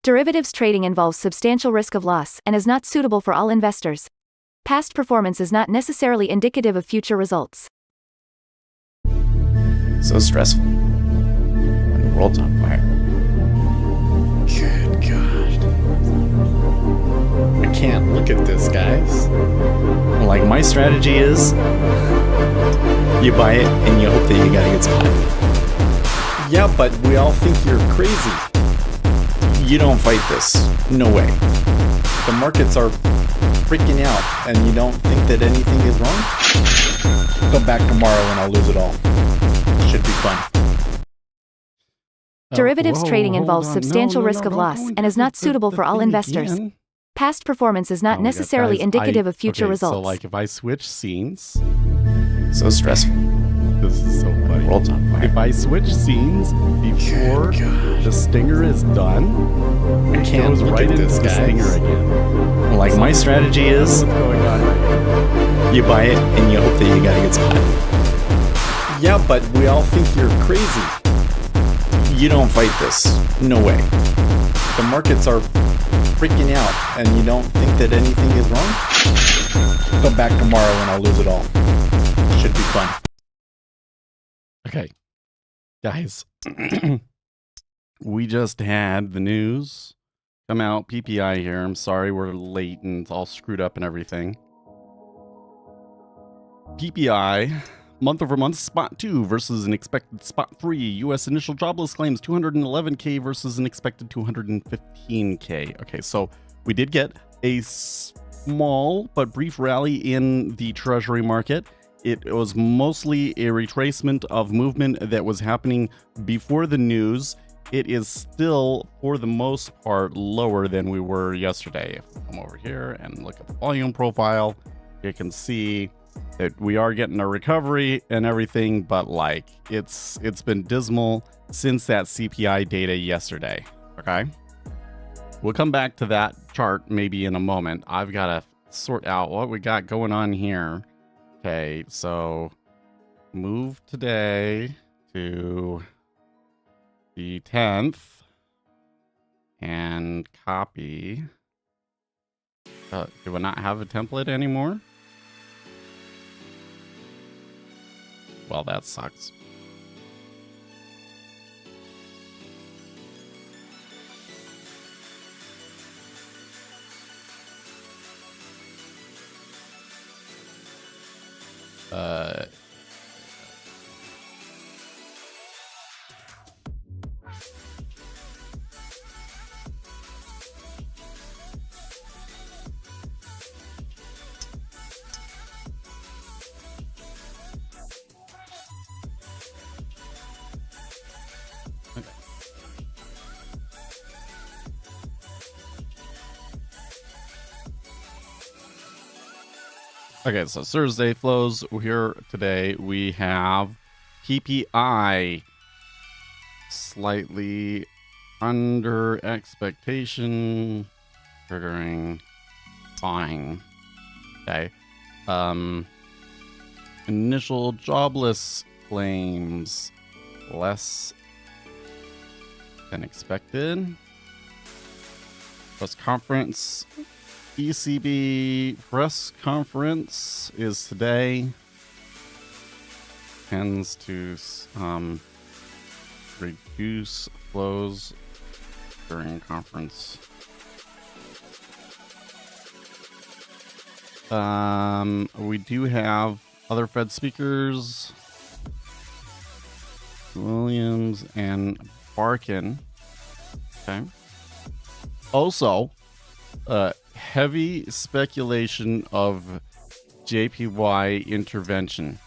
Derivatives trading involves substantial risk of loss and is not suitable for all investors. Past performance is not necessarily indicative of future results. So stressful when the world's on fire. Good God. I can't look at this, guys. Like, my strategy is you buy it and you hope that you got a good spot. Yeah, but we all think you're crazy. You don't fight this. No way. The markets are freaking out and you don't think that anything is wrong? Come back tomorrow and I'll lose it all. Should be fun. Derivatives trading involves substantial risk of loss and is not suitable for all investors. Past performance is not necessarily indicative of future results. So, like, if I switch scenes, So stressful. this is so funny. World's on fire. If I switch scenes before the stinger is done, I it can't goes look right at into this, the guys. stinger again. Like, my strategy is What's going on right here? you buy it and you hope that you got a good spot. Yeah, but we all think you're crazy. You don't fight this. No way. The markets are freaking out and you don't think that anything is wrong? Come back tomorrow and I'll lose it all. Should be fun. Okay, guys, we just had the news come out. PPI here. I'm sorry we're late and it's all screwed up and everything. PPI, month over month, spot 2 versus an expected spot 3. U.S. initial jobless claims 211K versus an expected 215K. Okay, so we did get a small but brief rally in the Treasury market. It was mostly a retracement of movement that was happening before the news. It is still, for the most part, lower than we were yesterday. If we come over here and look at the volume profile, you can see that we are getting a recovery and everything, but like it's been dismal since that CPI data yesterday. Okay, we'll come back to that chart maybe in a moment. I've got to sort out what we got going on here. Okay, so move today to the 10th and copy. Do I not have a template anymore? Well, that sucks. Okay, so Thursday flows here today. We have PPI slightly under expectation, triggering fine. Okay. Initial jobless claims less than expected. Press conference. ECB press conference is today. Tends to reduce flows during conference. We do have other Fed speakers, Williams and Barkin. Okay. Also, heavy speculation of JPY intervention.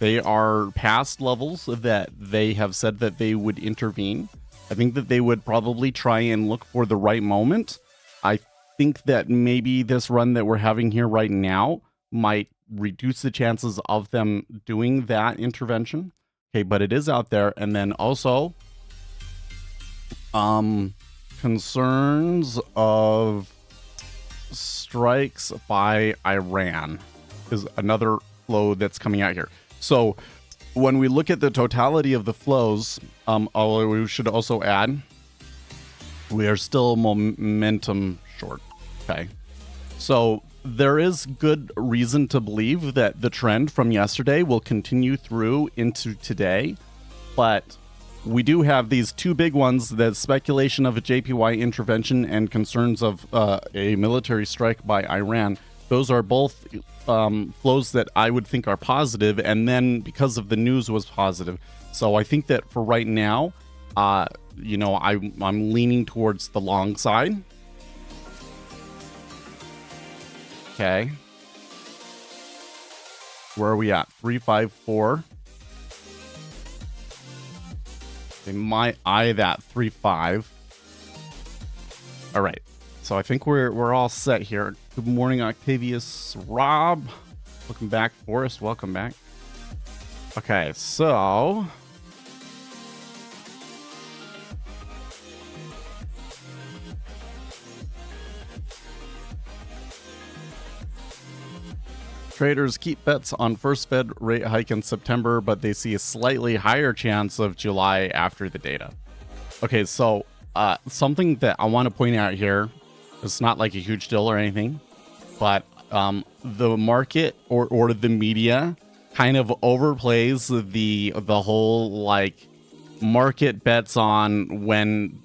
They are past levels that they have said that they would intervene. I think that they would probably try and look for the right moment. I think that maybe this run that we're having here right now might reduce the chances of them doing that intervention. Okay, but it is out there. And then also, concerns of strikes by Iran is another flow that's coming out here. So when we look at the totality of the flows, we should also add We are still momentum short. Okay. So there is good reason to believe that the trend from yesterday will continue through into today. But we do have these two big ones, the speculation of a JPY intervention and concerns of a military strike by Iran. Those are both flows that I would think are positive, and then because of the news was positive. So I think that for right now, you know, I'm leaning towards the long side. Okay. Where are we at? 354. They might eye that 3.5. All right. So I think we're all set here. Good morning, Octavius Rob. Welcome back, Forrest. Welcome back. Okay, so traders keep bets on first Fed rate hike in September, but they see a slightly higher chance of July after the data. Okay, so something that I want to point out here, it's not like a huge deal or anything, but the market or the media kind of overplays the whole like market bets on when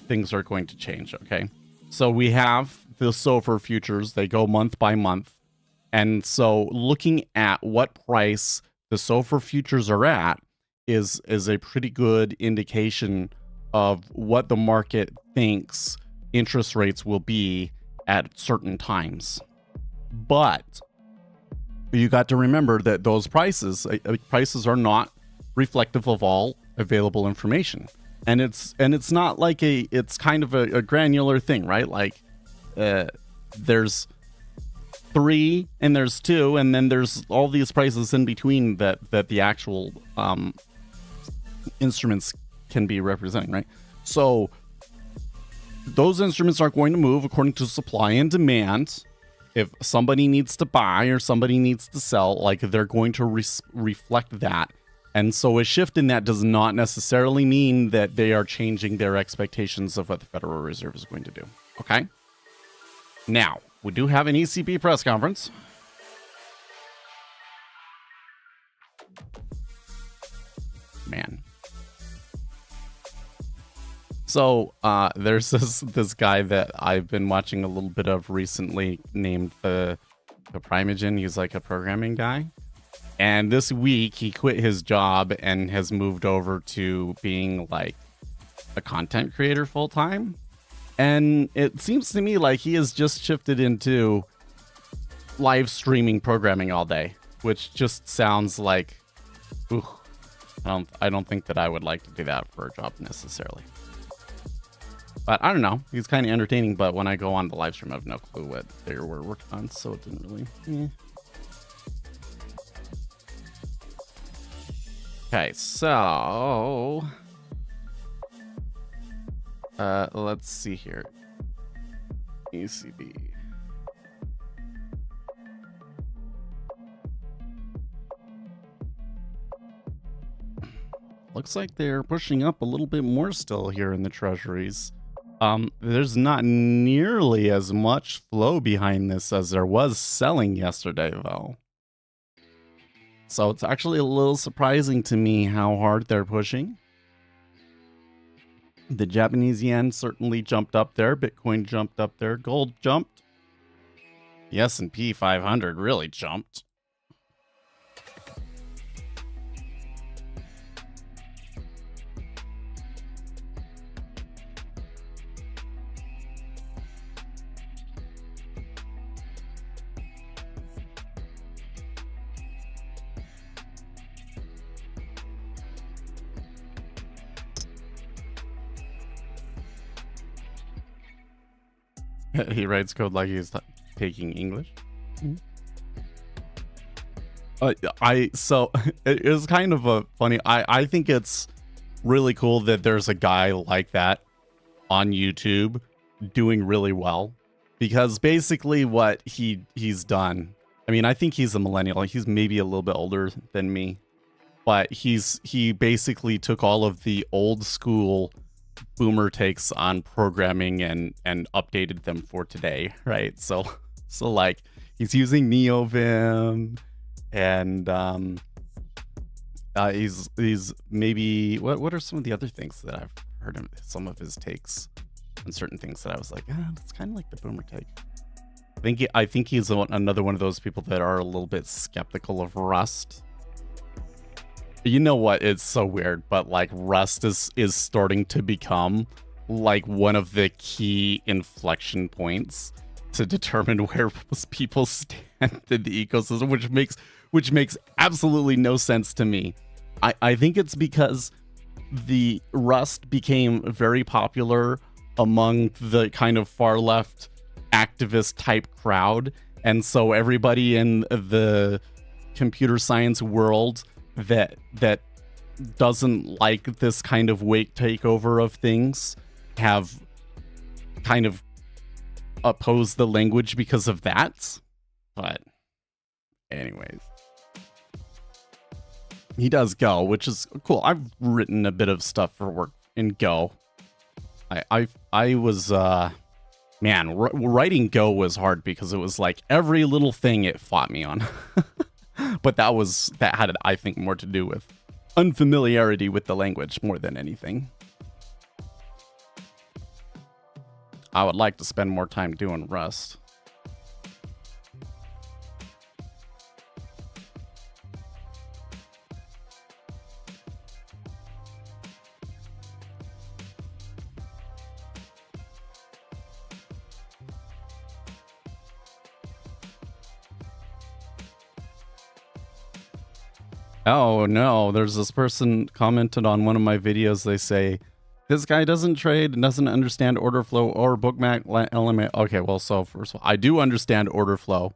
things are going to change. Okay, so we have the SOFR futures, they go month by month. And so looking at what price the SOFR futures are at is a pretty good indication of what the market thinks interest rates will be at certain times. But you got to remember that those prices are not reflective of all available information. And it's not like it's kind of a granular thing, right? Like there's 3 and there's 2 and then there's all these prices in between that the actual instruments can be representing, right? So those instruments are going to move according to supply and demand. If somebody needs to buy or somebody needs to sell, like they're going to reflect that. And so a shift in that does not necessarily mean that they are changing their expectations of what the Federal Reserve is going to do. Okay? Now, we do have an ECB press conference. Man. So there's this guy that I've been watching a little bit of recently named the Primogen. He's like a programming guy. And this week he quit his job and has moved over to being like a content creator full time. And it seems to me like he has just shifted into live streaming programming all day, which just sounds like, ooh, I don't think that I would like to do that for a job necessarily. But I don't know. He's kind of entertaining, but when I go on the live stream, I have no clue what they were working on, so it didn't really. Okay, so let's see here. ECB. Looks like they're pushing up a little bit more still here in the treasuries. There's not nearly as much flow behind this as there was selling yesterday, though. So it's actually a little surprising to me how hard they're pushing. The Japanese yen certainly jumped up there. Bitcoin jumped up there. Gold jumped. The S&P 500 really jumped. He writes code like he's taking English. So it is kind of a funny. I think it's really cool that there's a guy like that on YouTube doing really well, because basically what he's done. I mean, I think he's a millennial. He's maybe a little bit older than me, but he basically took all of the old school boomer takes on programming and updated them for today, right? So like he's using NeoVim, and he's maybe what are some of the other things that I've heard him, some of his takes on certain things that I was like, that's kind of like the boomer take. I think he's another one of those people that are a little bit skeptical of Rust. You know what? It's so weird, but like Rust is starting to become like one of the key inflection points to determine where people stand in the ecosystem, which makes absolutely no sense to me. I think it's because the Rust became very popular among the kind of far left activist type crowd, and so everybody in the computer science world that doesn't like this kind of wake takeover of things have kind of opposed the language because of that. But anyways, he does Go, which is cool. I've written a bit of stuff for work in Go. I was man, writing Go was hard because it was like every little thing it fought me on. But that had, I think, more to do with unfamiliarity with the language more than anything. I would like to spend more time doing Rust. Oh no, there's this person commented on one of my videos. They say, this guy doesn't trade and doesn't understand order flow or bookmap element. Okay, well, so first of all, I do understand order flow,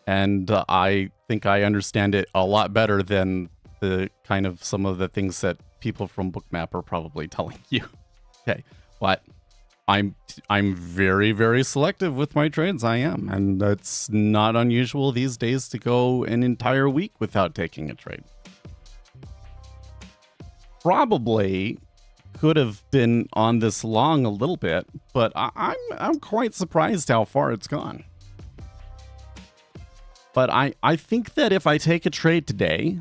and I think I understand it a lot better than the kind of some of the things that people from bookmap are probably telling you. Okay, but I'm very, very selective with my trades. I am, and it's not unusual these days to go an entire week without taking a trade. Probably could have been on this long a little bit, but I'm quite surprised how far it's gone. But I think that if I take a trade today,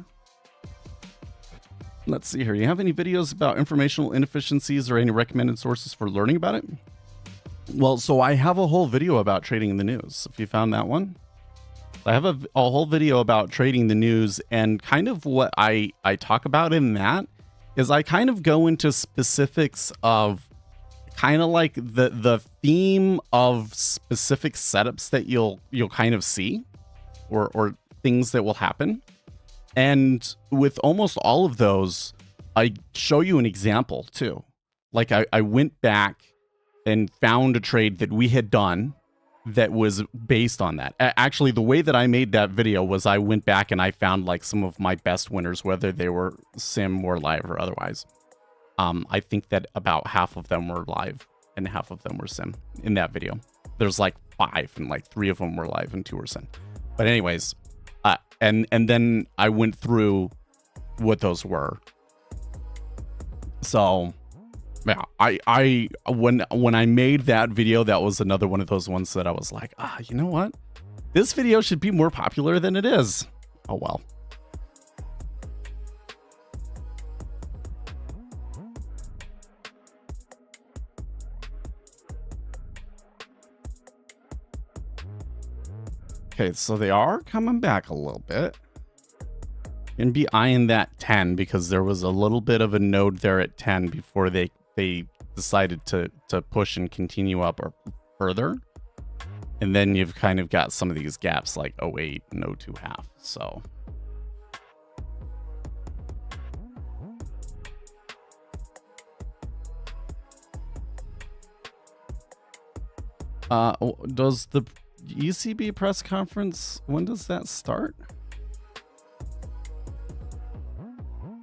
let's see here. You have any videos about informational inefficiencies or any recommended sources for learning about it? Well, so I have a whole video about trading in the news. If you found that one, I have a whole video about trading the news, and kind of what I talk about in that is I kind of go into specifics of kind of like the theme of specific setups that you'll kind of see or things that will happen. And with almost all of those, I show you an example too. Like I went back and found a trade that we had done that was based on that. Actually, the way that I made that video was I went back and I found like some of my best winners, whether they were sim or live or otherwise. I think that about half of them were live and half of them were sim in that video. There's like 5 and like 3 of them were live and 2 were sim. But anyways, and then I went through what those were. So yeah, I when I made that video, that was another one of those ones that I was like, you know what? This video should be more popular than it is. Oh well. Okay, so they are coming back a little bit. And be eyeing that 10 because there was a little bit of a node there at 10 before they decided to push and continue up or further. And then you've kind of got some of these gaps like 08 and 02.5. So does the ECB press conference, when does that start?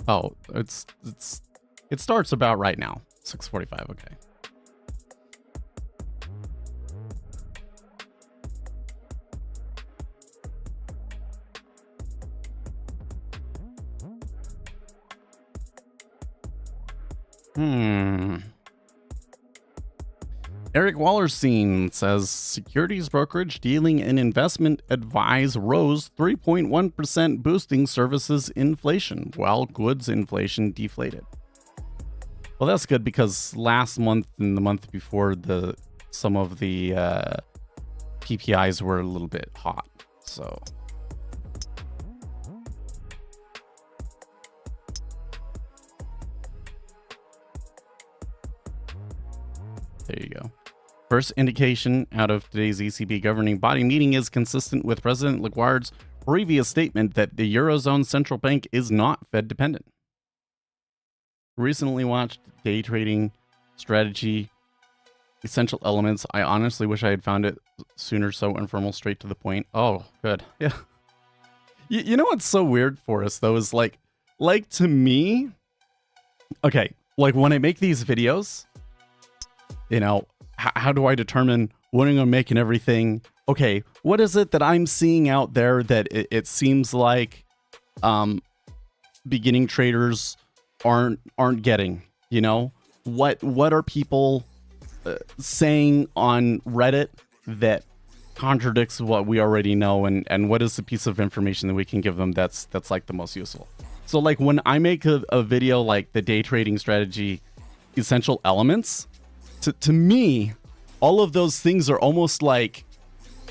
Oh, it starts about right now, 6:45. Okay. Eric Wallerstein says securities brokerage, dealing, and investment advise rose 3.1%, boosting services inflation, while goods inflation deflated. Well, that's good because last month and the month before, some of the PPIs were a little bit hot. So there you go. First indication out of today's ECB governing body meeting is consistent with President Lagarde's previous statement that the Eurozone Central Bank is not Fed dependent. Recently watched Day Trading Strategy Essential Elements. I honestly wish I had found it sooner. So informal, straight to the point. Oh, good. Yeah. You know what's so weird for us though is like to me, okay, like when I make these videos, you know, how do I determine what I'm going to make and everything? Okay, what is it that I'm seeing out there that it seems like beginning traders aren't getting? You know, what are people saying on Reddit that contradicts what we already know, and what is the piece of information that we can give them that's like the most useful? So like when I make a video like the day trading strategy essential elements, to me, all of those things are almost like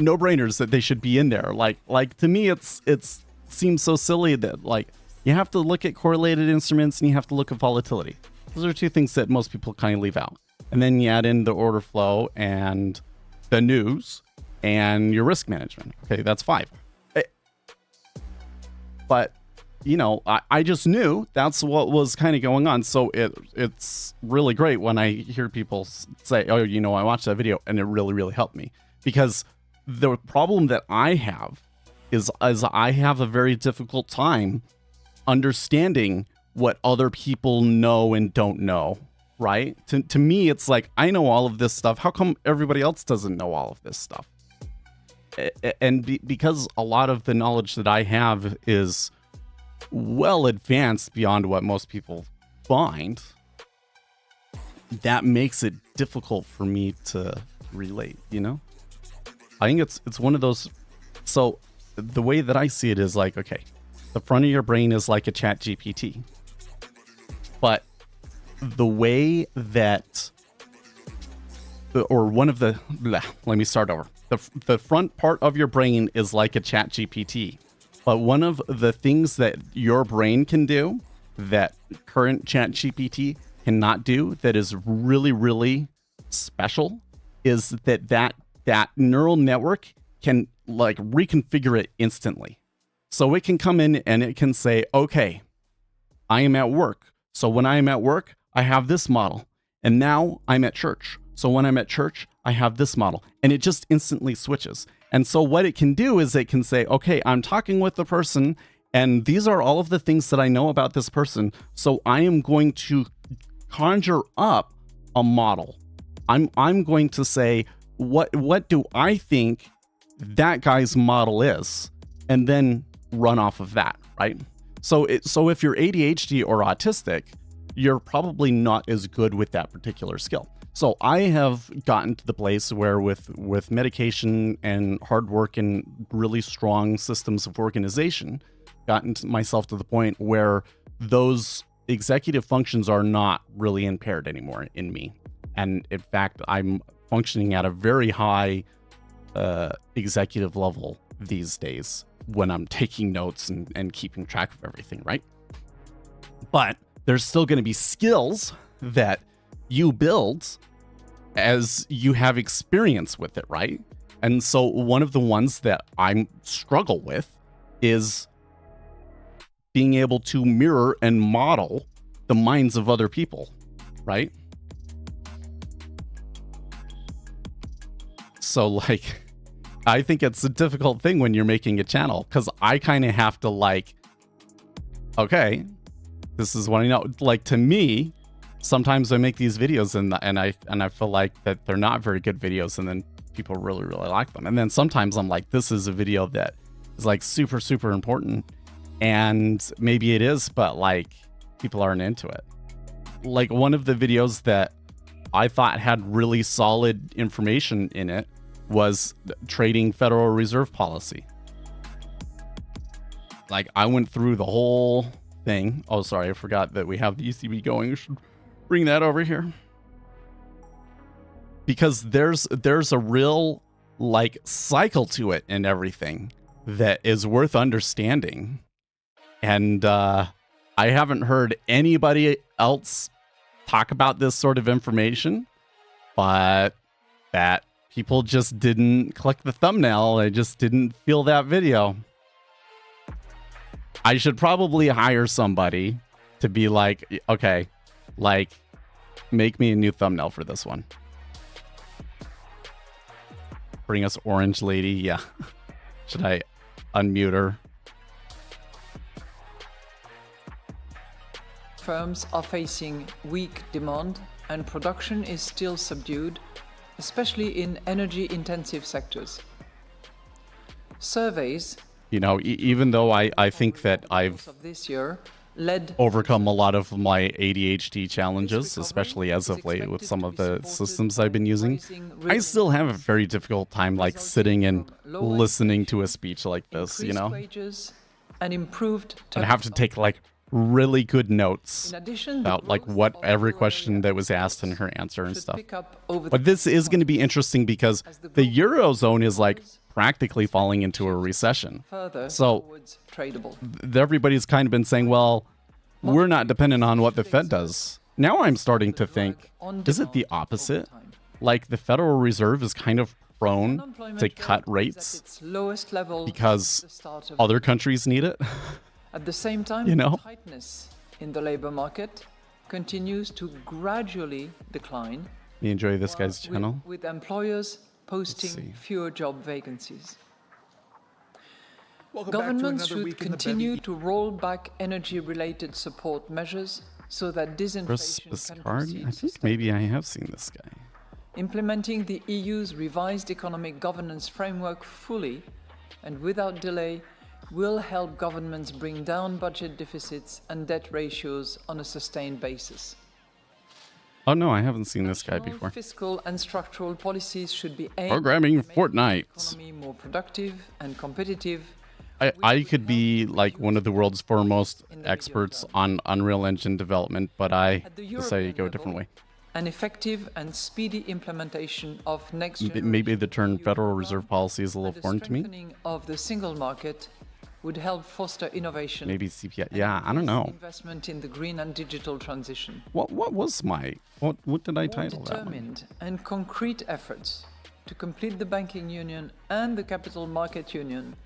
no-brainers that they should be in there. Like to me, it seems so silly that like you have to look at correlated instruments and you have to look at volatility. Those are two things that most people kind of leave out. And then you add in the order flow and the news and your risk management. Okay, that's 5. But you know, I just knew that's what was kind of going on. So it's really great when I hear people say, oh, you know, I watched that video and it really, really helped me. Because the problem that I have is I have a very difficult time understanding what other people know and don't know, right? To me, it's like, I know all of this stuff. How come everybody else doesn't know all of this stuff? And because a lot of the knowledge that I have is well advanced beyond what most people find, that makes it difficult for me to relate, you know? I think it's one of those. So the way that I see it is like, okay, the front of your brain is like a chat GPT, but the way that let me start over. The front part of your brain is like a chat GPT. But one of the things that your brain can do that current chat GPT cannot do, that is really, really special, is that neural network can like reconfigure it instantly. So it can come in and it can say, okay, I am at work. So when I am at work, I have this model. And now I'm at church. So when I'm at church, I have this model. And it just instantly switches. And so what it can do is it can say, okay, I'm talking with the person, and these are all of the things that I know about this person. So I am going to conjure up a model. I'm going to say, what do I think that guy's model is? And then run off of that, right? So if you're ADHD or autistic, you're probably not as good with that particular skill. So I have gotten to the place where with medication and hard work and really strong systems of organization, gotten myself to the point where those executive functions are not really impaired anymore in me. And in fact, I'm functioning at a very high executive level these days when I'm taking notes and keeping track of everything, right? But there's still going to be skills that you build as you have experience with it, right? And so one of the ones that I struggle with is being able to mirror and model the minds of other people, right? So like, I think it's a difficult thing when you're making a channel, because I kind of have to like, okay, this is what I know. Like, to me, sometimes I make these videos and I feel like that they're not very good videos, and then people really, really like them. And then sometimes I'm like, this is a video that is like super, super important, and maybe it is, but like people aren't into it. Like one of the videos that I thought had really solid information in it was trading Federal Reserve policy. Like, I went through the whole thing. Oh, sorry, I forgot that we have the ECB going. We should bring that over here. Because there's a real, like, cycle to it and everything that is worth understanding. And I haven't heard anybody else talk about this sort of information, but that people just didn't click the thumbnail. They just didn't feel that video. I should probably hire somebody to be like, okay, like, make me a new thumbnail for this one. Bring us Orange Lady. Yeah. Should I unmute her? Firms are facing weak demand and production is still subdued, especially in energy-intensive sectors. Surveys, you know, even though I think that I've this year led overcome a lot of my ADHD challenges, especially as of late with some of the systems I've been using, I still have a very difficult time like sitting and listening to a speech like this, you know? And improved and I have to take like really good notes about like what every question that was asked and her answer and stuff. But this is going to be interesting because the Eurozone is like practically falling into a recession. So everybody's kind of been saying, well, we're not dependent on what the Fed does. Now I'm starting to think, is it the opposite? Like the Federal Reserve is kind of prone to cut rates because other countries need it. At the same time, you know, tightness in the labor market continues to gradually decline. You enjoy this guy's channel? With employers posting fewer job vacancies. Governments should continue to roll back energy-related support measures so that disinflation can proceed. I think maybe I have seen this guy. Implementing the EU's revised economic governance framework fully and without delay will help governments bring down budget deficits and debt ratios on a sustained basis. Oh no, I haven't seen this guy before. Fiscal and structural policies should be aimed programming at making Fortnite. the economy more productive and competitive. I could be like one of the world's foremost experts on Unreal Engine development, but I decided to go a different way. An effective and speedy implementation of next maybe the term Federal Reserve policy is a little foreign to me. The strengthening of the single market would help foster innovation. Maybe CPI. Yeah, I don't know. Investment in the green and digital transition. What was my what did I title that one? Determined and concrete efforts to complete the banking union and the capital market union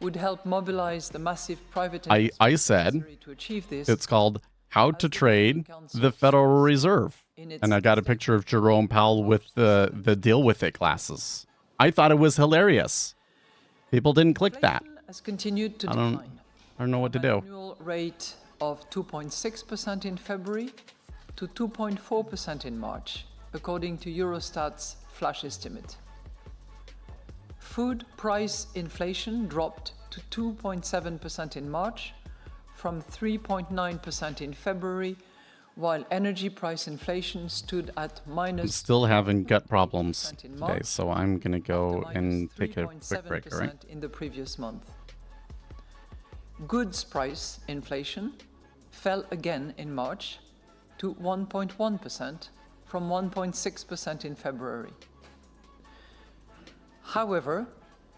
would help mobilize the massive private investment I said necessary to achieve this. It's called How to Trade the Federal Reserve. And I got a picture of Jerome Powell with the Deal With It glasses. I thought it was hilarious. People didn't click that. Has continued to decline. I don't know what to do. Annual rate of 2.6% in February to 2.4% in March, according to Eurostat's flash estimate. Food price inflation dropped to 2.7% in March from 3.9% in February, while energy price inflation stood at minus. I'm still having gut problems today, so I'm going to go and take a quick break, all right? In the previous month. Goods price inflation fell again in March to 1.1% from 1.6% in February. However,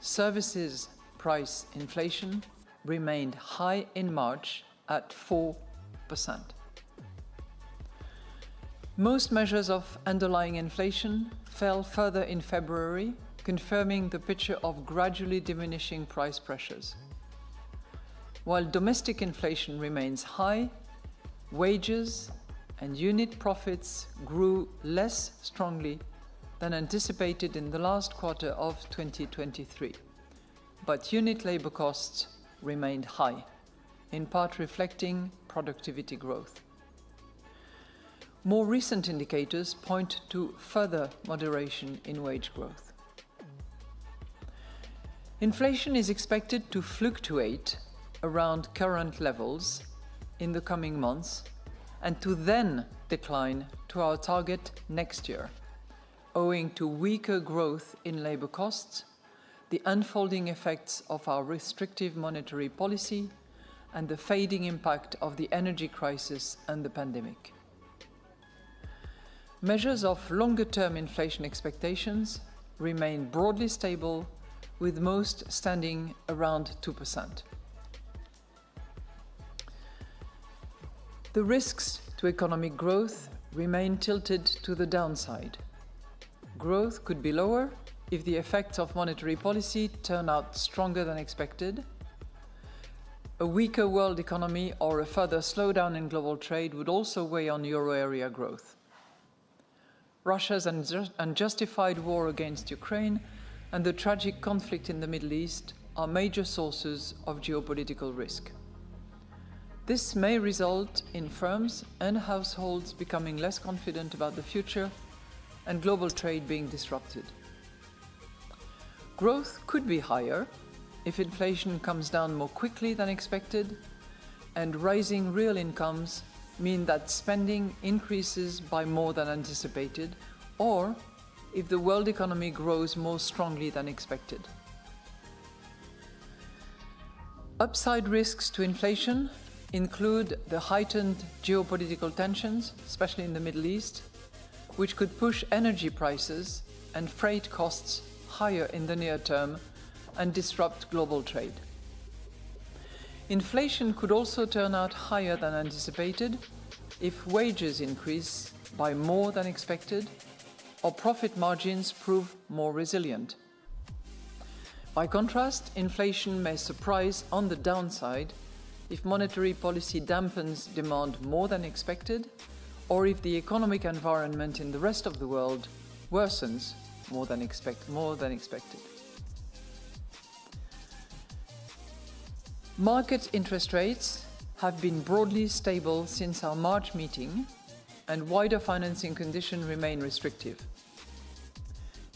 services price inflation remained high in March at 4%. Most measures of underlying inflation fell further in February, confirming the picture of gradually diminishing price pressures. While domestic inflation remains high, wages and unit profits grew less strongly than anticipated in the last quarter of 2023. But unit labor costs remained high, in part reflecting productivity growth. More recent indicators point to further moderation in wage growth. Inflation is expected to fluctuate around current levels in the coming months and to then decline to our target next year, owing to weaker growth in labor costs, the unfolding effects of our restrictive monetary policy, and the fading impact of the energy crisis and the pandemic. Measures of longer-term inflation expectations remain broadly stable, with most standing around 2%. The risks to economic growth remain tilted to the downside. Growth could be lower if the effects of monetary policy turn out stronger than expected. A weaker world economy or a further slowdown in global trade would also weigh on euro area growth. Russia's unjustified war against Ukraine and the tragic conflict in the Middle East are major sources of geopolitical risk. This may result in firms and households becoming less confident about the future and global trade being disrupted. Growth could be higher if inflation comes down more quickly than expected and rising real incomes mean that spending increases by more than anticipated, or if the world economy grows more strongly than expected. Upside risks to inflation include the heightened geopolitical tensions, especially in the Middle East, which could push energy prices and freight costs higher in the near term and disrupt global trade. Inflation could also turn out higher than anticipated if wages increase by more than expected or profit margins prove more resilient. By contrast, inflation may surprise on the downside if monetary policy dampens demand more than expected, or if the economic environment in the rest of the world worsens more than expected. Market interest rates have been broadly stable since our March meeting, and wider financing conditions remain restrictive.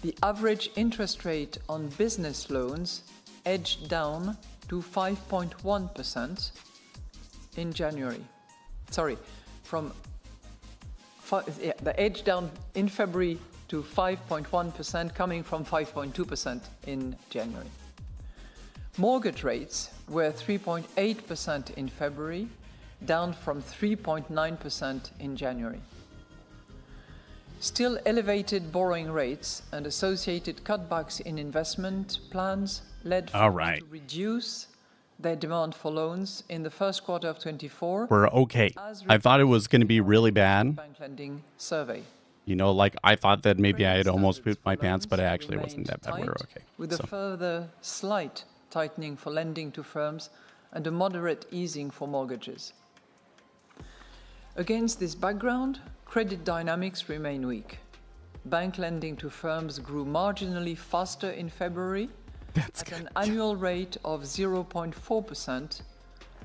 The average interest rate on business loans edged down to 5.1% in January. The edge down in February to 5.1%, coming from 5.2% in January. Mortgage rates were 3.8% in February, down from 3.9% in January. Still elevated borrowing rates and associated cutbacks in investment plans led firms to reduce their demand for loans in the first quarter of 2024. We're okay. I thought it was going to be really bad. Bank lending survey. You know, like I thought that maybe I had almost pooped my pants, but it actually wasn't that bad. We're okay. With a further slight tightening for lending to firms and a moderate easing for mortgages. Against this background, credit dynamics remain weak. Bank lending to firms grew marginally faster in February at an annual rate of 0.4%,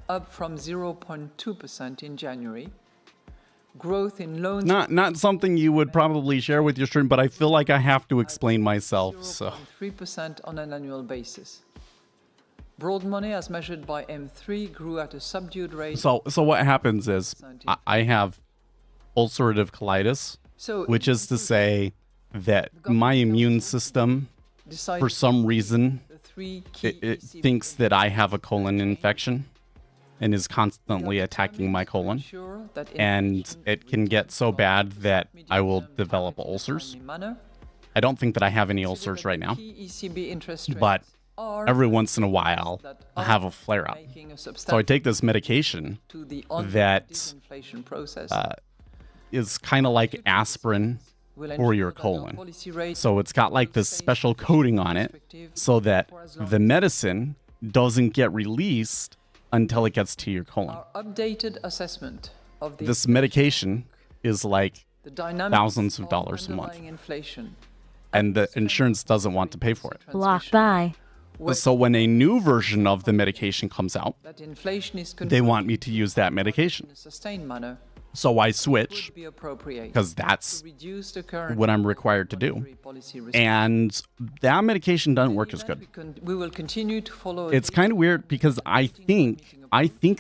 up from 0.2% in January. Growth in loans... Not something you would probably share with your stream, but I feel like I have to explain myself, so... 0.3% on an annual basis. Broad money, as measured by M3, grew at a subdued rate... So what happens is, I have ulcerative colitis, which is to say that my immune system, for some reason, it thinks that I have a colon infection and is constantly attacking my colon. And it can get so bad that I will develop ulcers. I don't think that I have any ulcers right now, but every once in a while, I have a flare-up. So I take this medication that is kind of like aspirin for your colon. So it's got like this special coating on it so that the medicine doesn't get released until it gets to your colon. Updated assessment of this medication is like thousands of dollars a month. And the insurance doesn't want to pay for it. Block by. So when a new version of the medication comes out, they want me to use that medication. So I switch would be appropriate because that's to reduce the current what I'm required to do. monetary policy risk. And that medication doesn't work as good. We will continue to follow. It's kind of weird because I think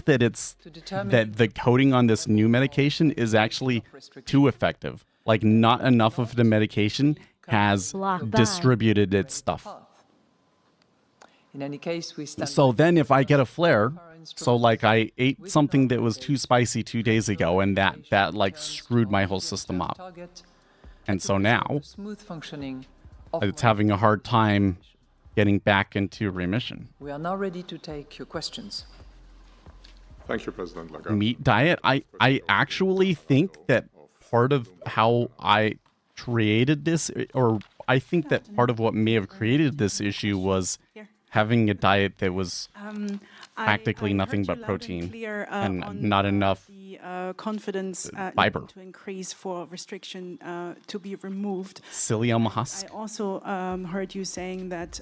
that it's that the coding on this new medication is actually too effective. Like not enough of the medication has distributed its stuff. In any case, we stand. So then if I get a flare, so like I ate something that was too spicy 2 days ago and that like screwed my whole system up. And so now smooth functioning. it's having a hard time getting back into remission. We are now ready to take your questions. Thank you, President Lagarde. Meat diet, I actually think that part of how I created this, or I think that part of what may have created this issue was having a diet that was practically nothing but protein and not enough confidence fiber to increase for restriction to be removed. Psyllium husk. I also heard you saying that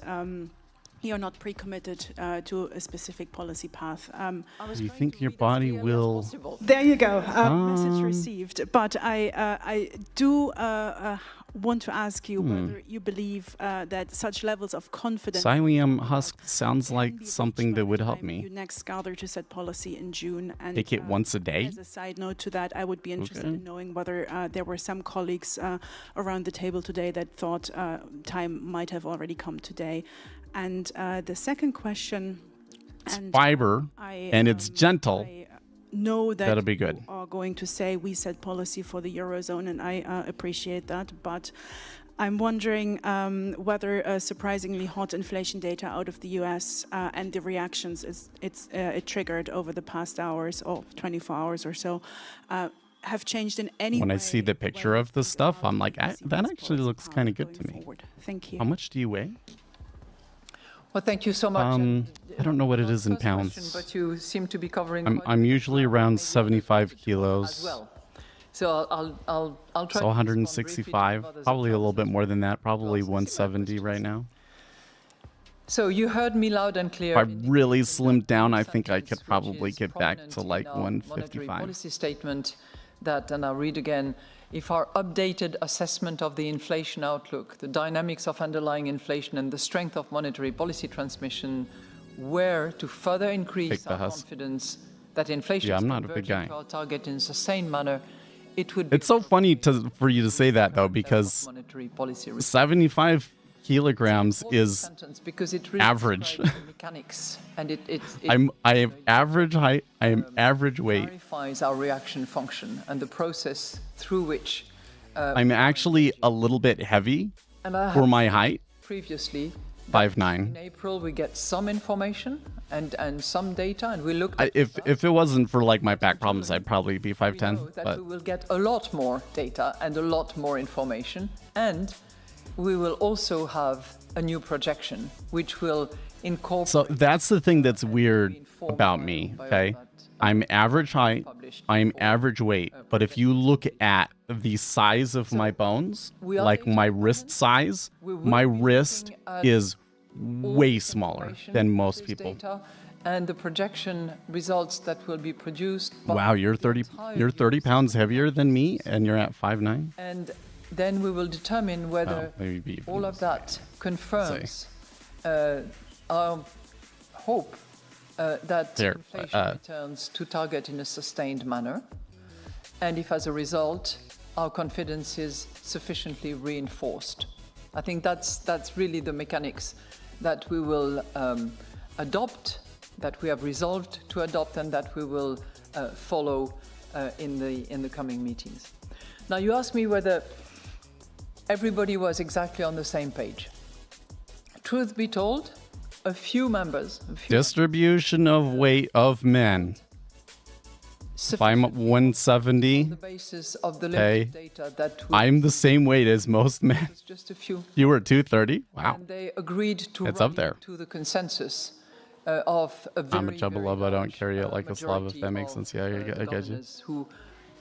you're not pre-committed to a specific policy path. Do you think your body will? There you go. Message received. But I do want to ask you whether you believe that such levels of confidence. Psyllium husk sounds like something that would help me. You next gather to set policy in June. And take it once a day. As a side note to that, I would be interested in knowing whether there were some colleagues around the table today that thought time might have already come today. And the second question. It's fiber and it's gentle. Know that that'll be good. You are going to say we set policy for the Eurozone, and I appreciate that. But I'm wondering whether surprisingly hot inflation data out of the US and the reactions it triggered over the past hours or 24 hours or so have changed in any way. When I see the picture of this stuff, I'm like, that actually looks kind of good to me. Thank you. How much do you weigh? Well, thank you so much. I don't know what it is in First pounds. question, but you seem to be covering. I'm usually around 75 kilos. As well. So I'll try. So 165, probably a little bit more than that, probably 170 right now. So you heard me loud and clear. If I really slimmed down, I think I could probably get back to like Monetary 155. policy statement that, and I'll read again. If our updated assessment of the inflation outlook, the dynamics of underlying inflation, and the strength of monetary policy transmission were to further increase our confidence that inflation is converging to our target in a sustained manner, it would be. It's so funny for you to say that though, because 75 kilograms is because it really average. Mechanics, and I am average height. I am average weight. Clarifies our reaction function and the process through which. I'm actually a little bit heavy for my height. Previously, 5'9". In April, we get some information and some data, and we looked. If it wasn't for like my back problems, I'd probably be 5'10". But we will get a lot more data and a lot more information, and we will also have a new projection, which will incorporate. So that's the thing that's weird about me, okay? I'm average height, I'm average weight, but if you look at the size of my bones, like my wrist size, my wrist is way smaller than most people. And the projection results that will be produced. Wow, you're 30 pounds heavier than me, and you're at 5'9". And then we will determine whether all of that confirms our hope that inflation returns to target in a sustained manner, and if as a result our confidence is sufficiently reinforced. I think that's really the mechanics that we will adopt, that we have resolved to adopt, and that we will follow in the coming meetings. Now, you asked me whether everybody was exactly on the same page. Truth be told, a few members. Distribution of weight of men. If I'm 170, the basis of the limited data that I'm the same weight as most men. Just a few. You were 230? Wow. And they agreed to it's up there. To the consensus of a very, I'm a Jabba I don't carry it like a Slav, if that makes sense. Yeah, I get you.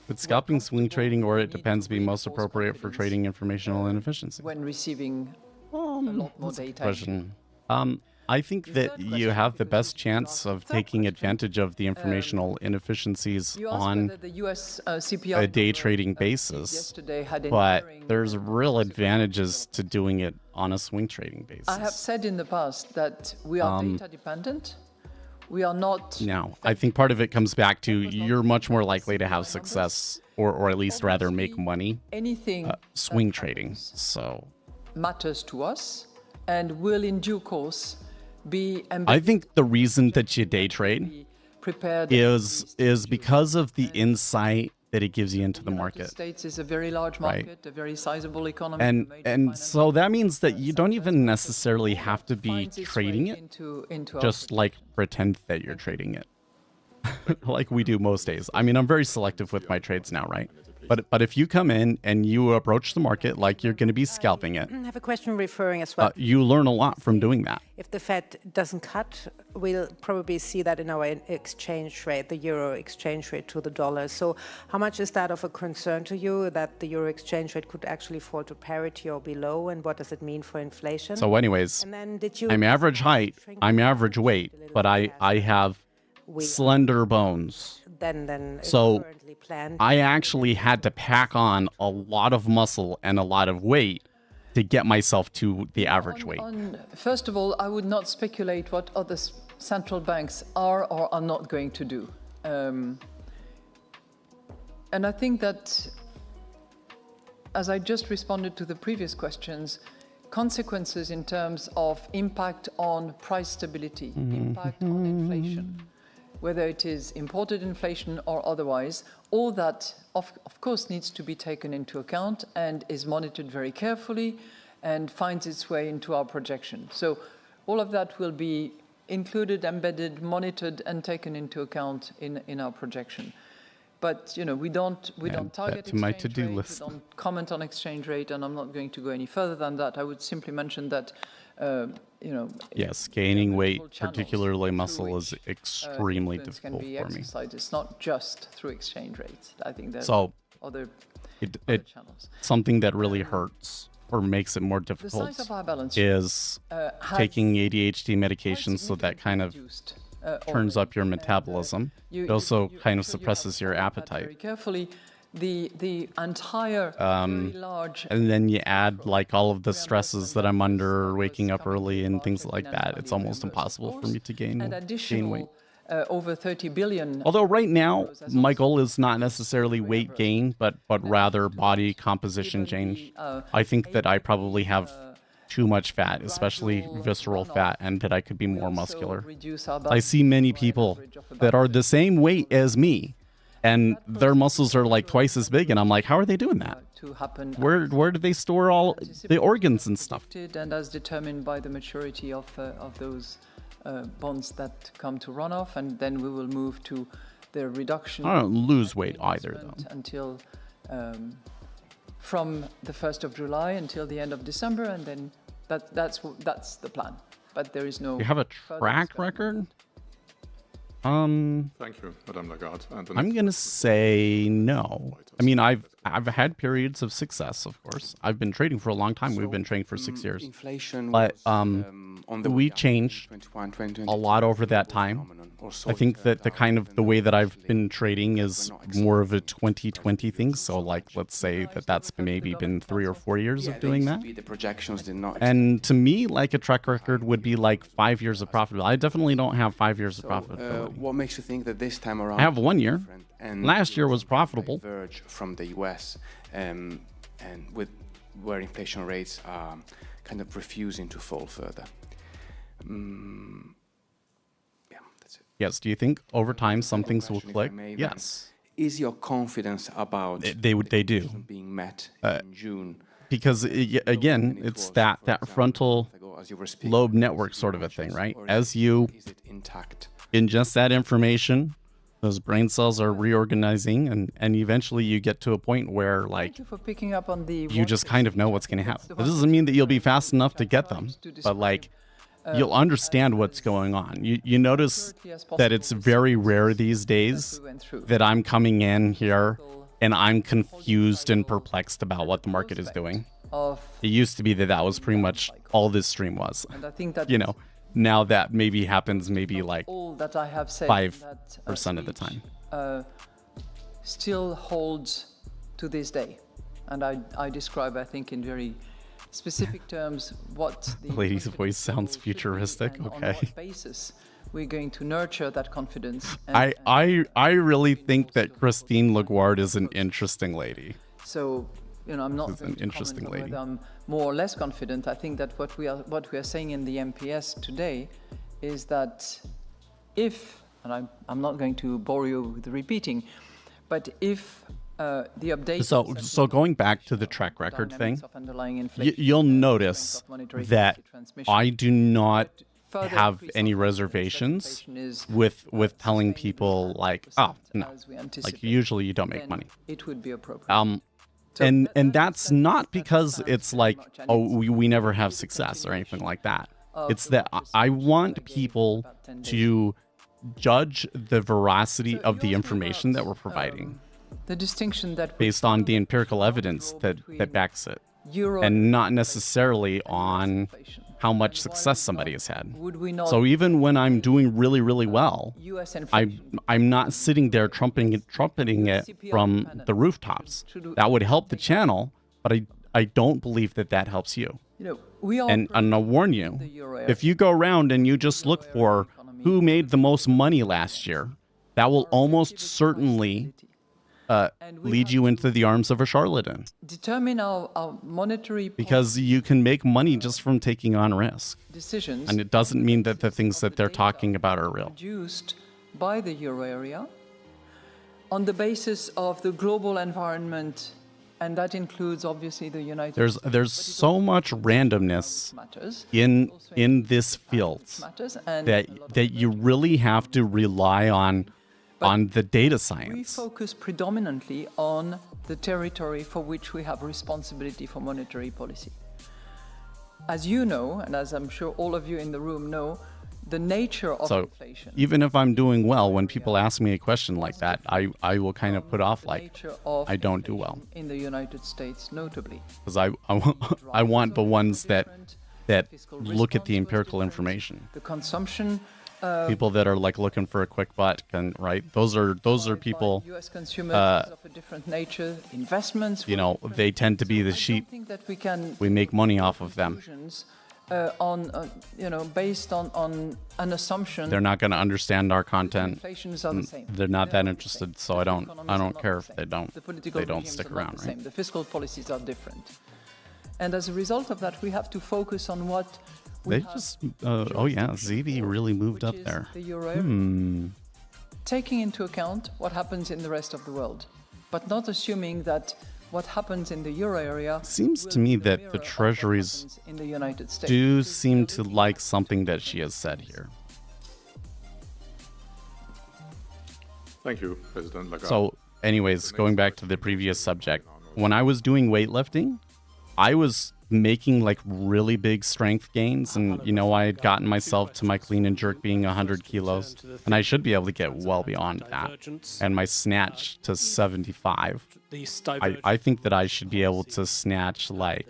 Would scalping, swing trading, or it depends be most appropriate for trading informational inefficiency? When receiving a lot more data. Question. I think that you have the best chance of taking advantage of the informational inefficiencies on a day trading basis, but there's real advantages to doing it on a swing trading basis. I have said in the past that we are data dependent. We are not. Now, I think part of it comes back to you're much more likely to have success, or at least rather make money, anything swing trading. So matters to us and will in due course be I think the reason that you day trade prepared is because of the insight that it gives you into the market. The States is a very large market, a very sizable economy. And so that means that you don't even necessarily have to be trading it, just like pretend that you're trading it, like we do most days. I mean, I'm very selective with my trades now, right? But if you come in and you approach the market like you're going to be scalping it, I have a question referring as well. You learn a lot from doing that. If the Fed doesn't cut, we'll probably see that in our exchange rate, the euro exchange rate to the dollar. So how much is that of a concern to you, that the euro exchange rate could actually fall to parity or below, and what does it mean for inflation? So anyways, and then did you I'm average height, I'm average weight, but I have slender bones. So I actually had to pack on a lot of muscle and a lot of weight to get myself to the average weight. First of all, I would not speculate what other central banks are or are not going to do. And I think that, as I just responded to the previous questions, consequences in terms of impact on price stability, impact on inflation, whether it is imported inflation or otherwise, all that, of course, needs to be taken into account and is monitored very carefully and finds its way into our projection. So all of that will be included, embedded, monitored, and taken into account in our projection. But, you know, we don't target exchange rate, we don't comment on exchange rate, and I'm not going to go any further than that. I would simply mention that you know, yes, gaining weight, particularly muscle, is extremely difficult for me. It's not just through exchange rates. I think there's other channels. Something that really hurts or makes it more difficult is taking ADHD medications, so that kind of turns up your metabolism. It also kind of suppresses your appetite. Very carefully. The entire very large, and then you add like all of the stresses that I'm under, waking up early and things like that. It's almost impossible for me to gain weight. Over 30 billion. Although right now my goal is not necessarily weight gain, but rather body composition change. I think that I probably have too much fat, especially visceral fat, and that I could be more muscular. I see many people that are the same weight as me, and their muscles are like twice as big, and I'm like, how are they doing that? Where do they store all the organs and stuff? And as determined by the maturity of those bonds that come to runoff, and then we will move to the reduction. I don't lose weight either, though. Until from the 1st of July until the end of December, and then that's the plan. But there is no. You have a track record? Thank you, Madame Lagarde. I'm gonna say no. I mean, I've had periods of success, of course. I've been trading for a long time. We've been trading for 6 years. But we changed a lot over that time. I think that the way that I've been trading is more of a 2020 thing. So like, let's say that's maybe been 3 or 4 years of doing that. And to me, like a track record would be like 5 years of profitability. I definitely don't have 5 years of profitability. What makes you think that this time around? I have 1 year. Last year was profitable. Diverge from the US, and with where inflation rates are kind of refusing to fall further. Yeah, that's it. Yes. Do you think over time some things will click? Yes. Is your confidence about they do being met in June? Because again, it's that frontal lobe network sort of a thing, right? As you ingest that information, those brain cells are reorganizing, and eventually you get to a point where, like, you just kind of know what's going to happen. This doesn't mean that you'll be fast enough to get them, but like, you'll understand what's going on. You notice that it's very rare these days that I'm coming in here and I'm confused and perplexed about what the market is doing. It used to be that was pretty much all this stream was. You know, Now that maybe happens maybe like all that I have said 5% of the time. Still holds to this day. And I describe, I think, in very specific terms what the lady's voice sounds should be futuristic. and on Okay. what basis we're going to nurture that confidence. And, I really think that Christine Lagarde is an interesting lady. so, I'm not She's going an to interesting comment on lady. whether I'm more or less confident. I think that what we are saying in the MPS today is that if, and I'm not going to bore you with repeating, but if the update. So going back to the track record thing, you'll notice that I do not have any reservations with telling people like, oh no, like usually you don't make money. It would be appropriate. And that's not because it's like, oh, we never have success or anything like that. It's that I want people to judge the veracity of the information that we're providing The distinction that based on the empirical evidence that backs it, and not necessarily on how much success somebody has had. So even when I'm doing really, really well, I'm not sitting there trumpeting it from the rooftops. That would help the channel, but I don't believe that helps you. And I'll warn you, if you go around and you just look for who made the most money last year, that will almost certainly lead you into the arms of a charlatan. Determine our monetary Because you can make money just from taking on risk. decisions. And it doesn't mean that the things that they're talking about are real. Produced by the euro area on the basis of the global environment, and that includes obviously the United States. There's so much randomness Matters. in this field Matters, and that you really have to rely on the data we science. focus predominantly on the territory for which we have responsibility for monetary policy. As you know, and as I'm sure all of you in the room know, the nature of So inflation. even if I'm doing well, when people ask me a question like that, I will kind of put off like, nature of I don't do well. in the United States, notably. Because I want the ones that look at the empirical information. The consumption People that are like looking for a quick buck, and right, those are people. U.S. consumers is of a different nature. Investments. You know, they tend to be the sheep. I don't think that we can. We make money off of them. Conclusions, based on an assumption. They're not going to understand our content. Inflations are the same. They're not that interested, so I don't care if they don't. The political They don't regimes stick are not around, the same. right? The fiscal policies are different. And as a result of that, we have to focus on what we They have, just. Oh yeah, ZV really moved which up is there. the euro area. Taking into account what happens in the rest of the world, but not assuming that what happens in the euro area Seems will to me be the that mirror the of what treasuries happens in the United States. do seem to like something that she has said here. Thank you, President Lagarde. So, anyways, going back to the previous subject, when I was doing weightlifting, I was making like really big strength gains, and you know, I had gotten myself to my clean and jerk being 100 kilos, and I should be able to get well beyond that, and my snatch to 75. I think that I should be able to snatch like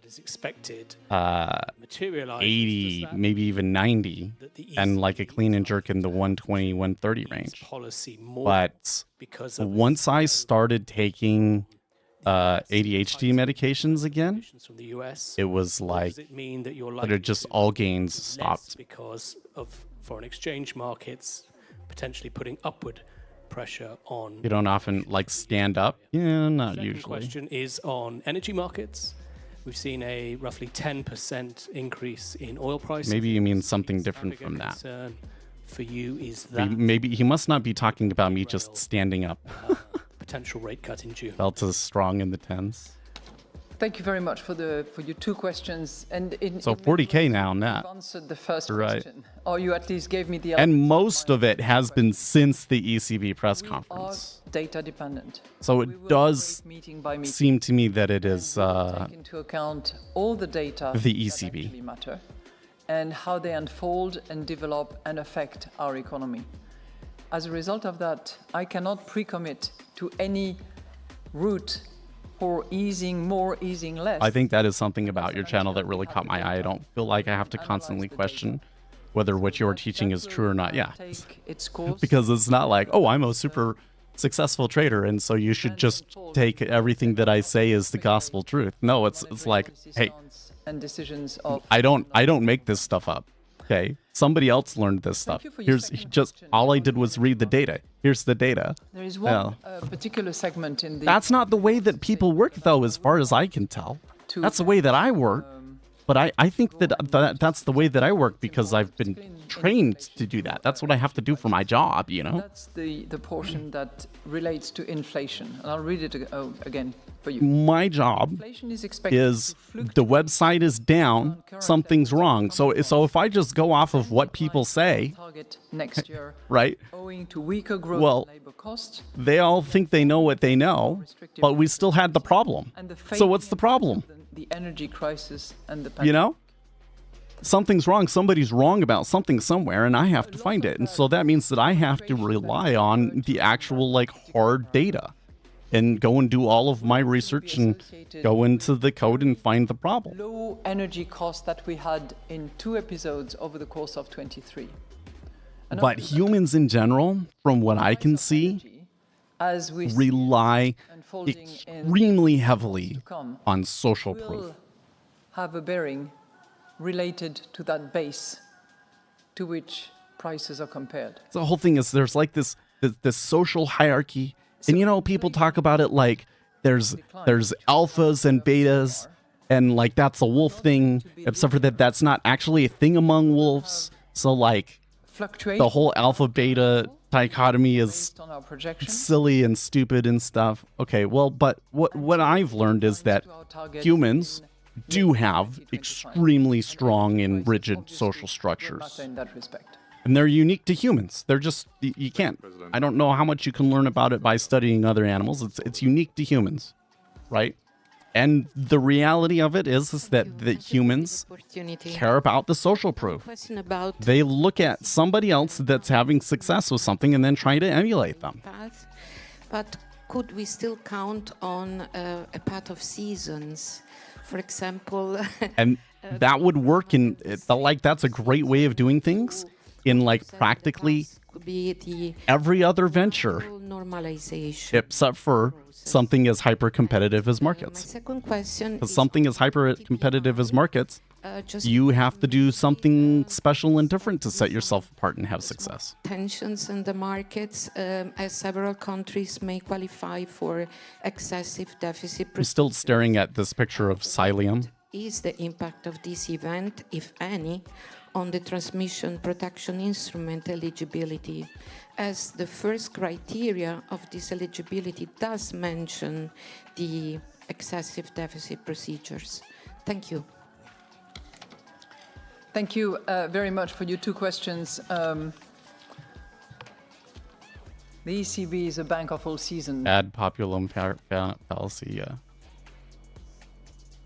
80, maybe even 90, and like a clean and jerk in the 120, 130 range. But once I started taking ADHD medications again, it was like just all gains stopped. Because of foreign exchange markets potentially putting upward pressure on. You don't often like stand up. Yeah, not Second usually. question is on energy markets. We've seen a roughly 10% increase in oil prices. Maybe you mean something different from that. Concern for you is that Maybe he must not be talking about me just standing up. potential rate cut in June. Felt as strong in the tens. Thank you very much for your two questions. And So 40K now on that. You've answered the first Right. question, or you at least gave me the And elements most my of it has been since the ECB press We conference. are data dependent. So We it will does operate meeting by meeting. seem to me that it is Take into account all the data the that ECB. actually matter and how they unfold and develop and affect our economy. As a result of that, I cannot pre-commit to any route for easing more, easing less. I think that is something about your channel that really caught my eye. I don't feel like I have to constantly question whether what you're teaching is true or not. Yeah. Take its course. Because it's not like, oh, I'm a super successful trader, and so you should just take everything that I say as the gospel truth. No, it's like, hey, and decisions of I don't make this stuff up. Okay, somebody else learned this stuff. Here's just all I did was read the data. Here's the data. There is one particular segment in the. That's not the way that people work, though, as far as I can tell. That's the way that I work. But I think that that's the way that I work because I've been trained to do that. That's what I have to do for my job, you know? That's the portion that relates to inflation. And I'll read it again for you. My job Inflation is expected is to fluctuate the website is down, something's wrong. So if I just go off of what people say, target next year, right? owing to weaker growth Well, in labor costs, they all think they know what they know, but we still had the problem. and the So what's the problem? the energy crisis and the pandemic. You know? Something's wrong. Somebody's wrong about something somewhere, and I have to find it. And so that means that I have to rely on the actual, like, hard data and go and do all of my research and go into the code and find the problem. Low energy costs that we had in 2 episodes over the course of 23. And But humans in general, from what I can see, as we rely unfolding extremely heavily come, on social proof. will have a bearing related to that base to which prices are compared. The whole thing is there's like this social hierarchy, and you know, people talk about it like there's alphas and betas, and like that's a wolf thing, except for that's not actually a thing among wolves. So like the whole alpha beta dichotomy is on our projections, silly and stupid and stuff. Okay, well, but what I've learned is that humans do have extremely strong and rigid social structures. in that respect. And they're unique to humans. They're just, you can't, I don't know how much you can learn about it by studying other animals. It's unique to humans, right? And the reality of it is that humans care about the social proof. They look at somebody else that's having success with something and then try to emulate them. But could we still count on a path of seasons? For example... And that would work in, like, that's a great way of doing things in, like, practically every other venture, except for something as hyper-competitive as markets. Second question, because something as hyper-competitive as markets, you have to do something special and different to set yourself apart and have success. Tensions in the markets, as several countries may qualify for excessive deficit. I'm still staring at this picture of psyllium. Is the impact of this event, if any, on the transmission protection instrument eligibility, as the first criteria of this eligibility does mention the excessive deficit procedures? Thank you. Thank you very much for your 2 questions. The ECB is a bank of all seasons. Ad populum fallacy, yeah.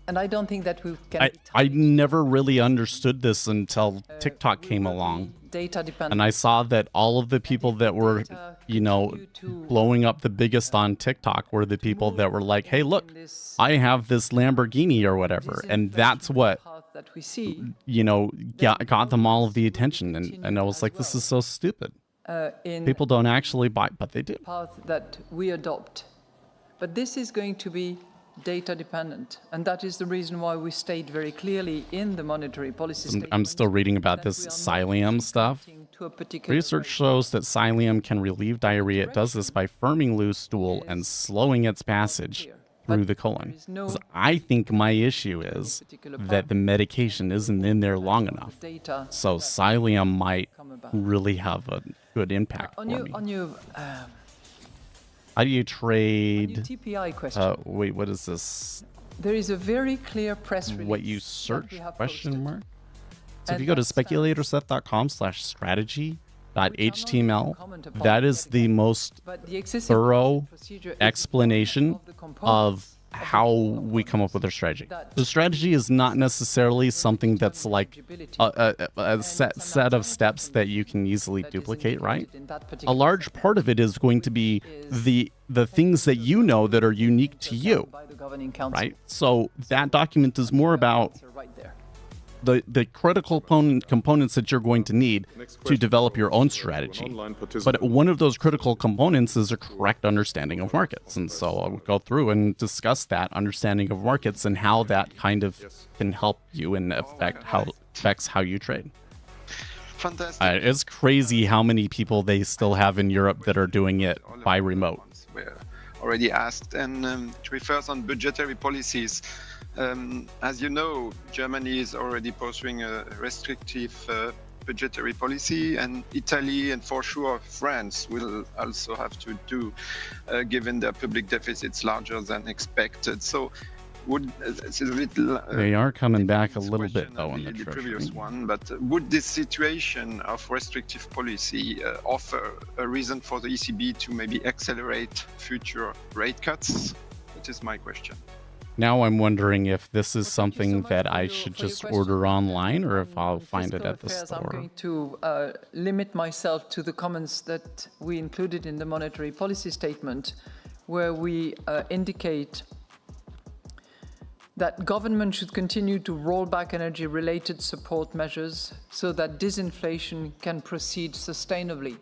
And I don't think that we can... I never really understood this until TikTok came along. Data dependent. And I saw that all of the people that were, you know, blowing up the biggest on TikTok were the people that were like, hey, look, I have this Lamborghini or whatever. And that's what, you know, got them all of the attention. And I was like, this is so stupid. People don't actually buy, but they do. Path that we adopt. But this is going to be data dependent, and that is the reason why we state very clearly in the monetary policy statement. I'm still reading about this psyllium stuff. Research shows that psyllium can relieve diarrhea. It does this by firming loose stool and slowing its passage through the colon. I think my issue is that the medication isn't in there long enough. So psyllium might really have a good impact for me. How do you trade? TPI question. Wait, what is this? There is a very clear press release. What you search? Question mark. So if you go to speculatorseth.com/strategy.html, that is the most thorough explanation of how we come up with our strategy. The strategy is not necessarily something that's like a set of steps that you can easily duplicate, right? A large part of it is going to be the things that you know that are unique to you, right? So that document is more about the critical components that you're going to need to develop your own strategy. But one of those critical components is a correct understanding of markets. And so I'll go through and discuss that understanding of markets and how that kind of can help you and affects how you trade. Fantastic. It's crazy how many people they still have in Europe that are doing it by remote. Were already asked, and it refers on budgetary policies. As you know, Germany is already pursuing a restrictive budgetary policy, and Italy and for sure France will also have to do, given their public deficits larger than expected. So it's a little, they are coming back a little bit though in the previous one, but would this situation of restrictive policy offer a reason for the ECB to maybe accelerate future rate cuts? That is my question. Now I'm wondering if this is something that I should just order online or if I'll find it at the store. I'm going to limit myself to the comments that we included in the monetary policy statement, where we indicate that government should continue to roll back energy-related support measures so that disinflation can proceed sustainably.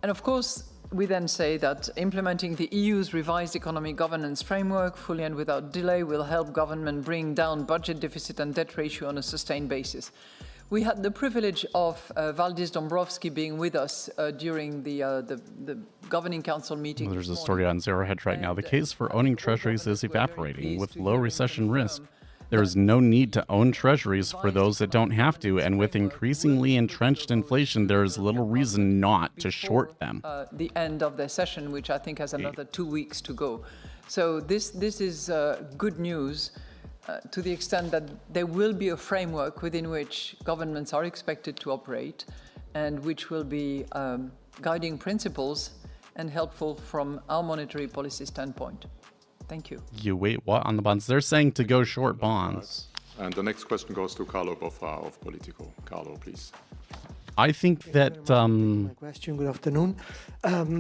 And of course, we then say that implementing the EU's revised economic governance framework fully and without delay will help government bring down budget deficit and debt ratio on a sustained basis. We had the privilege of Valdis Dombrovskis being with us during the Governing Council meeting. Well, there's a story on Zero Hedge right now. The case for owning treasuries is evaporating. With low recession risk, there is no need to own treasuries for those that don't have to, and with increasingly entrenched inflation, there is little reason not to short them. The end of the session, which I think has another 2 weeks to go. So this is good news. To the extent that there will be a framework within which governments are expected to operate and which will be guiding principles and helpful from our monetary policy standpoint. Thank you. You wait, what on the bonds? They're saying to go short bonds. And the next question goes to Carlo Boffa of Politico. Carlo, please. I think that my question. Good afternoon.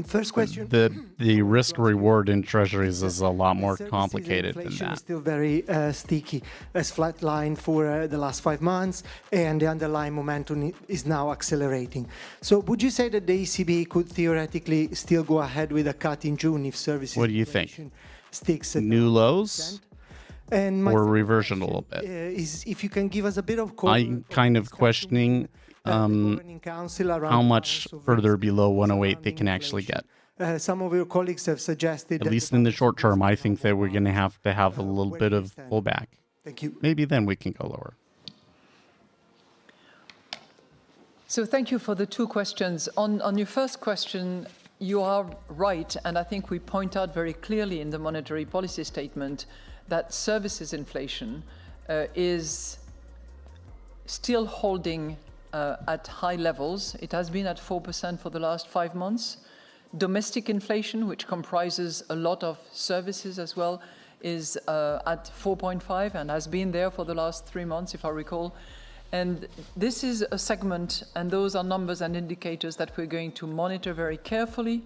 First question. The risk reward in treasuries is a lot more complicated than inflation that. is still very sticky, as flatlined for the last 5 months, and the underlying momentum is now accelerating. So, would you say that the ECB could theoretically still go ahead with a cut in June if services? What do you think? Sticks at New lows? And or reversion a little bit? Is if you can give us a bit of I'm kind of questioning how much further below 108 they can actually get. Some of your colleagues have suggested, at least in the short term, I think that we're going to have a little bit of pullback. Thank you. Maybe then we can go lower. So thank you for the 2 questions. On your first question, you are right, and I think we point out very clearly in the monetary policy statement that services inflation is still holding at high levels. It has been at 4% for the last 5 months. Domestic inflation, which comprises a lot of services as well, is at 4.5 and has been there for the last 3 months, if I recall. And this is a segment, and those are numbers and indicators that we're going to monitor very carefully,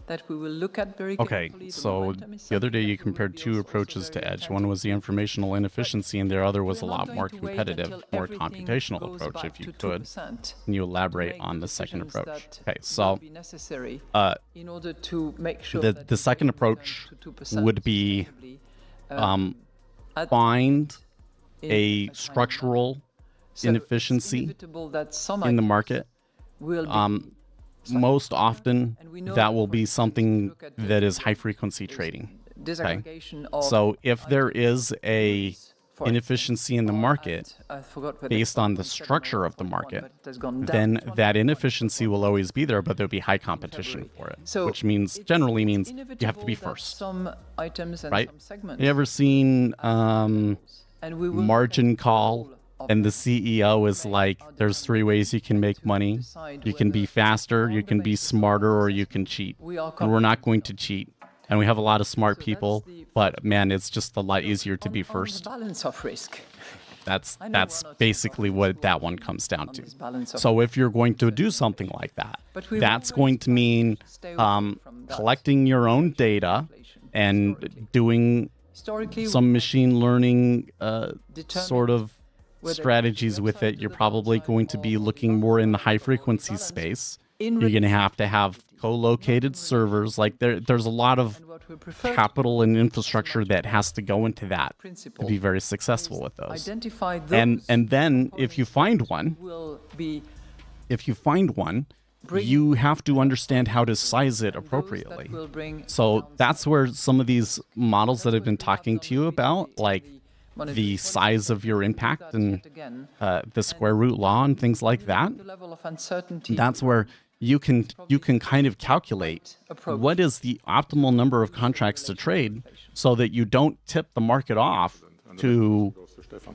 that we will look at very carefully. Okay, so the other day you compared 2 approaches to edge. One was the informational inefficiency, and the other was a lot more competitive, more computational approach, if you could. Can you elaborate on the second approach? Okay, so in order to make sure the second approach would be find a structural inefficiency in the market. Most often, that will be something that is high-frequency trading. Okay? So if there is a inefficiency in the market based on the structure of the market, then that inefficiency will always be there, but there'll be high competition for it, which generally means you have to be first. Right? You ever seen margin call? And the CEO is like, there's 3 ways you can make money. You can be faster, you can be smarter, or you can cheat. And we're not going to cheat. And we have a lot of smart people, but man, it's just a lot easier to be first. Balance of risk. That's basically what that one comes down to. So if you're going to do something like that, that's going to mean collecting your own data and doing some machine learning sort of strategies with it. You're probably going to be looking more in the high frequency space. You're going to have co-located servers. Like there's a lot of capital and infrastructure that has to go into that to be very successful with those. And then if you find one, you have to understand how to size it appropriately. So that's where some of these models that I've been talking to you about, like the size of your impact and the square root law and things like that, that's where you can kind of calculate what is the optimal number of contracts to trade so that you don't tip the market off to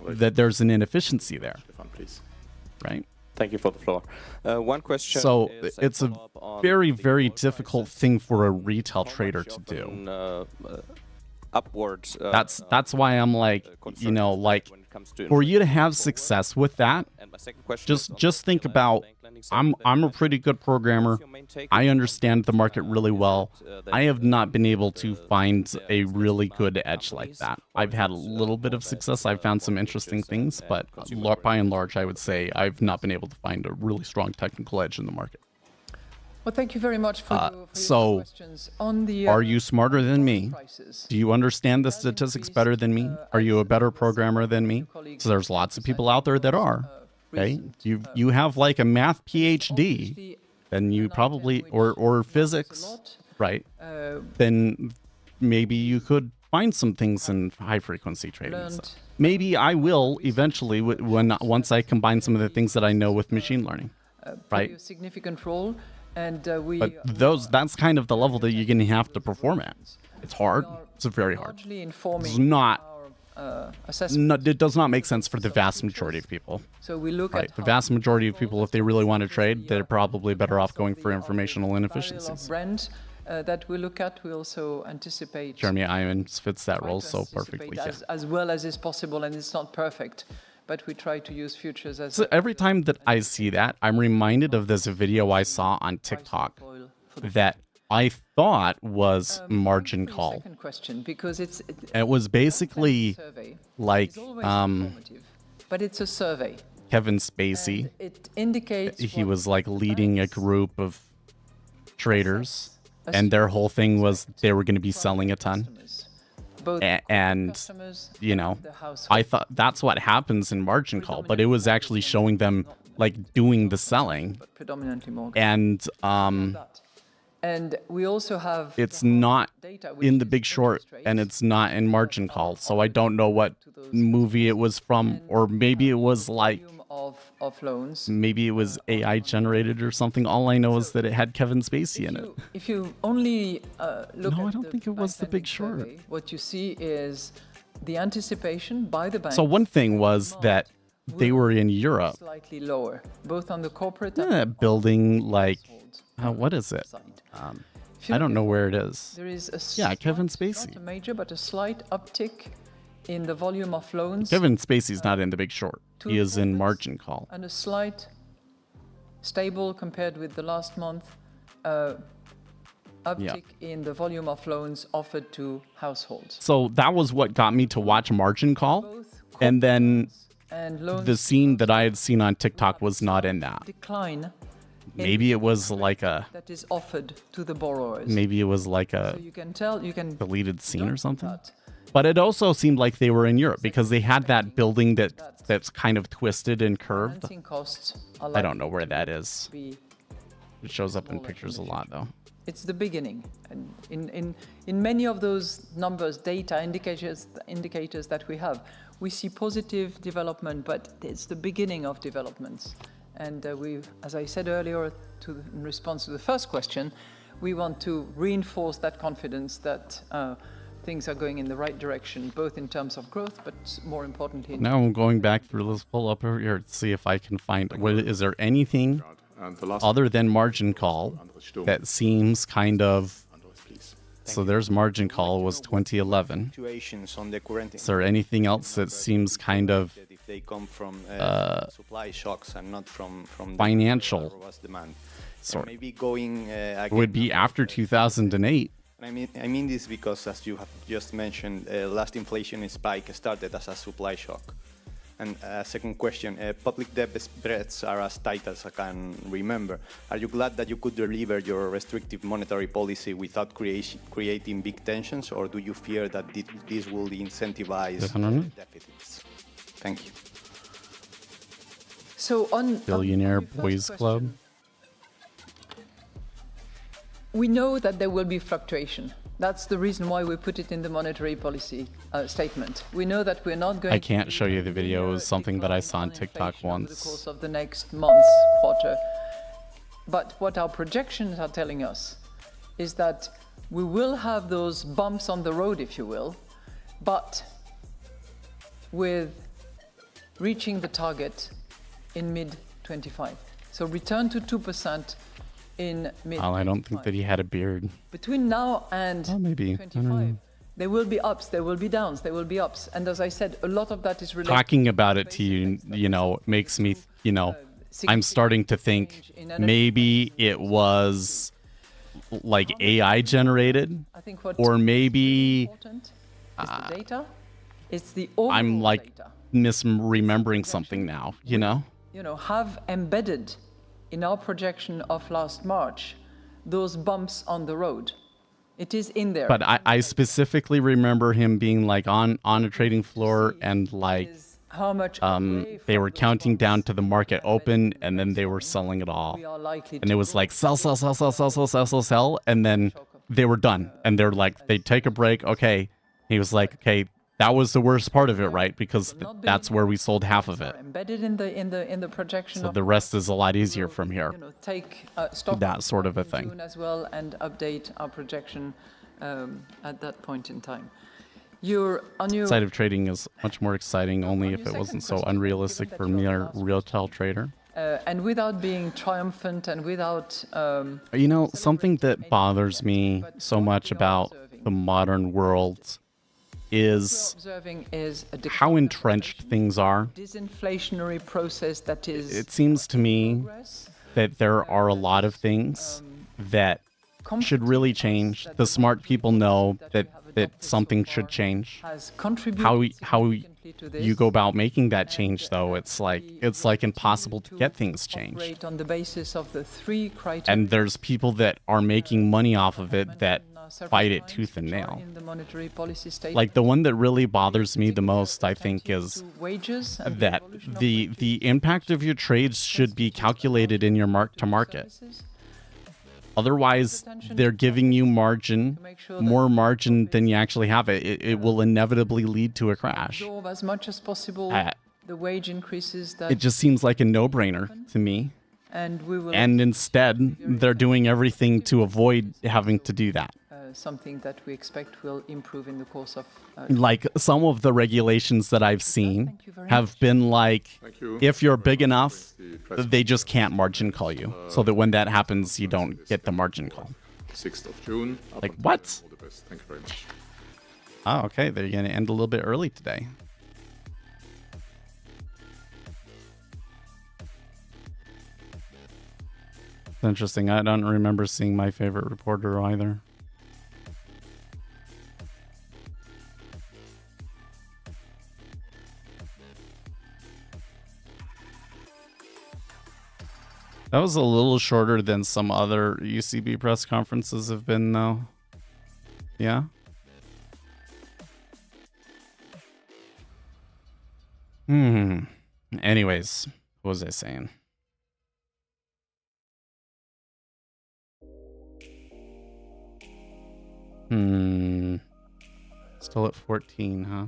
that there's an inefficiency there, right? Thank you for the floor. One question. So it's a very, very difficult thing for a retail trader to do. Upwards. That's why I'm like, you know, like for you to have success with that, just think about, I'm a pretty good programmer. I understand the market really well. I have not been able to find a really good edge like that. I've had a little bit of success. I've found some interesting things, but by and large, I would say I've not been able to find a really strong technical edge in the market. Well, thank you very much for your questions. On the, are you smarter than me? Do you understand the statistics better than me? Are you a better programmer than me? So there's lots of people out there that are. Okay, you have like a math PhD, then you probably or physics, right? Then maybe you could find some things in high frequency trading. So maybe I will eventually once I combine some of the things that I know with machine learning, right? A significant role. And that's kind of the level that you're going to have to perform at. It's hard. It's very hard. It's not. It does not make sense for the vast majority of people. So we look at the vast majority of people, if they really want to trade, they're probably better off going for informational inefficiencies. Brand that we look at, we also anticipate. Jeremy Irons fits that role so perfectly. As well as is possible, and it's not perfect. But we try to use futures as... So every time that I see that, I'm reminded of this video I saw on TikTok that I thought was margin call. Second question, because it was basically like... but it's a survey. Kevin Spacey. And it indicates... He was like leading a group of traders, and their whole thing was they were going to be selling a ton. And, you know, I thought that's what happens in margin call, but it was actually showing them like doing the selling. And we also have it's not in the Big Short and it's not in margin call. So I don't know what movie it was from, or maybe it was like of loans. Maybe it was AI generated or something. All I know is that it had Kevin Spacey in it. If you only look at I don't think it was the Big Short. Survey, what you see is the anticipation by the banks. So one thing was that they were in Europe. Slightly lower, both on the corporate and building like, what is it? I don't know where it is. There is a Kevin Spacey. Not a major, but a slight uptick in the volume of loans. Kevin Spacey's not in the Big Short. He is in margin call. And a slight stable compared with the last month uptick in the volume of loans offered to households. So that was what got me to watch margin call. And then the scene that I had seen on TikTok was not in that. Decline. Maybe it was like a that is offered to the borrowers. Maybe it was like a so you can deleted scene or something. But it also seemed like they were in Europe because they had that building that's kind of twisted and curved. I don't know where that is. It shows up in pictures a lot, though. It's the beginning. And in many of those numbers, data, indicators that we have, we see positive development, but it's the beginning of developments. And as I said earlier, in response to the first question, we want to reinforce that confidence that things are going in the right direction, both in terms of growth, but more importantly... Now I'm going back through, let's pull up over here to see if I can find... Is there anything other than margin call that seems kind of... So there's margin call was 2011. Is there anything else that seems kind of supply shocks and not from financial? demand? Sort of. It would be after 2008. I mean this because, as you have just mentioned, last inflation spike started as a supply shock. And second question, public debt spreads are as tight as I can remember. Are you glad that you could deliver your restrictive monetary policy without creating big tensions, or do you fear that this will incentivize deficits? Thank you. So on Billionaire Boys Club. We know that there will be fluctuation. That's the reason why we put it in the monetary policy statement. We know that we're not going I can't show you the video. It was something that I saw on TikTok once. over the course of the next month, quarter. But what our projections are telling us is that we will have those bumps on the road, if you will, but with reaching the target in mid-25. So return to 2% in mid. Well, I don't think that he had a beard. Between now and maybe. 25, there will be ups, there will be downs, there will be ups. And as I said, a lot of that is related. Talking about it to you, makes me, I'm starting to think maybe it was like AI generated, I think what or maybe important is the data. It's the overall I'm like data. misremembering something now, Have embedded in our projection of last March those bumps on the road. It is in there. But I specifically remember him being like on a trading floor and like how much they were counting down to the market open, and then they were selling it all. And it was like sell, sell, sell, sell, sell, sell, sell, sell, sell, and then they were done. And they're like, they take a break. Okay. He was like, okay, that was the worst part of it, right? Because that's where we sold half of it. Embedded in the projection. So the rest is a lot easier from here. Take stock that sort of a thing. June as well and update our projection at that point in time. On your Side of trading is much more exciting, only if it wasn't so unrealistic for me, a retail trader. And without being triumphant and without something that bothers me so much about the modern world is how entrenched things are. Disinflationary process that is. It seems to me that there are a lot of things that should really change. The smart people know that something should change. How you go about making that change, though, it's like impossible to get things changed. On the basis of the 3 criteria. And there's people that are making money off of it that fight it tooth and nail. Like the one that really bothers me the most, I think, is that the impact of your trades should be calculated in your mark-to-market. Otherwise, they're giving you margin, more margin than you actually have. It will inevitably lead to a crash. As much as possible, the wage increases that it just seems like a no-brainer to me. And instead, they're doing everything to avoid having to do that. Something that we expect will improve in the course of... like some of the regulations that I've seen have been like, if you're big enough, they just can't margin call you. So that when that happens, you don't get the margin call. 6th of June. Like, what? All the best. Thank you very much. Oh, okay. They're going to end a little bit early today. It's interesting. I don't remember seeing my favorite reporter either. That was a little shorter than some other ECB press conferences have been, though. Yeah? Anyways, what was I saying? Still at 14, huh?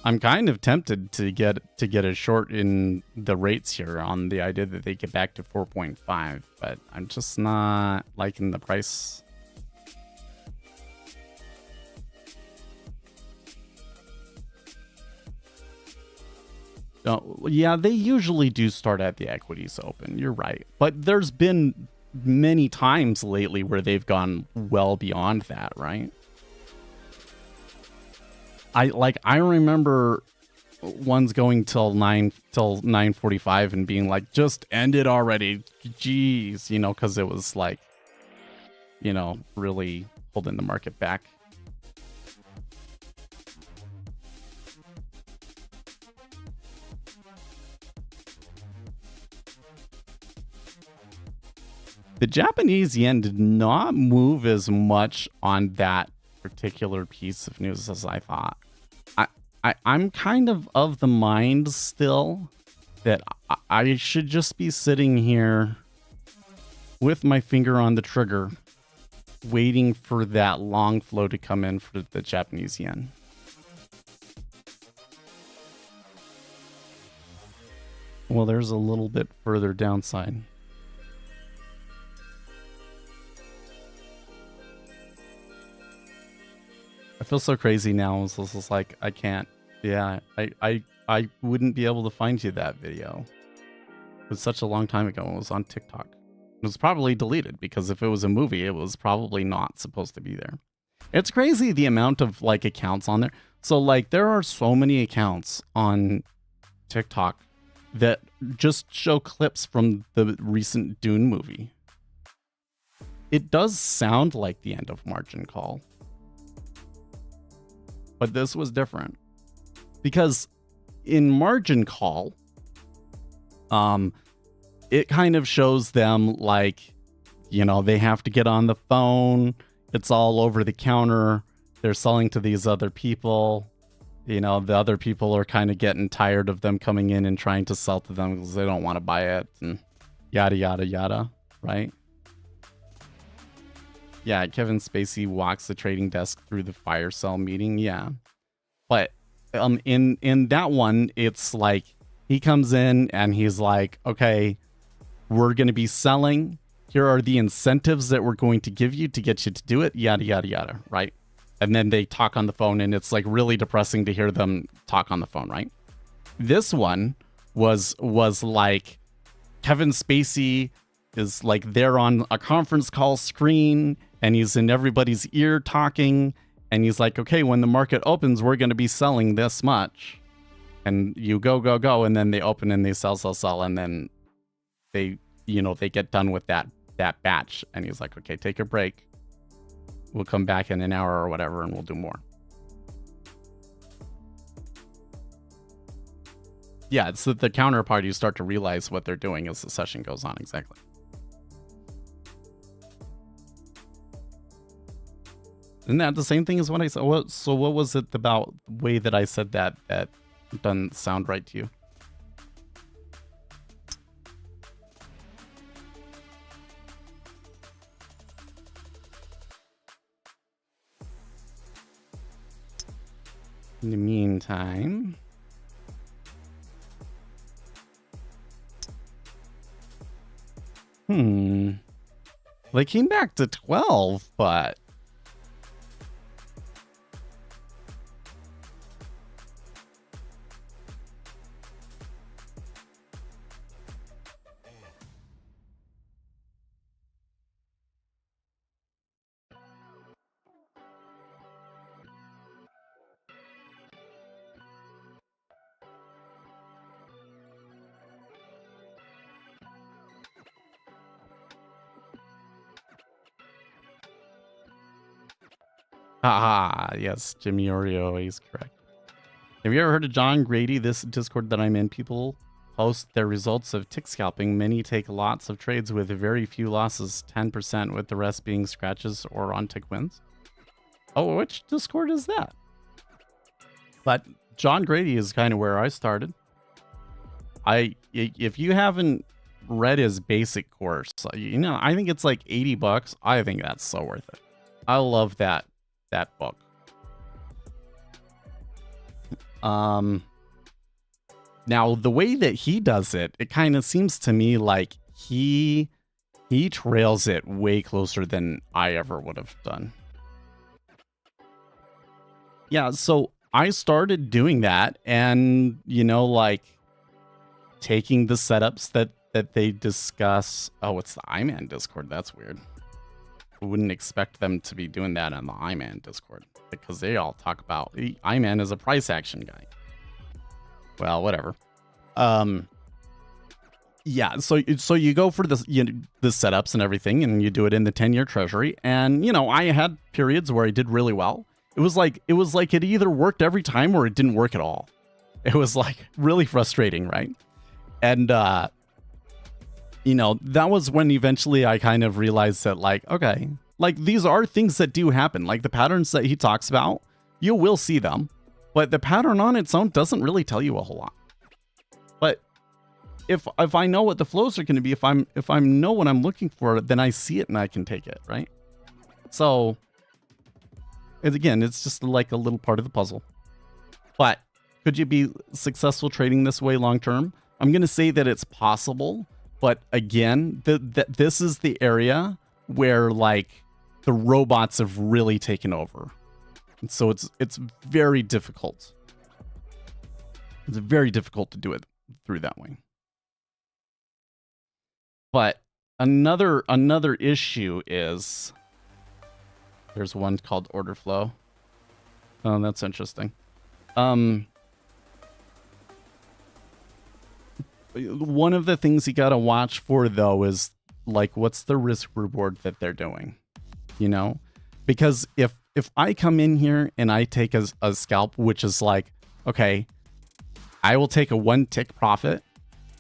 I'm kind of tempted to get a short in the rates here on the idea that they get back to 4.5, but I'm just not liking the price. Yeah, they usually do start at the equities open. You're right. But there's been many times lately where they've gone well beyond that, right? I remember ones going till 9:45 and being like, just end it already. Jeez, you know, because it was like, you know, really holding the market back. The Japanese yen did not move as much on that particular piece of news as I thought. I'm kind of the mind still that I should just be sitting here with my finger on the trigger, waiting for that long flow to come in for the Japanese yen. Well, there's a little bit further downside. I feel so crazy now. It's just like, I can't. Yeah, I wouldn't be able to find you that video. It was such a long time ago. It was on TikTok. It was probably deleted because if it was a movie, it was probably not supposed to be there. It's crazy the amount of like accounts on there. So like there are so many accounts on TikTok that just show clips from the recent Dune movie. It does sound like the end of Margin Call. But this was different because in Margin Call, it kind of shows them like, you know, they have to get on the phone. It's all over the counter. They're selling to these other people. You know, the other people are kind of getting tired of them coming in and trying to sell to them because they don't want to buy it and yada, yada, yada. Right? Yeah, Kevin Spacey walks the trading desk through the fire sale meeting. Yeah. But in that one, it's like he comes in and he's like, okay, we're going to be selling. Here are the incentives that we're going to give you to get you to do it. Yada, yada, yada. Right. And then they talk on the phone and it's like really depressing to hear them talk on the phone. Right. This one was like Kevin Spacey is like there on a conference call screen and he's in everybody's ear talking and he's like, okay, when the market opens, we're going to be selling this much. And you go. And then they open and they sell. And then they, you know, they get done with that batch. And he's like, okay, take a break. We'll come back in an hour or whatever and we'll do more. Yeah, it's the counterpart. You start to realize what they're doing as the session goes on. Exactly. Isn't that the same thing as what I said? So what was it about the way that I said that doesn't sound right to you? In the meantime, they came back to 12, but yes, Jimmy Oreo is correct. Have you ever heard of John Grady? This Discord that I'm in, people post their results of tick scalping. Many take lots of trades with very few losses, 10%, with the rest being scratches or on tick wins. Oh, which Discord is that? But John Grady is kind of where I started. If you haven't read his basic course, you know, I think it's like $80. I think that's so worth it. I love that book. Now the way that he does it, it kind of seems to me like he trails it way closer than I ever would have done. Yeah, so I started doing that and, you know, like taking the setups that they discuss. Oh, it's the iMan Discord. That's weird. wouldn't expect them to be doing that on the IMAN Discord, because they all talk about IMAN as a price action guy. Well, whatever. Yeah, so you go for this, the setups and everything, and you do it in the 10-year treasury. And I had periods where I did really well. It was like it either worked every time or it didn't work at all. It was like really frustrating, right? And that was when eventually I kind of realized that, like, okay, like these are things that do happen. Like the patterns that he talks about, you will see them, but the pattern on its own doesn't really tell you a whole lot. But if I know what the flows are going to be, if I know what I'm looking for, then I see it and I can take it, right? So again, it's just like a little part of the puzzle. But could you be successful trading this way long term? I'm going to say that it's possible, but again, this is the area where like the robots have really taken over. And so it's very difficult. It's very difficult to do it through that way. But another issue is there's one called order flow. Oh, that's interesting. One of the things you gotta watch for though is like what's the risk reward that they're doing, because if I come in here and I take a scalp, which is like, okay, I will take a 1 tick profit,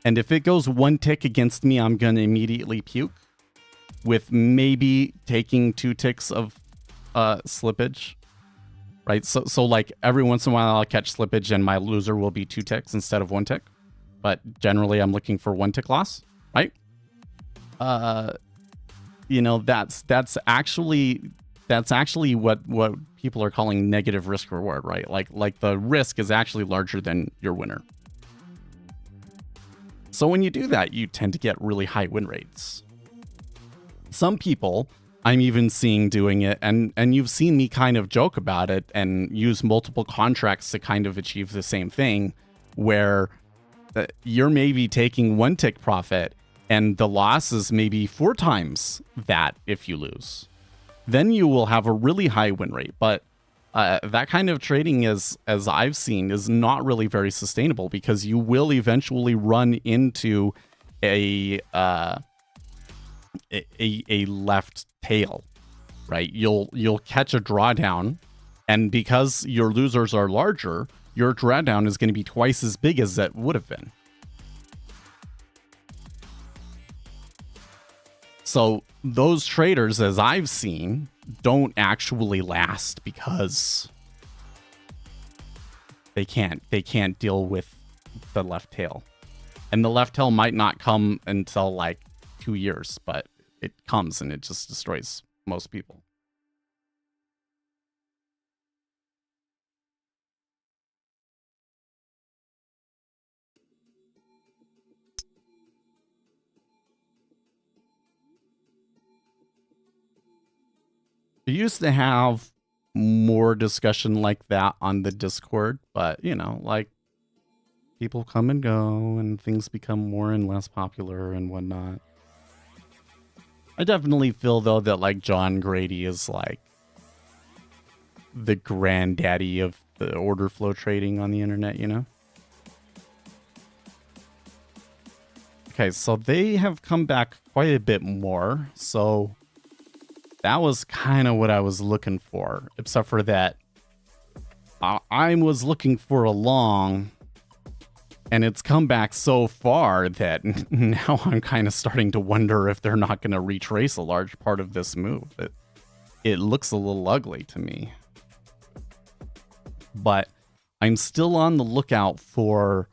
and if it goes 1 tick against me, I'm gonna immediately puke, with maybe taking 2 ticks of slippage, right? So like every once in a while I'll catch slippage and my loser will be 2 ticks instead of 1 tick. But generally I'm looking for 1 tick loss, right? That's actually what people are calling negative risk reward, right? Like the risk is actually larger than your winner. So when you do that, you tend to get really high win rates. Some people I'm even seeing doing it, and you've seen me kind of joke about it and use multiple contracts to kind of achieve the same thing, where you're maybe taking 1 tick profit and the loss is maybe 4 times that if you lose. Then you will have a really high win rate. But that kind of trading, as I've seen, is not really very sustainable, because you will eventually run into a left tail, right? You'll catch a drawdown, and because your losers are larger, your drawdown is going to be twice as big as it would have been. So those traders, as I've seen, don't actually last because they can't deal with the left tail. And the left tail might not come until like 2 years, but it comes and it just destroys most people. We used to have more discussion like that on the Discord, but like people come and go and things become more and less popular and whatnot. I definitely feel though that like John Grady is like the granddaddy of the order flow trading on the internet, Okay, so they have come back quite a bit more, so that was kind of what I was looking for, except for that I was looking for a long, and it's come back so far that now I'm kind of starting to wonder if they're not going to retrace a large part of this move. It looks a little ugly to me. But I'm still on the lookout for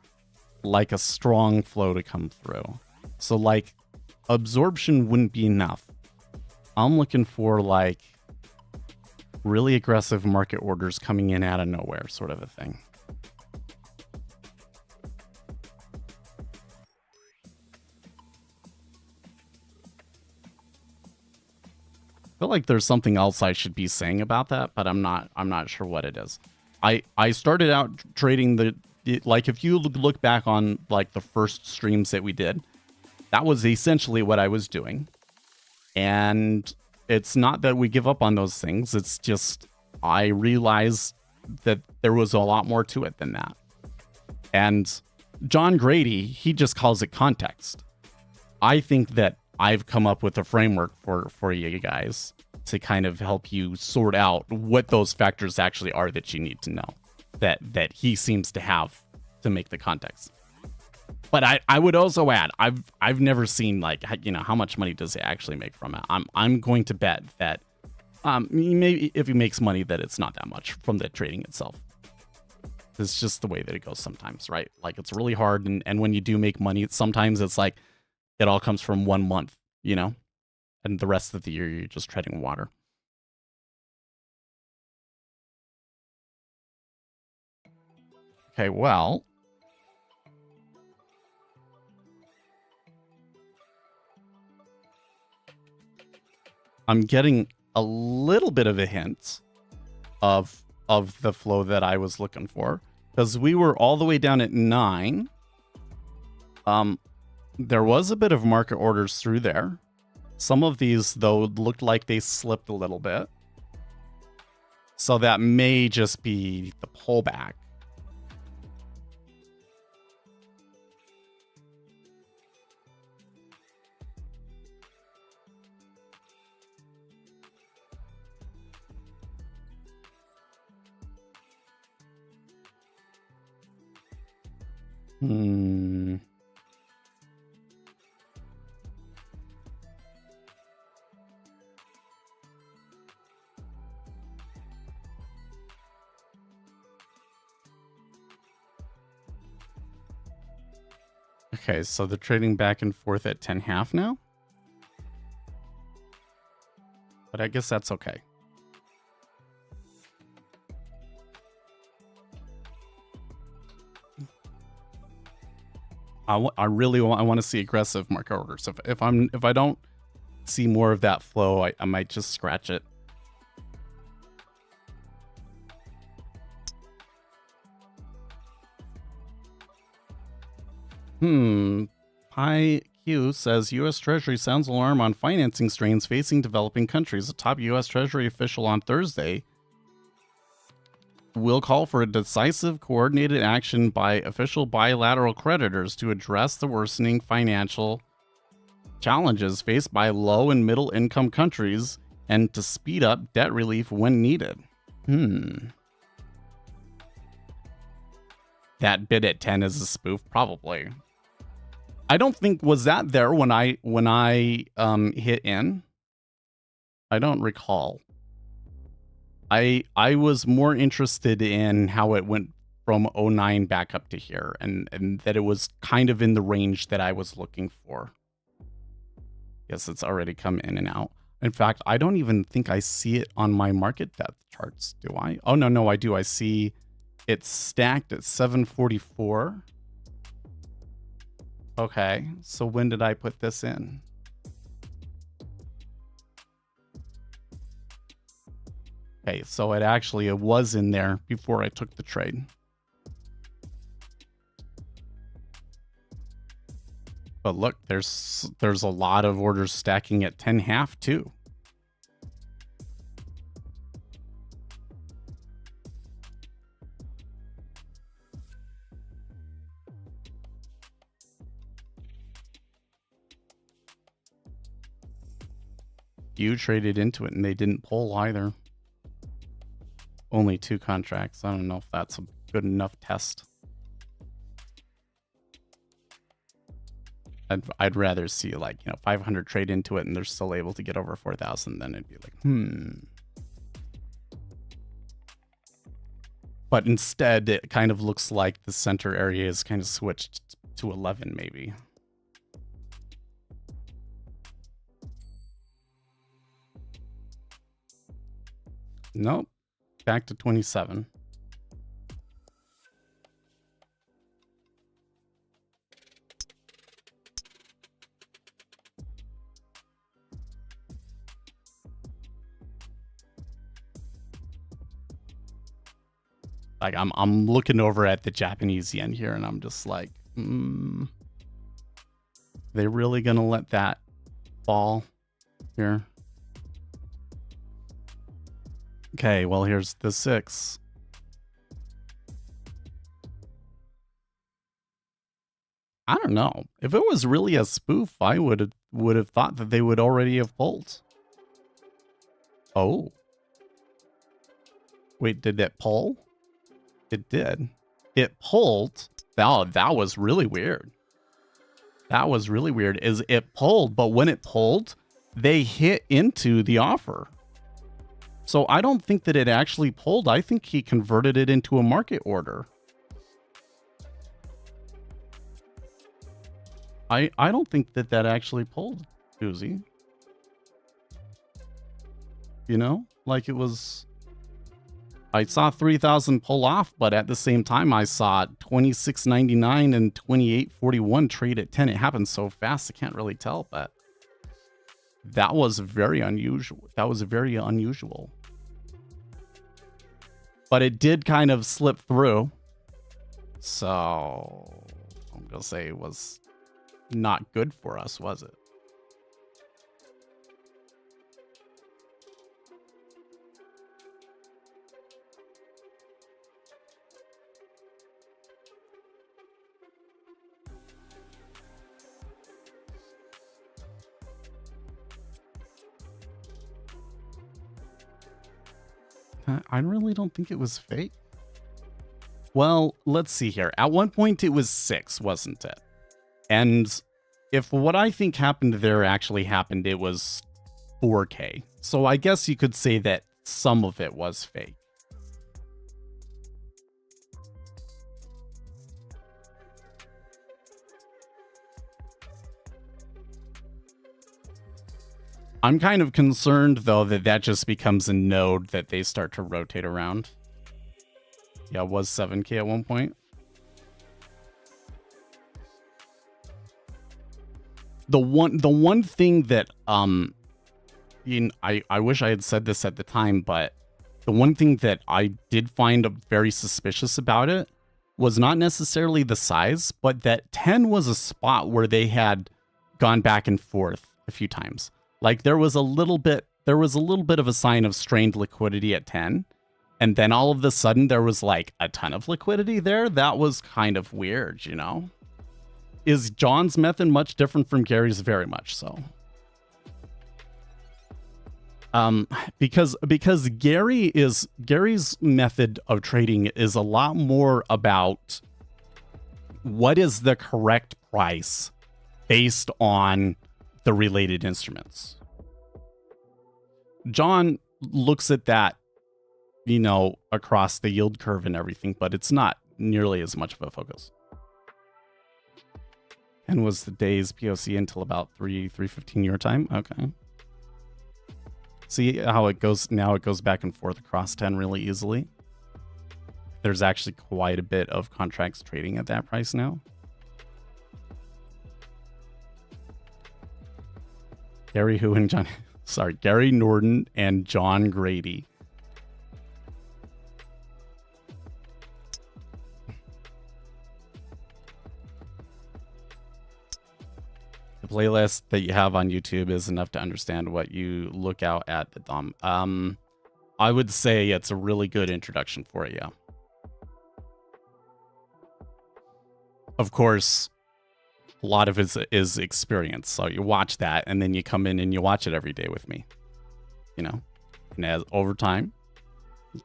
like a strong flow to come through. So like absorption wouldn't be enough. I'm looking for like really aggressive market orders coming in out of nowhere, sort of a thing. I feel like there's something else I should be saying about that, but I'm not sure what it is. I started out trading like if you look back on like the first streams that we did, that was essentially what I was doing. And It's not that we give up on those things. It's just I realized that there was a lot more to it than that. And John Grady, he just calls it context. I think that I've come up with a framework for you guys to kind of help you sort out what those factors actually are that you need to know, that he seems to have to make the context. But I would also add, I've never seen, like, you know, how much money does he actually make from it. I'm going to bet that maybe if he makes money, that it's not that much from the trading itself. It's just the way that it goes sometimes, right? Like, it's really hard, and when you do make money, sometimes it's like it all comes from 1 month, you know, and the rest of the year you're just treading water. Okay, well, I'm getting a little bit of a hint of the flow that I was looking for, because we were all the way down at 9. There was a bit of market orders through there. Some of these, though, looked like they slipped a little bit. So that may just be the pullback. Okay, so they're trading back and forth at 10.5 now. But I guess that's okay. I really want to see aggressive market orders. If I don't see more of that flow, I might just scratch it. Pi Q says U.S. Treasury sounds alarm on financing strains facing developing countries. A top U.S. Treasury official on Thursday will call for a decisive, coordinated action by official bilateral creditors to address the worsening financial challenges faced by low and middle income countries and to speed up debt relief when needed. That bid at 10 is a spoof, probably. I don't think, was that there when I hit in? I don't recall. I was more interested in how it went from 09 back up to here, and that it was kind of in the range that I was looking for. Yes, it's already come in and out. In fact, I don't even think I see it on my market depth charts, do I? Oh, no, I do. I see it's stacked at 744. Okay, so when did I put this in? Okay, so it was in there before I took the trade. But look, there's a lot of orders stacking at 10.5 too. You traded into it and they didn't pull either. Only 2 contracts. I don't know if that's a good enough test. I'd rather see, like, 500 trade into it and they're still able to get over 4,000. Then it'd be like, But instead, it kind of looks like the center area is kind of switched to 11, maybe. Nope. Back to 27. Like, I'm looking over at the Japanese yen here and I'm just like, they really gonna let that fall here? Okay, well, here's the 6. I don't know. If it was really a spoof, I would have thought that they would already have pulled. Oh. Wait, did it pull? It did. It pulled. Oh, that was really weird. That was really weird. Is it pulled, but when it pulled, they hit into the offer. So I don't think that it actually pulled. I think he converted it into a market order. I don't think that actually pulled, Uzi. You know, like it was, I saw 3,000 pull off, but at the same time I saw 26.99 and 28.41 trade at 10. It happened so fast I can't really tell, but that was very unusual. That was very unusual. But it did kind of slip through. So I'm gonna say it was not good for us, was it? I really don't think it was fake. Well, let's see here. At one point it was 6, wasn't it? And if what I think happened there actually happened, it was 4K. So I guess you could say that some of it was fake. I'm kind of concerned, though, that that just becomes a node that they start to rotate around. Yeah, it was 7K at one point. The one thing that I wish I had said this at the time, but the one thing that I did find very suspicious about it was not necessarily the size, but that 10 was a spot where they had gone back and forth a few times. Like there was a little bit of a sign of strained liquidity at 10, and then all of a sudden there was like a ton of liquidity there. That was kind of weird, you know? Is John's method much different from Gary's? Very much so. Because Gary's method of trading is a lot more about what is the correct price based on the related instruments. John looks at that, you know, across the yield curve and everything, but it's not nearly as much of a focus. And was the day's POC until about 3:15 your time? Okay. See how it goes now? It goes back and forth across 10 really easily. There's actually quite a bit of contracts trading at that price now. Gary Norton and John Grady. The playlist that you have on YouTube is enough to understand what you look out at the DOM. I would say it's a really good introduction for you. Of course, a lot of it is experience. So you watch that and then you come in and you watch it every day with me, you know, and as over time,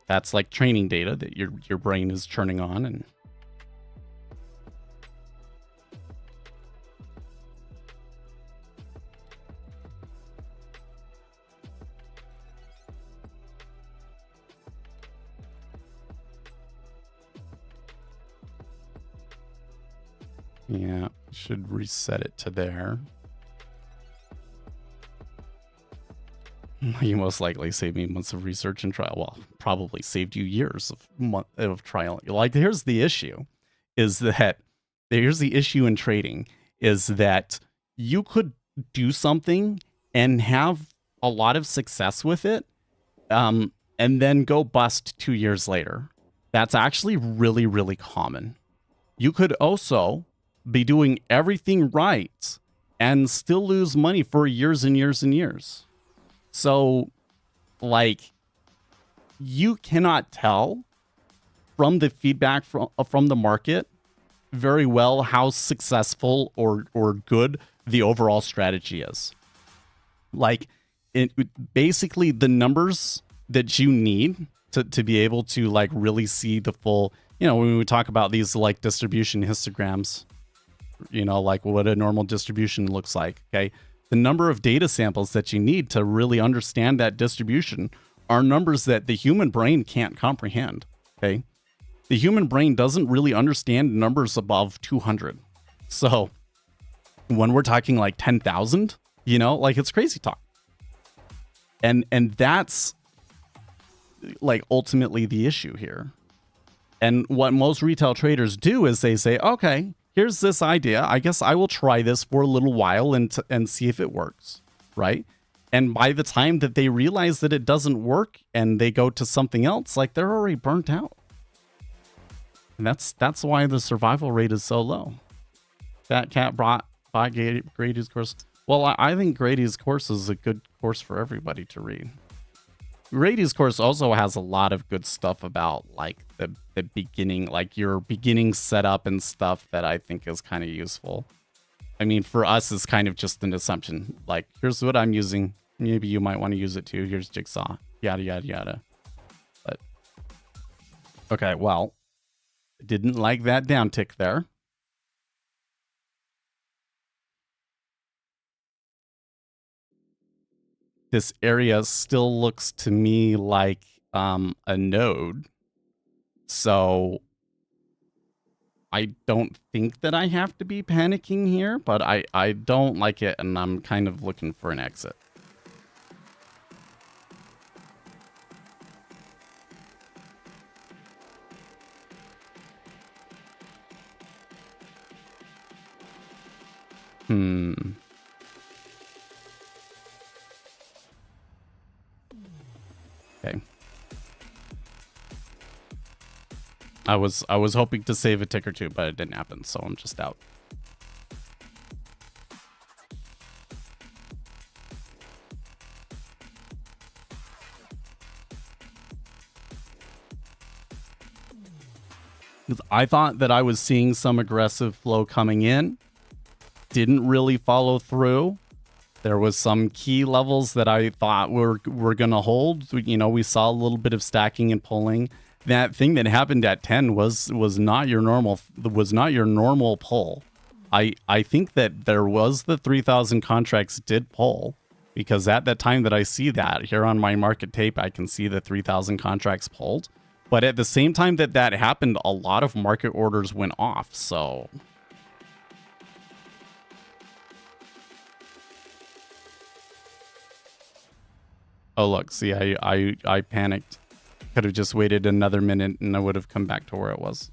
that's like training data that your brain is churning on. And yeah, should reset it to there. You most likely saved me months of research and trial. Well, probably saved you years of trial. Like, here's the issue, is that here's the issue in trading is that you could do something and have a lot of success with it, and then go bust 2 years later. That's actually really, really common. You could also be doing everything right and still lose money for years and years and years. So, like, you cannot tell from the feedback from the market very well how successful or good the overall strategy is. Like, basically the numbers that you need to be able to like really see the full, you know, when we talk about these like distribution histograms, you know, like what a normal distribution looks like, okay? The number of data samples that you need to really understand that distribution are numbers that the human brain can't comprehend, okay? The human brain doesn't really understand numbers above 200. So when we're talking like 10,000, you know, like it's crazy talk. And that's like ultimately the issue here. And what most retail traders do is they say, okay, here's this idea. I guess I will try this for a little while and see if it works, right? And by the time that they realize that it doesn't work and they go to something else, like they're already burnt out. And that's why the survival rate is so low. That cat bought Grady's course. Well, I think Grady's course is a good course for everybody to read. Grady's course also has a lot of good stuff about like the beginning, like your beginning setup and stuff that I think is kind of useful. I mean, for us, it's kind of just an assumption. Like, here's what I'm using. Maybe you might want to use it too. Here's Jigsaw. Yada, yada, yada. But, okay, well, didn't like that downtick there. This area still looks to me like a node. So I don't think that I have to be panicking here, but I don't like it, and I'm kind of looking for an exit. Okay. I was hoping to save a tick or two, but it didn't happen, so I'm just out. I thought that I was seeing some aggressive flow coming in. Didn't really follow through. There was some key levels that I thought were going to hold. You know, we saw a little bit of stacking and pulling. That thing that happened at 10 was not your normal pull. I think that there was the 3,000 contracts did pull, because at that time that I see that here on my market tape, I can see the 3,000 contracts pulled. But at the same time that happened, a lot of market orders went off. So oh, look, see, I panicked. Could have just waited another minute and I would have come back to where it was.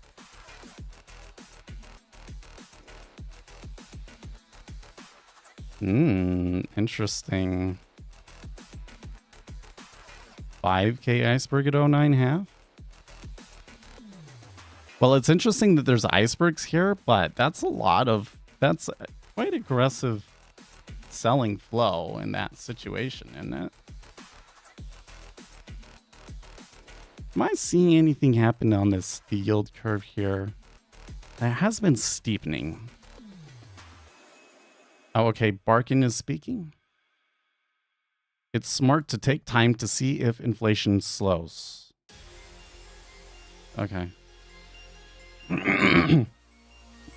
Interesting. 5K iceberg at 09.5. Well, it's interesting that there's icebergs here, but that's quite aggressive selling flow in that situation, isn't it? Am I seeing anything happen on the yield curve here? It has been steepening. Oh, okay. Barkin is speaking. It's smart to take time to see if inflation slows. Okay.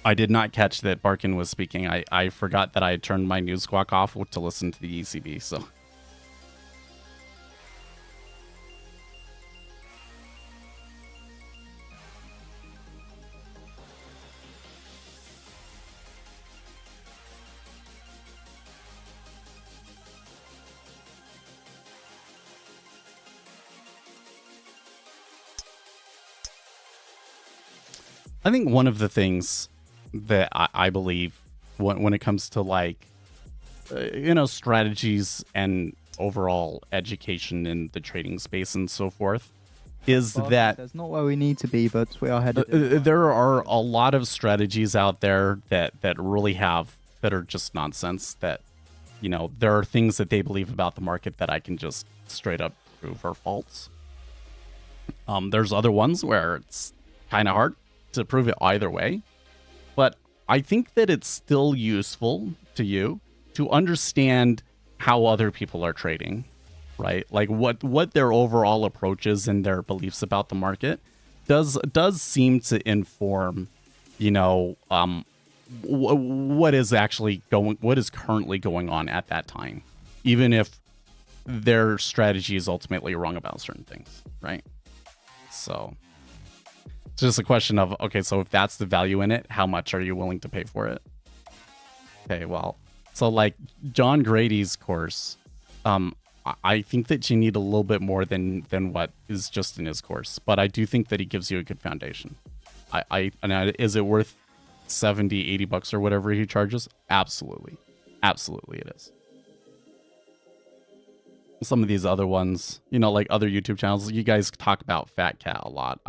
I did not catch that Barkin was speaking. I forgot that I had turned my news squawk off to listen to the ECB, so... I think one of the things that I believe when it comes to like, strategies and overall education in the trading space and so forth is that that's not where we need to be, but we are headed. There are a lot of strategies out there that really that are just nonsense. That, there are things that they believe about the market that I can just straight up prove are false. There's other ones where it's kind of hard to prove it either way. But I think that it's still useful to you to understand how other people are trading, right? Like what their overall approach is and their beliefs about the market does seem to inform, you know, what is currently going on at that time, even if their strategy is ultimately wrong about certain things, right? So it's just a question of, okay, so if that's the value in it, how much are you willing to pay for it? Okay, well, so like John Grady's course, I think that you need a little bit more than what is just in his course, but I do think that he gives you a good foundation. Is it worth 70, 80 bucks or whatever he charges? Absolutely. Absolutely it is. Some of these other ones, you know, like other YouTube channels, you guys talk about Fat Cat a lot.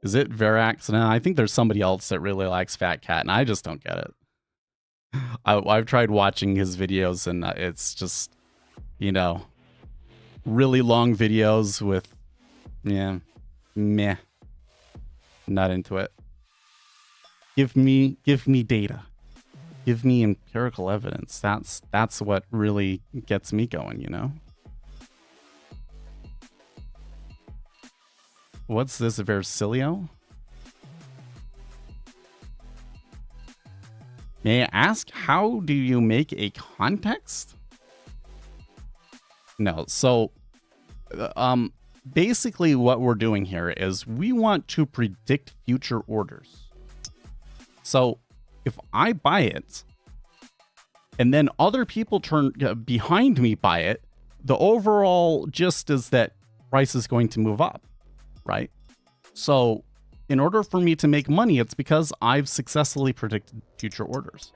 Is it Verax? And I think there's somebody else that really likes Fat Cat, and I just don't get it. I've tried watching his videos, and it's just, you know, really long videos with, yeah, meh. Not into it. Give me data. Give me empirical evidence. That's what really gets me going, you know? What's this, Versilio? May I ask, how do you make a context? No, so basically what we're doing here is we want to predict future orders. So if I buy it and then other people turn behind me buy it, the overall gist is that price is going to move up, right? So in order for me to make money, it's because I've successfully predicted future orders.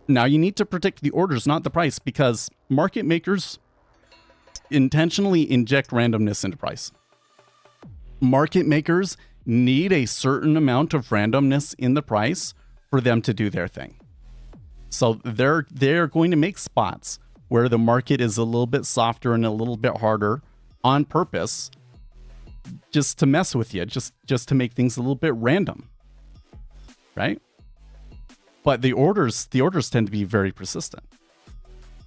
Now you need to predict the orders, not the price, because market makers intentionally inject randomness into price. Market makers need a certain amount of randomness in the price for them to do their thing. So they're going to make spots where the market is a little bit softer and a little bit harder on purpose, just to mess with you, just to make things a little bit random, right? But the orders tend to be very persistent.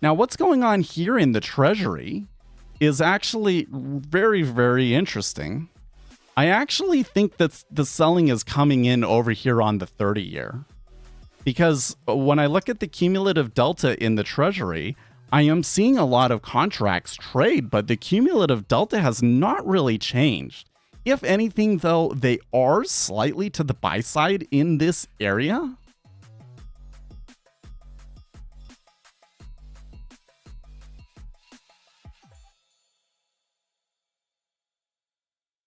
Now, what's going on here in the Treasury is actually very, very interesting. I actually think that the selling is coming in over here on the 30-year. Because when I look at the cumulative delta in the Treasury, I am seeing a lot of contracts trade, but the cumulative delta has not really changed. If anything, though, they are slightly to the buy side in this area.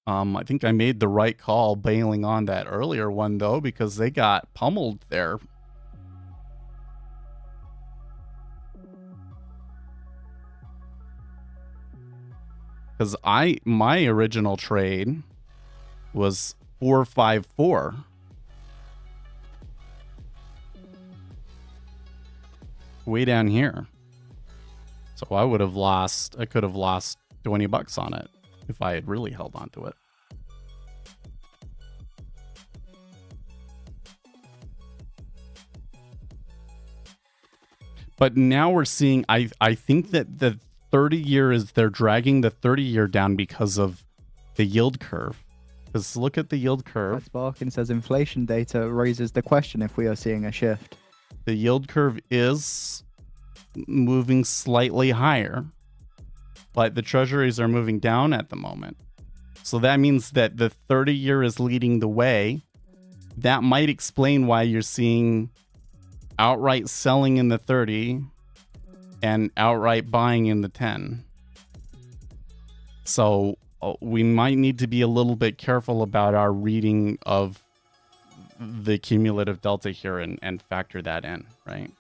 I think I made the right call bailing on that earlier one, though, because they got pummeled there. Because my original trade was 454. Way down here. So I could have lost 20 bucks on it if I had really held on to it. But now we're seeing, I think that the 30-year they're dragging the 30-year down because of the yield curve. Because look at the yield curve. Sparkin says inflation data raises the question if we are seeing a shift. The yield curve is moving slightly higher, but the treasuries are moving down at the moment. So that means that the 30-year is leading the way. That might explain why you're seeing outright selling in the 30 and outright buying in the 10. So we might need to be a little bit careful about our reading of the cumulative delta here and factor that in, right?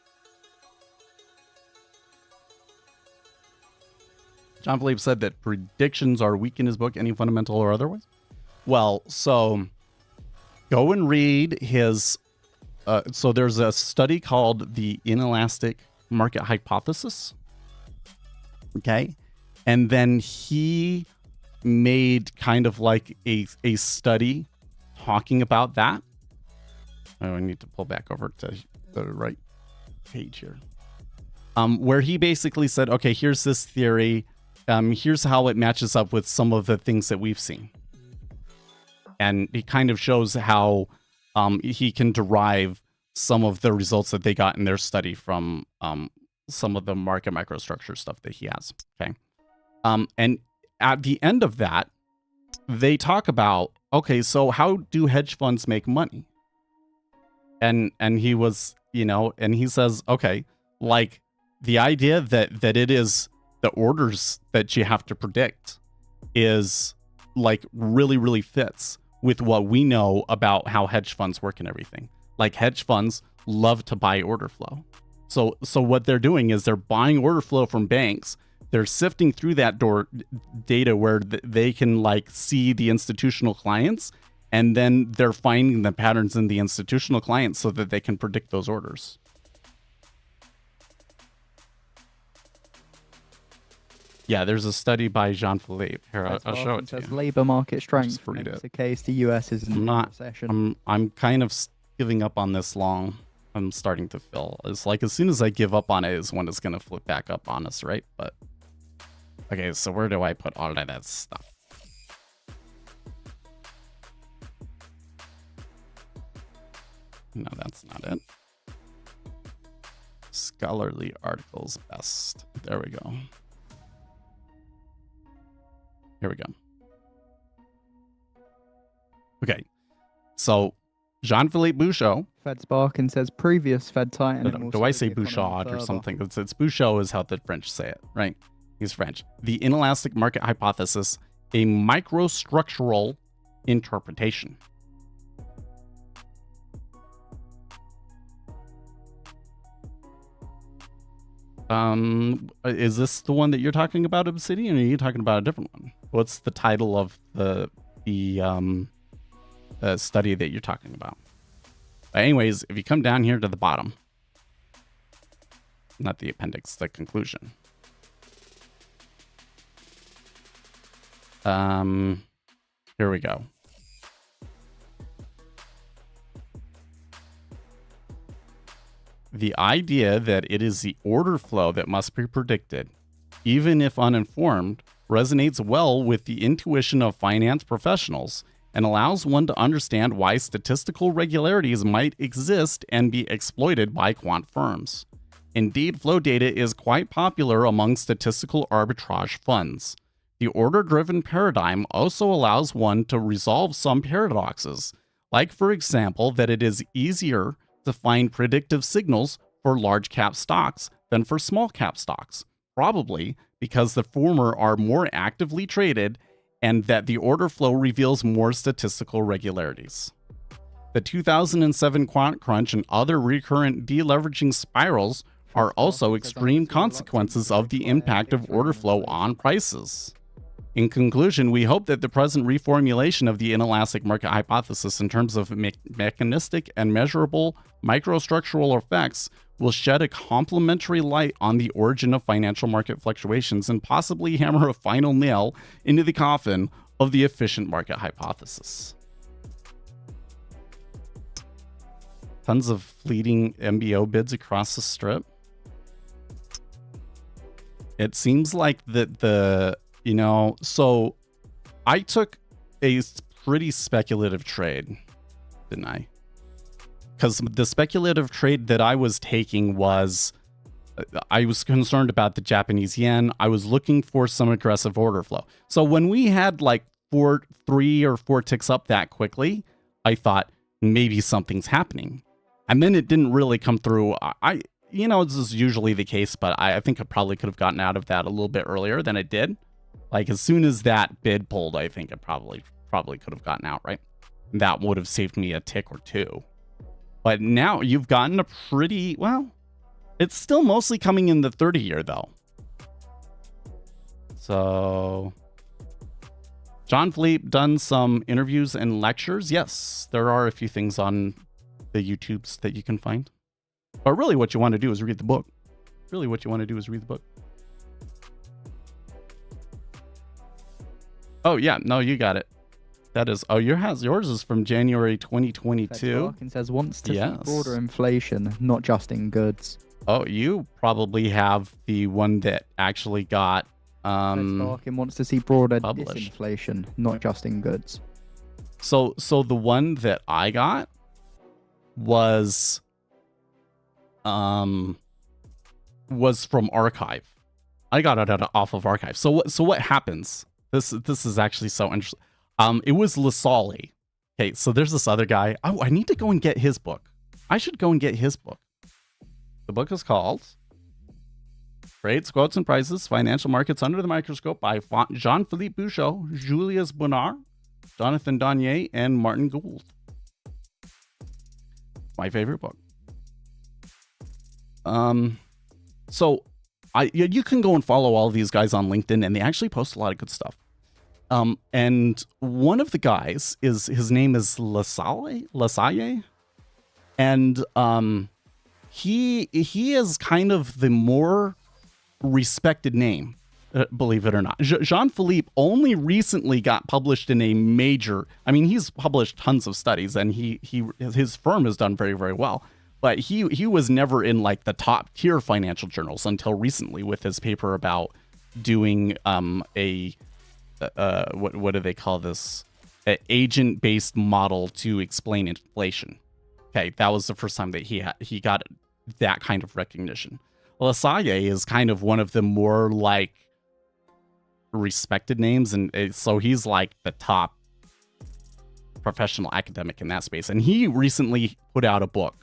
John Philippe said that predictions are weak in his book, any fundamental or otherwise. Well, so go and read his... so there's a study called the Inelastic Market Hypothesis. Okay. And then he made kind of like a study talking about that. Oh, I need to pull back over to the right page here. Where he basically said, okay, here's this theory. Here's how it matches up with some of the things that we've seen. And he kind of shows how he can derive some of the results that they got in their study from some of the market microstructure stuff that he has. Okay. And at the end of that, they talk about, okay, so how do hedge funds make money? And he was, and he says, okay, like the idea that it is the orders that you have to predict is like really, really fits with what we know about how hedge funds work and everything. Like hedge funds love to buy order flow. So what they're doing is they're buying order flow from banks. They're sifting through that data where they can like see the institutional clients, and then they're finding the patterns in the institutional clients so that they can predict those orders. Yeah, there's a study by Jean-Philippe. Here, I'll show it to you. Labor market strength read makes it. the case the US is in a recession. I'm kind of giving up on this long. I'm starting to feel. It's like as soon as I give up on it is when it's going to flip back up on us, right? But okay, so where do I put all of that stuff? No, that's not it. Scholarly articles best. There we go. Here we go. Okay. So, Jean-Philippe Bouchot. Fed Sparkin says previous Fed tightening. Do I say Bouchard or something? It's Bouchot is how the French say it, right? He's French. The inelastic market hypothesis, a microstructural interpretation. Is this the one that you're talking about, Obsidian, or are you talking about a different one? What's the title of the study that you're talking about? But anyways, if you come down here to the bottom, not the appendix, the conclusion. Here we go. The idea that it is the order flow that must be predicted, even if uninformed, resonates well with the intuition of finance professionals and allows one to understand why statistical regularities might exist and be exploited by quant firms. Indeed, flow data is quite popular among statistical arbitrage funds. The order-driven paradigm also allows one to resolve some paradoxes, like, for example, that it is easier to find predictive signals for large cap stocks than for small cap stocks, probably because the former are more actively traded and that the order flow reveals more statistical regularities. The 2007 quant crunch and other recurrent deleveraging spirals are also extreme consequences of the impact of order flow on prices. In conclusion, we hope that the present reformulation of the inelastic market hypothesis in terms of mechanistic and measurable microstructural effects will shed a complementary light on the origin of financial market fluctuations and possibly hammer a final nail into the coffin of the efficient market hypothesis. Tons of fleeting MBO bids across the strip. It seems like that so I took a pretty speculative trade, didn't I? Because the speculative trade that I was taking was, I was concerned about the Japanese yen. I was looking for some aggressive order flow. So when we had like 3 or 4 ticks up that quickly, I thought maybe something's happening. And then it didn't really come through. This is usually the case, but I think I probably could have gotten out of that a little bit earlier than I did. Like as soon as that bid pulled, I think I probably could have gotten out, right? That would have saved me a tick or 2. But now you've gotten a pretty, well, it's still mostly coming in the 30-year though. So Jean-Philippe done some interviews and lectures. Yes, there are a few things on the YouTubes that you can find. But really what you want to do is read the book. Oh yeah, no, you got it. That is. Oh, yours is from January 2022. Larkin says wants to Yes. see broader inflation, not just in goods. Oh, you probably have the one that actually got Larkin wants to see broader published. disinflation, not just in goods. So the one that I got was from Archive. I got it off of Archive. So what happens? This is actually so interesting. It was Lassalle. Okay, so there's this other guy. Oh, I need to go and get his book. I should go and get his book. The book is called Rates, Quotes, and Prices, Financial Markets Under the Microscope by Jean-Philippe Bouchot, Julius Bonnard, Jonathan Donier, and Martin Gould. My favorite book. So you can go and follow all of these guys on LinkedIn, and they actually post a lot of good stuff. And one of the guys his name is Lassalle, and he is kind of the more respected name, believe it or not. Jean-Philippe only recently got published in a major. I mean, he's published tons of studies, and his firm has done very, very well. But he was never in like the top tier financial journals until recently with his paper about doing what do they call this? An agent-based model to explain inflation. Okay, that was the first time that he got that kind of recognition. Lassalle is kind of one of the more like respected names, and so he's like the top professional academic in that space. And he recently put out a book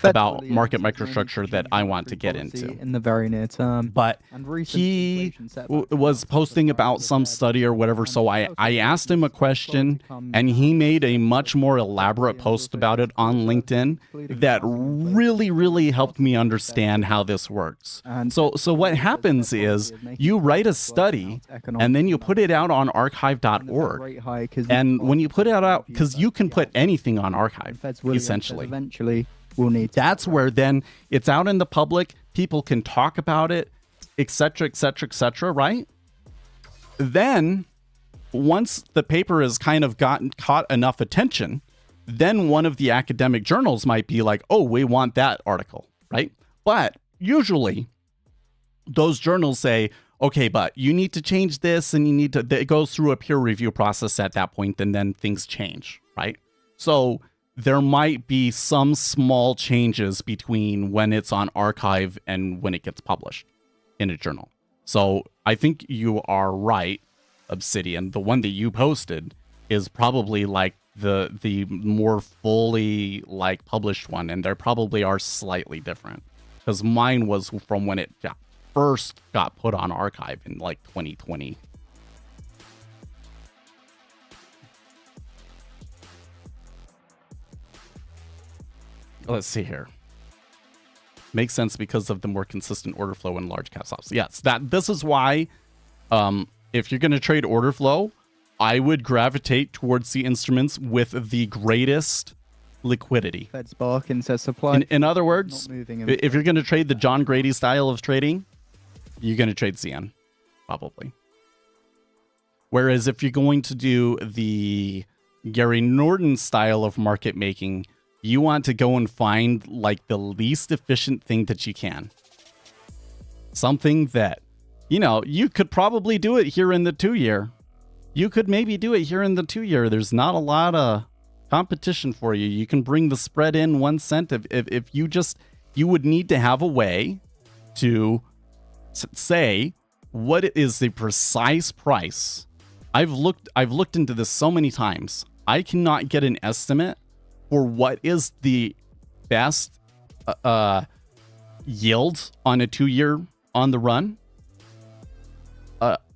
about market microstructure that I want to get into in the very near term. But he was posting about some study or whatever, so I asked him a question, and he made a much more elaborate post about it on LinkedIn that really, really helped me understand how this works. So what happens is you write a study, and then you put it out on archive.org. And when you put it out, because you can put anything on Archive, essentially. Eventually, we'll need. That's where then it's out in the public. People can talk about it, etc., etc., etc. Right? Then, once the paper has kind of caught enough attention, then one of the academic journals might be like, "Oh, we want that article," right? But usually, those journals say, "Okay, but you need to change this, and you need to." It goes through a peer review process at that point, and then things change, right? So there might be some small changes between when it's on Archive and when it gets published in a journal. So I think you are right, Obsidian. The one that you posted is probably like the more fully like published one, and they probably are slightly different. Because mine was from when it first got put on Archive in like 2020. Let's see here. Makes sense because of the more consistent order flow and large cap stops. Yes, this is why if you're going to trade order flow, I would gravitate towards the instruments with the greatest liquidity. Fed spark and says supply. In other words, if you're going to trade the John Grady style of trading, you're going to trade CN, probably. Whereas if you're going to do the Gary Norton style of market making, you want to go and find like the least efficient thing that you can. Something that, you could probably do it here in the 2-year. You could maybe do it here in the 2-year. There's not a lot of competition for you. You can bring the spread in 1 cent. If you would need to have a way to say what is the precise price. I've looked into this so many times. I cannot get an estimate for what is the best yield on a 2-year on the run.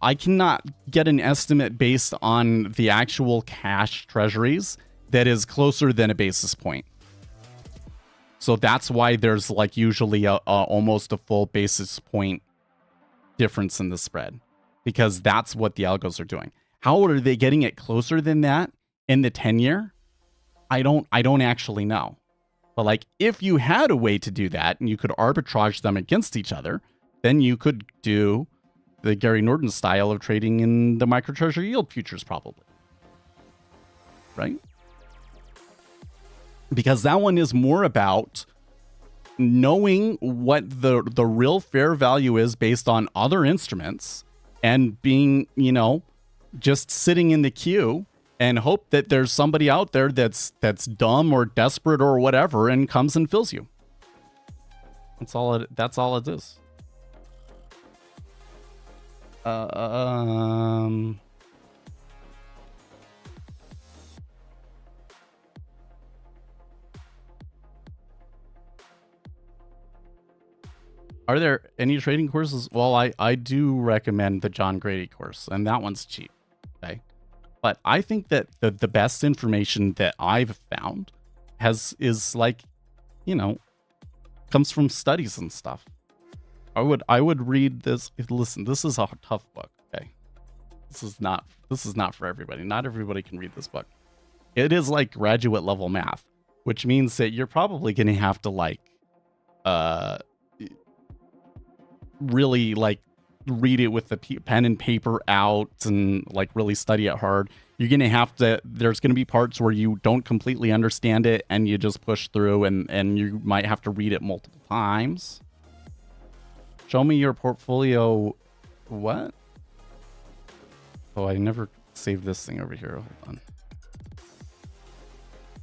I cannot get an estimate based on the actual cash treasuries that is closer than a basis point. So that's why there's like usually almost a full basis point difference in the spread, because that's what the algos are doing. How are they getting it closer than that in the 10-year? I don't actually know. But like if you had a way to do that and you could arbitrage them against each other, then you could do the Gary Norton style of trading in the microtreasury yield futures, probably. Right? Because that one is more about knowing what the real fair value is based on other instruments and being, just sitting in the queue and hope that there's somebody out there that's dumb or desperate or whatever and comes and fills you. That's all it is. Are there any trading courses? Well, I do recommend the John Grady course, and that one's cheap. Okay. But I think that the best information that I've found is like, comes from studies and stuff. I would read this. Listen, this is a tough book. Okay. This is not for everybody. Not everybody can read this book. It is like graduate level math, which means that you're probably going to have to really read it with the pen and paper out and really study it hard. You're going to have to, there's going to be parts where you don't completely understand it and you just push through and you might have to read it multiple times. Show me your portfolio. What? Oh, I never saved this thing over here. Hold on.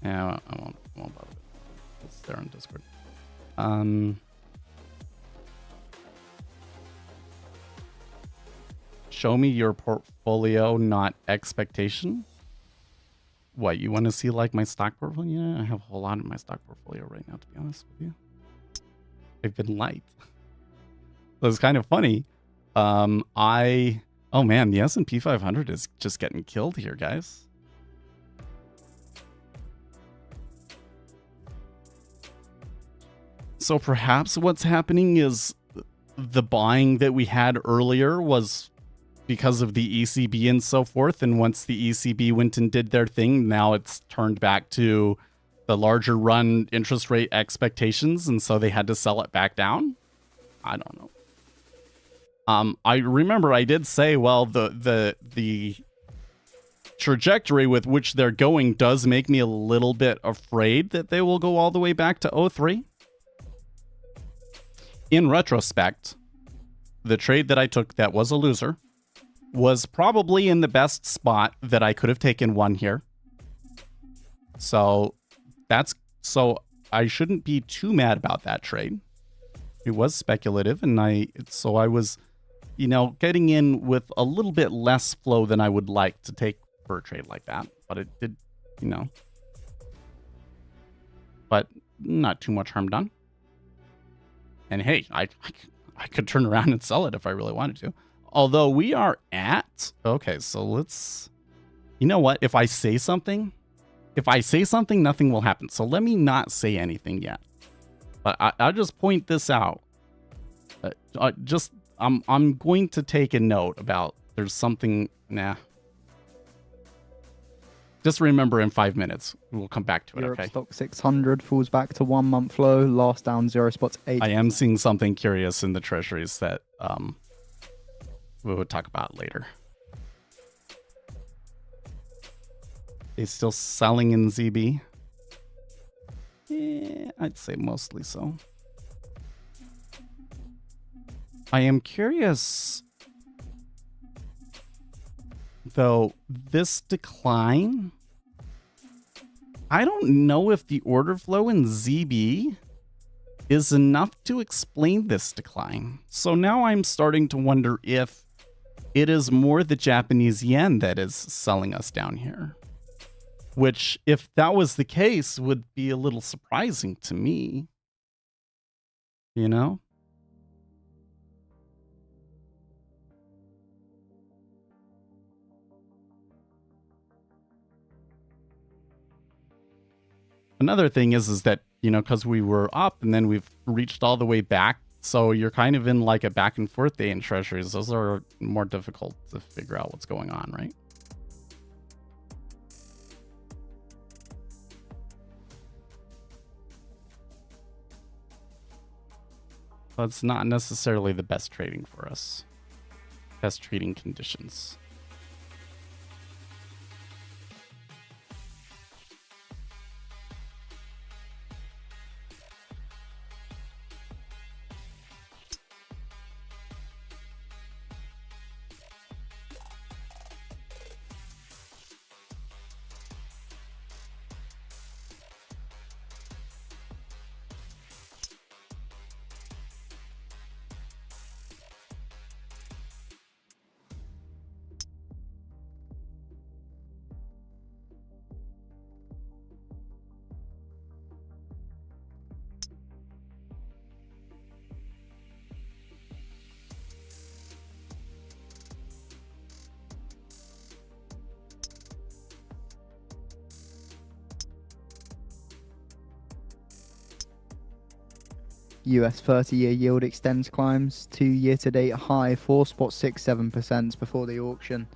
Yeah, I won't bother with it. It's there on Discord. Show me your portfolio, not expectation. What, you want to see my stock portfolio? Yeah, I have a whole lot in my stock portfolio right now, to be honest with you. I've been light. So it's kind of funny. Oh man, the S&P 500 is just getting killed here, guys. So perhaps what's happening is the buying that we had earlier was because of the ECB and so forth. And once the ECB went and did their thing, now it's turned back to the larger run interest rate expectations. And so they had to sell it back down. I don't know. I remember I did say, well, the trajectory with which they're going does make me a little bit afraid that they will go all the way back to 03. In retrospect, the trade that I took that was a loser was probably in the best spot that I could have taken one here. So I shouldn't be too mad about that trade. It was speculative, and I was, getting in with a little bit less flow than I would like to take for a trade like that. But it did, but not too much harm done. And hey, I could turn around and sell it if I really wanted to. Although we are at, okay, so let's, you know what? If I say something, nothing will happen. So let me not say anything yet. But I'll just point this out. I'm going to take a note about there's something, Just remember in 5 minutes, we'll come back to it, Europe okay? stock 600 falls back to 1 month low, last down 0.8. I am seeing something curious in the treasuries that we would talk about later. They still selling in ZB? Yeah, I'd say mostly so. I am curious, though, this decline, I don't know if the order flow in ZB is enough to explain this decline. So now I'm starting to wonder if it is more the Japanese yen that is selling us down here. Which, if that was the case, would be a little surprising to me. Another thing is that, because we were up and then we've reached all the way back. So you're kind of in like a back and forth day in treasuries. Those are more difficult to figure out what's going on, right? That's not necessarily the best trading for us. Best trading conditions. US 30-year yield extends climbs to year-to-date high 4.67% before the auction.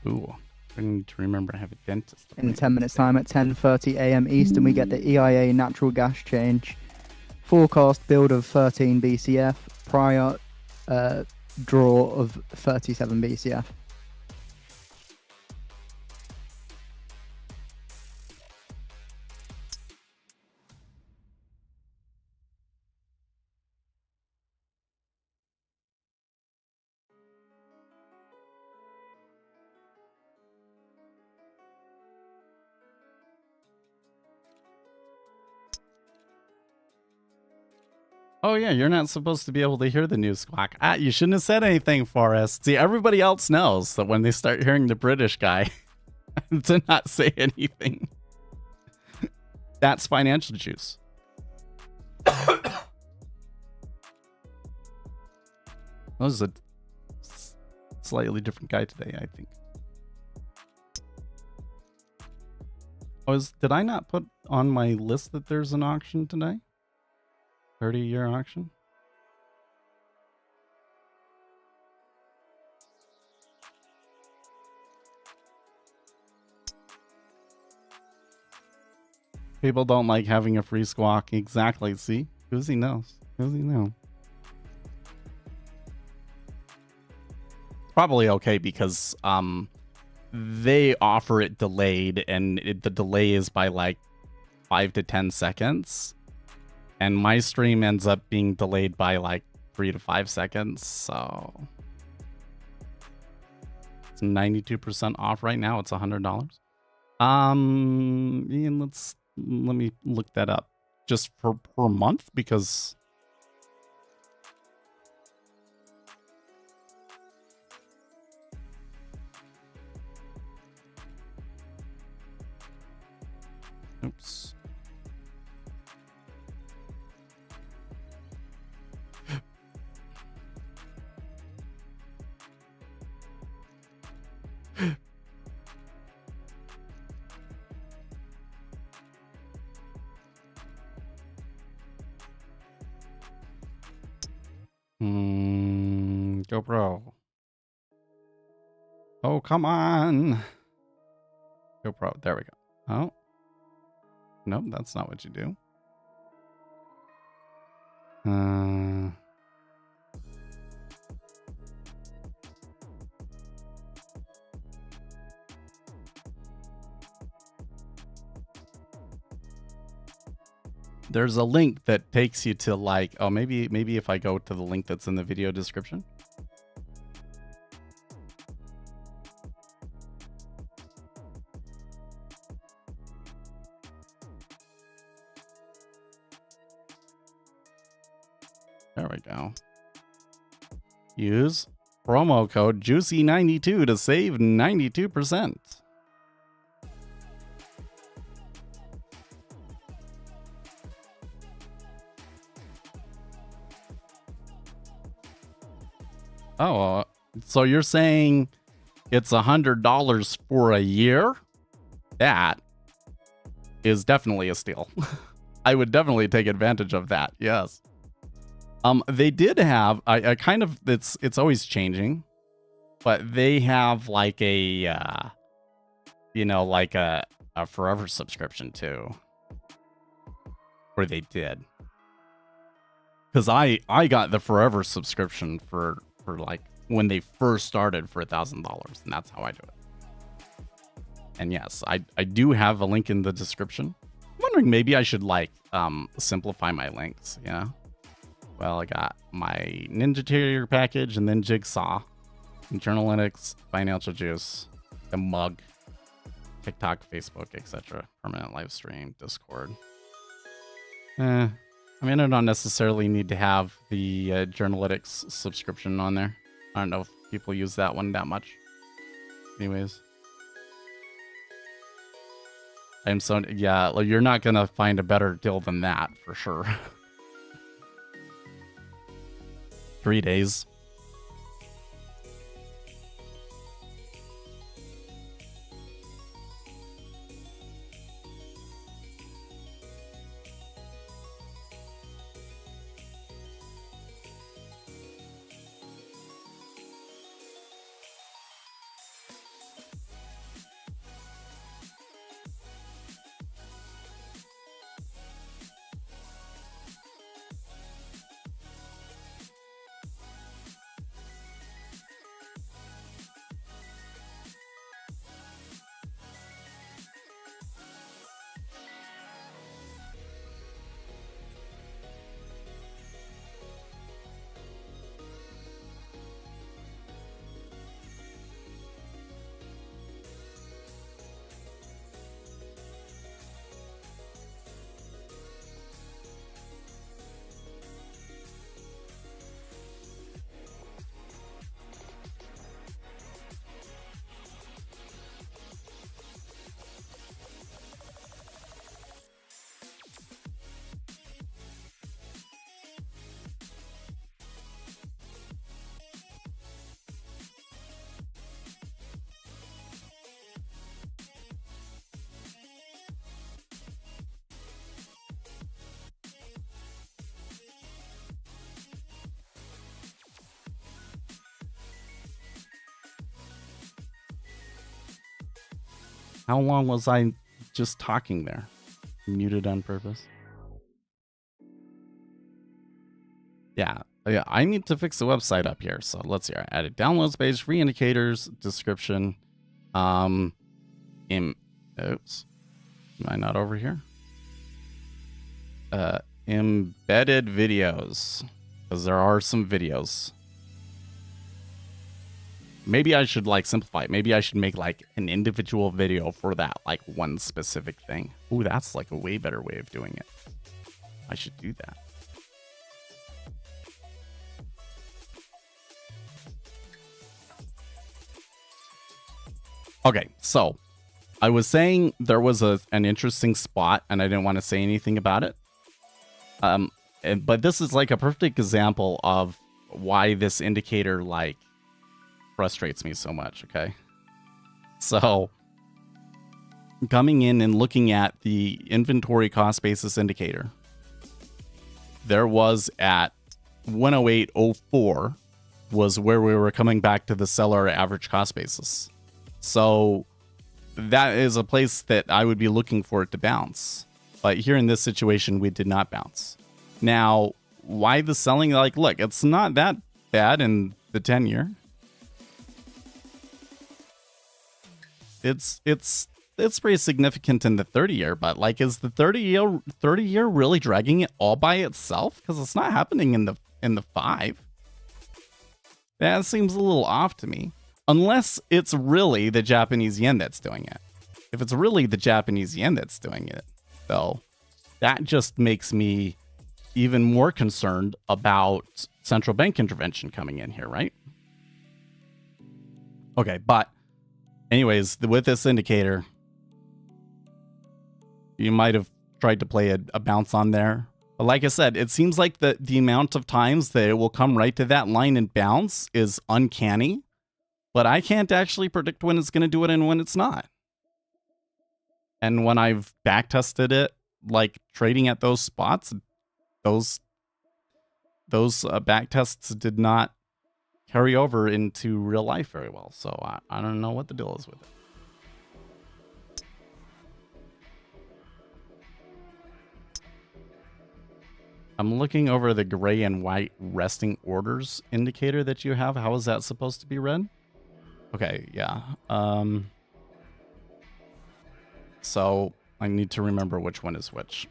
Ooh, I need to remember I have a dentist. In 10 minutes time at 10:30 a.m. Eastern, we get the EIA natural gas change. Forecast build of 13 BCF, prior draw of 37 BCF. Oh yeah, you're not supposed to be able to hear the news squawk. You shouldn't have said anything for us. See, everybody else knows that when they start hearing the British guy to not say anything. That's financial juice. That was a slightly different guy today, I think. Did I not put on my list that there's an auction today? 30-year auction? People don't like having a free squawk. Exactly. See? Who's he knows? Who's he know? Probably okay because they offer it delayed and the delay is by like 5 to 10 seconds. And my stream ends up being delayed by like 3 to 5 seconds, so it's 92% off right now. It's $100. And let me look that up just for per month because oops. GoPro. Oh, come on. GoPro. There we go. Oh. Nope, that's not what you do. There's a link that takes you to like, oh, maybe if I go to the link that's in the video description. There we go. Use promo code JUICY92 to save 92%. Oh, so you're saying it's $100 for a year? That is definitely a steal. I would definitely take advantage of that. Yes. They did have I kind of it's always changing, but they have like a you know, like a forever subscription too. Or they did. Because I got the forever subscription for like when they first started for $1,000, and that's how I do it. And yes, I do have a link in the description. I'm wondering maybe I should like simplify my links, you know? Well, I got my Ninja Tier package and then Jigsaw, Journalytics, Financial Juice, the mug, TikTok, Facebook, etc. Permanent live stream, Discord. I mean, I don't necessarily need to have the Journalytics subscription on there. I don't know if people use that one that much. Anyways. Yeah, like, you're not gonna find a better deal than that, for sure. 3 days. How long was I just talking there? Muted on purpose? Yeah, I need to fix the website up here. So let's see. I added downloads page, free indicators, description. Oops. Am I not over here? Embedded videos. Because there are some videos. Maybe I should like simplify it. Maybe I should make like an individual video for that, like one specific thing. Ooh, that's like a way better way of doing it. I should do that. Okay, so I was saying there was an interesting spot and I didn't want to say anything about it. But this is like a perfect example of why this indicator like frustrates me so much, okay? So coming in and looking at the inventory cost basis indicator, there was at 108.04 was where we were coming back to the seller average cost basis. So that is a place that I would be looking for it to bounce. But here in this situation, we did not bounce. Now, why the selling? Like, look, it's not that bad in the 10-year. It's pretty significant in the 30-year, but like, is the 30-year really dragging it all by itself? Because it's not happening in the 5. That seems a little off to me. Unless it's really the Japanese yen that's doing it. If it's really the Japanese yen that's doing it, though, that just makes me even more concerned about central bank intervention coming in here, right? Okay, but anyways, with this indicator, you might have tried to play a bounce on there. But like I said, it seems like the amount of times that it will come right to that line and bounce is uncanny. But I can't actually predict when it's going to do it and when it's not. And when I've backtested it, like trading at those spots, those backtests did not carry over into real life very well. So I don't know what the deal is with it. I'm looking over the gray and white resting orders indicator that you have. How is that supposed to be read? Okay, yeah. So I need to remember which one is which.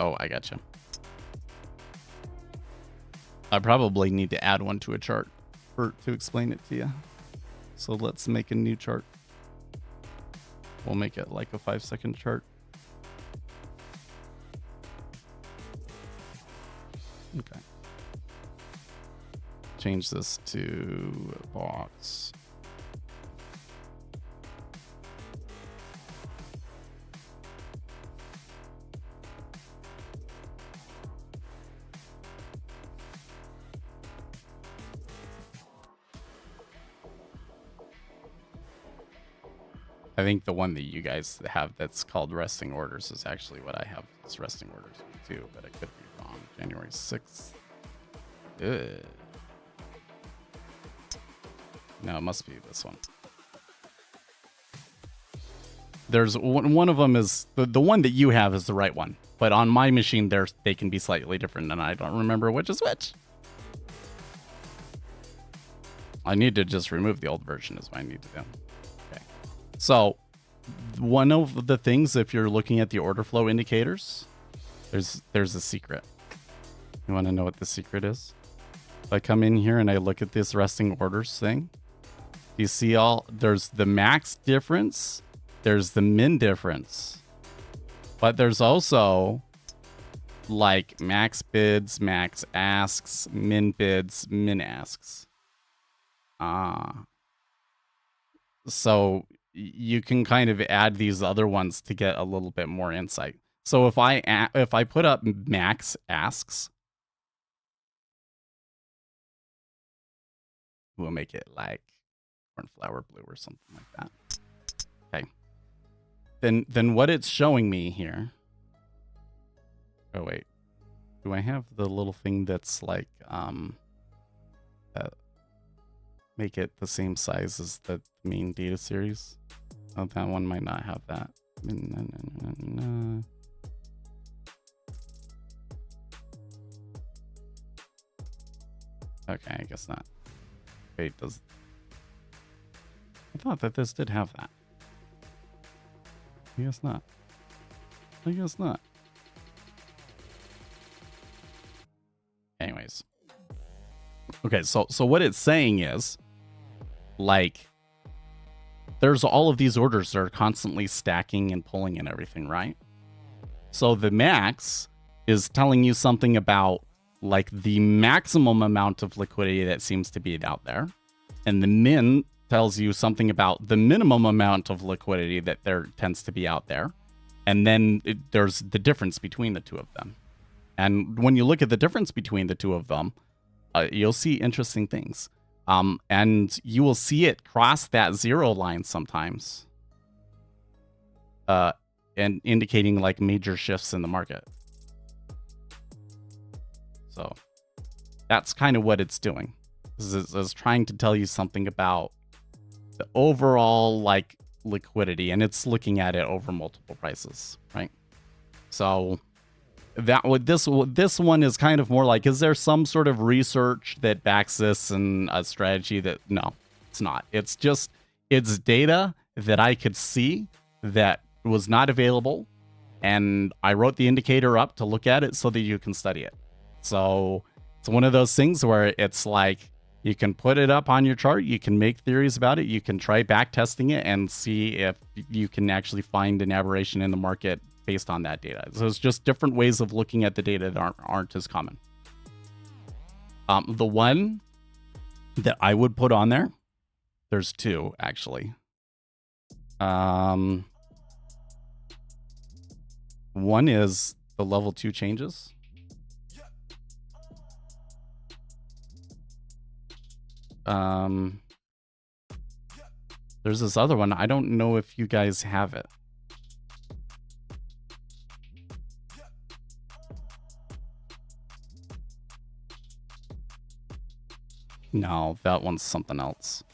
Oh, I gotcha. I probably need to add one to a chart to explain it to you. So let's make a new chart. We'll make it like a 5-second chart. Okay. Change this to box. I think the one that you guys have that's called resting orders is actually what I have as resting orders too, but I could be wrong. January 6th. Ugh. No, it must be this one. There's one of them is the one that you have is the right one, but on my machine they can be slightly different, and I don't remember which is which. I need to just remove the old version is what I need to do. Okay. So one of the things, if you're looking at the order flow indicators, there's a secret. You want to know what the secret is? If I come in here and I look at this resting orders thing, you see there's the max difference, there's the min difference, but there's also like max bids, max asks, min bids, min asks. So you can kind of add these other ones to get a little bit more insight. So if I put up max asks, we'll make it like cornflower blue or something like that. Okay. Then what it's showing me here. Oh wait. Do I have the little thing that's like make it the same size as the main data series? Oh, that one might not have that. Okay, I guess not. Wait, I thought that this did have that. I guess not. I guess not. Anyways. Okay, so what it's saying is, like, there's all of these orders that are constantly stacking and pulling and everything, right? So the max is telling you something about, like, the maximum amount of liquidity that seems to be out there. And the min tells you something about the minimum amount of liquidity that there tends to be out there. And then there's the difference between the two of them. And when you look at the difference between the two of them, you'll see interesting things. And you will see it cross that zero line sometimes. And indicating like major shifts in the market. So that's kind of what it's doing. It's trying to tell you something about the overall like liquidity, and it's looking at it over multiple prices, right? So that would this one is kind of more like, is there some sort of research that backs this and a strategy that no, it's not. It's just it's data that I could see that was not available, and I wrote the indicator up to look at it so that you can study it. So it's one of those things where it's like you can put it up on your chart, you can make theories about it, you can try back testing it and see if you can actually find an aberration in the market based on that data. So it's just different ways of looking at the data that aren't as common. The one that I would put on there, there's two actually. One is the level 2 changes. There's this other one. I don't know if you guys have it. No, that one's something else.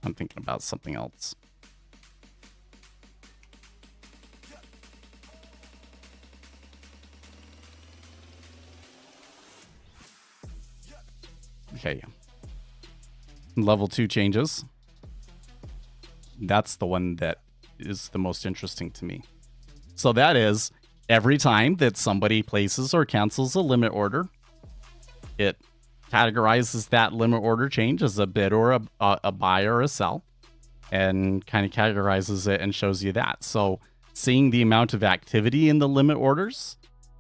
I'm thinking about something else. Okay. Level 2 changes. That's the one that is the most interesting to me. So that is every time that somebody places or cancels a limit order, it categorizes that limit order change as a bid or a buy or a sell, and kind of categorizes it and shows you that. So seeing the amount of activity in the limit orders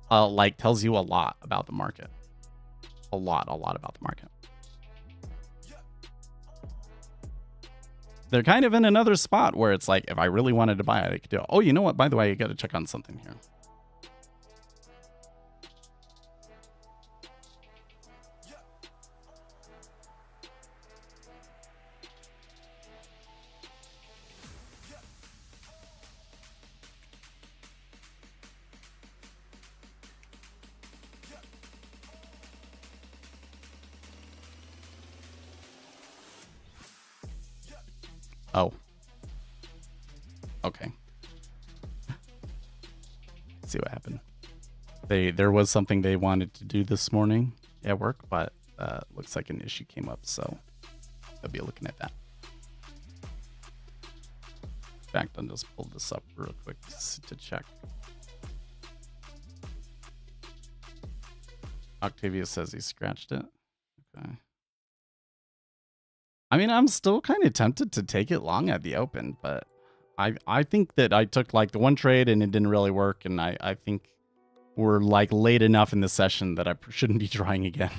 like tells you a lot about the market. A lot about the market. They're kind of in another spot where it's like, if I really wanted to buy it, I could do it. Oh, you know what? By the way, you got to check on something here. Oh. Okay. Let's see what happened. There was something they wanted to do this morning at work, but looks like an issue came up, so I'll be looking at that. In fact, I'll just pull this up real quick to check. Octavia says he scratched it. Okay. I mean, I'm still kind of tempted to take it long at the open, but I think that I took like the one trade and it didn't really work, and I think we're like late enough in the session that I shouldn't be trying again.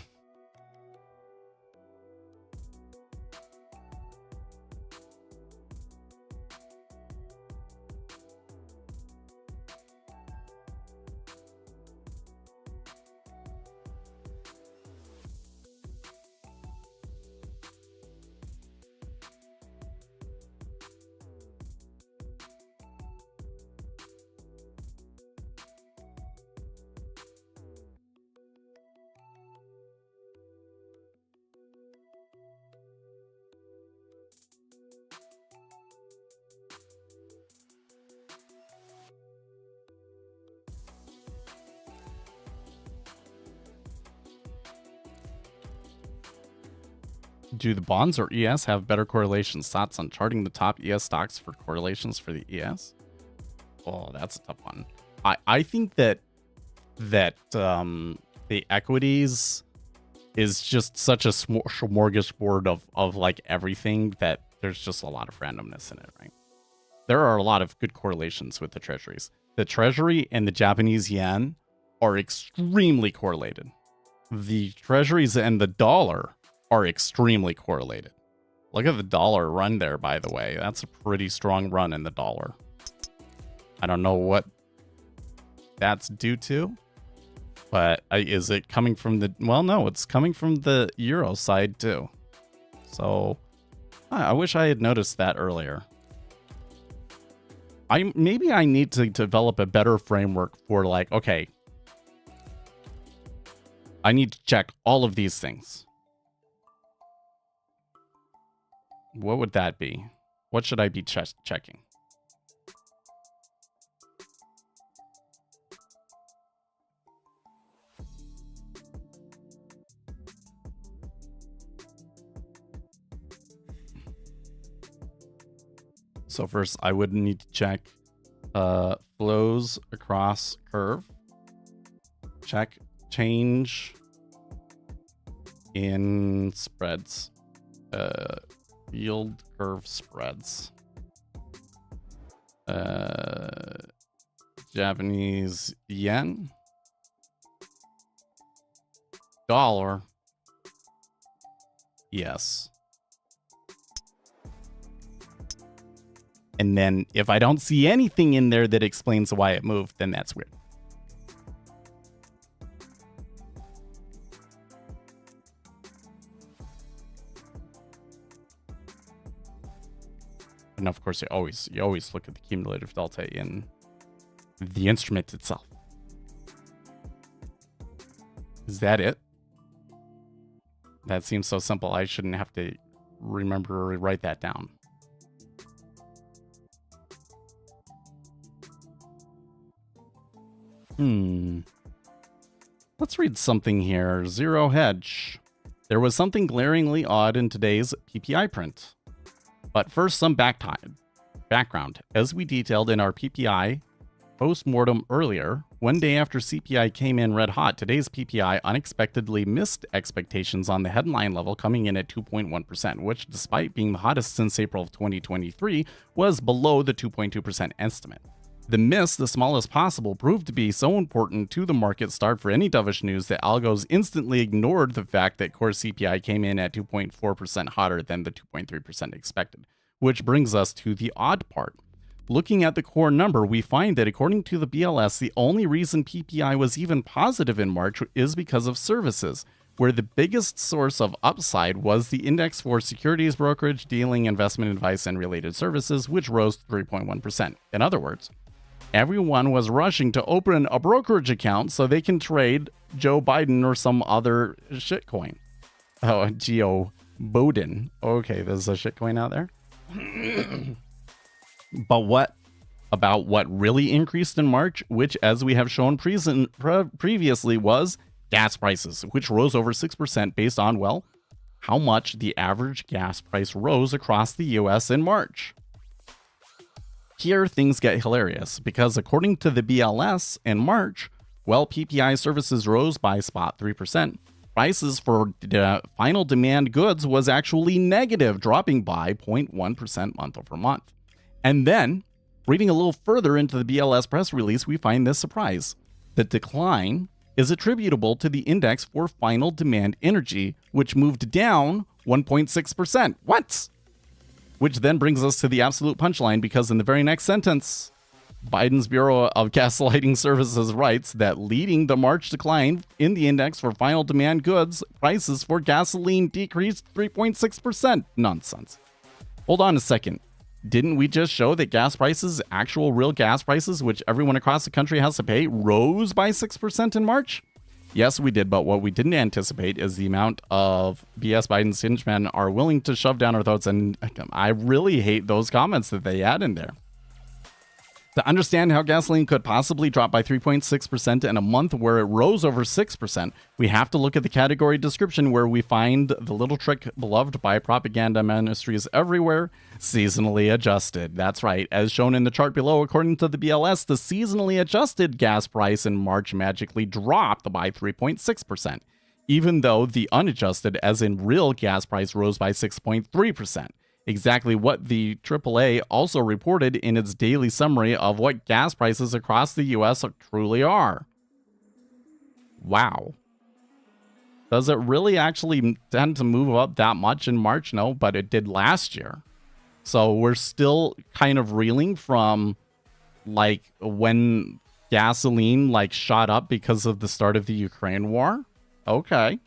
Do the bonds or ES have better correlation? Thoughts on charting the top ES stocks for correlations for the ES? Oh, that's a tough one. I think that the equities is just such a smorgasbord of like everything that there's just a lot of randomness in it, right? There are a lot of good correlations with the treasuries. The treasury and the Japanese yen are extremely correlated. The treasuries and the dollar are extremely correlated. Look at the dollar run there, by the way. That's a pretty strong run in the dollar. I don't know what that's due to, but is it coming from the... Well, no, it's coming from the euro side too. So I wish I had noticed that earlier. Maybe I need to develop a better framework for like, okay, I need to check all of these things. What would that be? What should I be checking? So first, I would need to check flows across curve. Check change in spreads. Yield curve spreads. Japanese yen. Dollar. Yes. And then if I don't see anything in there that explains why it moved, then that's weird. And of course, you always look at the cumulative delta in the instrument itself. Is that it? That seems so simple. I shouldn't have to remember or write that down. Let's read something here. Zero hedge. There was something glaringly odd in today's PPI print. But first, some background. As we detailed in our PPI post-mortem earlier, one day after CPI came in red hot, today's PPI unexpectedly missed expectations on the headline level, coming in at 2.1%, which, despite being the hottest since April of 2023, was below the 2.2% estimate. The miss, the smallest possible, proved to be so important to the market start for any dovish news that algos instantly ignored the fact that core CPI came in at 2.4% hotter than the 2.3% expected. Which brings us to the odd part. Looking at the core number, we find that according to the BLS, the only reason PPI was even positive in March is because of services, where the biggest source of upside was the index for securities brokerage, dealing, investment advice, and related services, which rose 3.1%. In other words, everyone was rushing to open a brokerage account so they can trade Joe Biden or some other shitcoin. Oh, Geo Bowden. Okay, there's a shitcoin out there. But what about what really increased in March, which, as we have shown previously, was gas prices, which rose over 6% based on, well, how much the average gas price rose across the US in March. Here things get hilarious, because according to the BLS in March, well, PPI services rose by spot 3%. Prices for final demand goods was actually negative, dropping by 0.1% month over month. And then, reading a little further into the BLS press release, we find this surprise. The decline is attributable to the index for final demand energy, which moved down 1.6%. What? Which then brings us to the absolute punchline, because in the very next sentence, Biden's Bureau of Gaslighting Services writes that leading the March decline in the index for final demand goods, prices for gasoline decreased 3.6%. Nonsense. Hold on a second. Didn't we just show that gas prices, actual real gas prices, which everyone across the country has to pay, rose by 6% in March? Yes, we did, but what we didn't anticipate is the amount of BS Biden's henchmen are willing to shove down our throats, and I really hate those comments that they add in there. To understand how gasoline could possibly drop by 3.6% in a month where it rose over 6%, we have to look at the category description, where we find the little trick beloved by propaganda ministries everywhere: seasonally adjusted. That's right. As shown in the chart below, according to the BLS, the seasonally adjusted gas price in March magically dropped by 3.6%, even though the unadjusted, as in real gas price, rose by 6.3%. Exactly what the AAA also reported in its daily summary of what gas prices across the US truly are. Wow. Does it really actually tend to move up that much in March? No, but it did last year. So we're still kind of reeling from like when gasoline like shot up because of the start of the Ukraine war. Okay.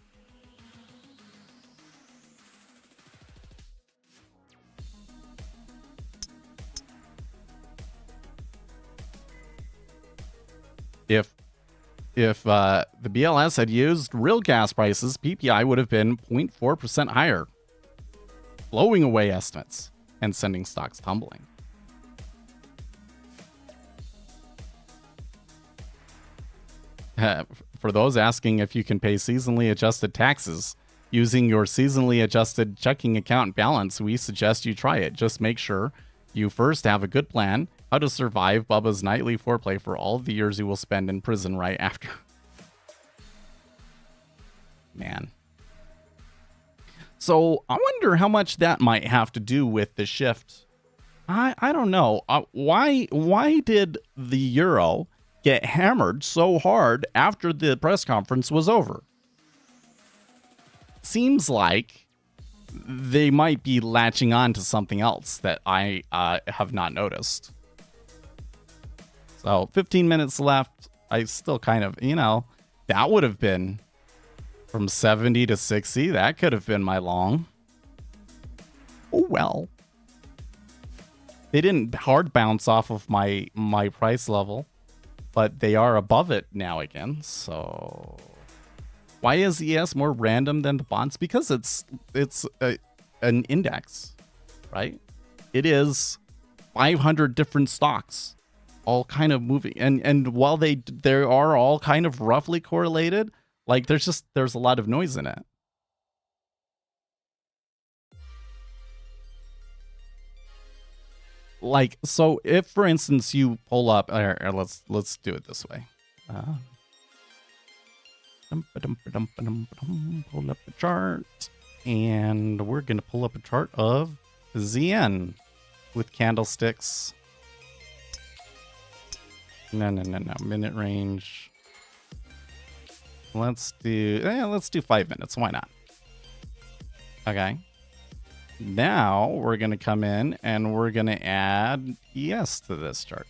If the BLS had used real gas prices, PPI would have been 0.4% higher, blowing away estimates and sending stocks tumbling. For those asking if you can pay seasonally adjusted taxes using your seasonally adjusted checking account balance, we suggest you try it. Just make sure you first have a good plan how to survive Bubba's nightly foreplay for all of the years you will spend in prison right after. Man. So I wonder how much that might have to do with the shift. I don't know. Why did the euro get hammered so hard after the press conference was over? Seems like they might be latching on to something else that I have not noticed. So 15 minutes left. I still kind of, that would have been from 70 to 60. That could have been my long. Oh, well. They didn't hard bounce off of my price level, but they are above it now again. So Why is ES more random than the bonds? Because it's an index, right? It is 500 different stocks, all kind of moving, and while they are all kind of roughly correlated, like there's a lot of noise in it. Like, so if for instance you pull up, let's do it this way. Pull up a chart, and we're gonna pull up a chart of ZN with candlesticks. No, minute range. Let's do 5 minutes. Why not? Okay. Now we're gonna come in and we're gonna add ES to this chart,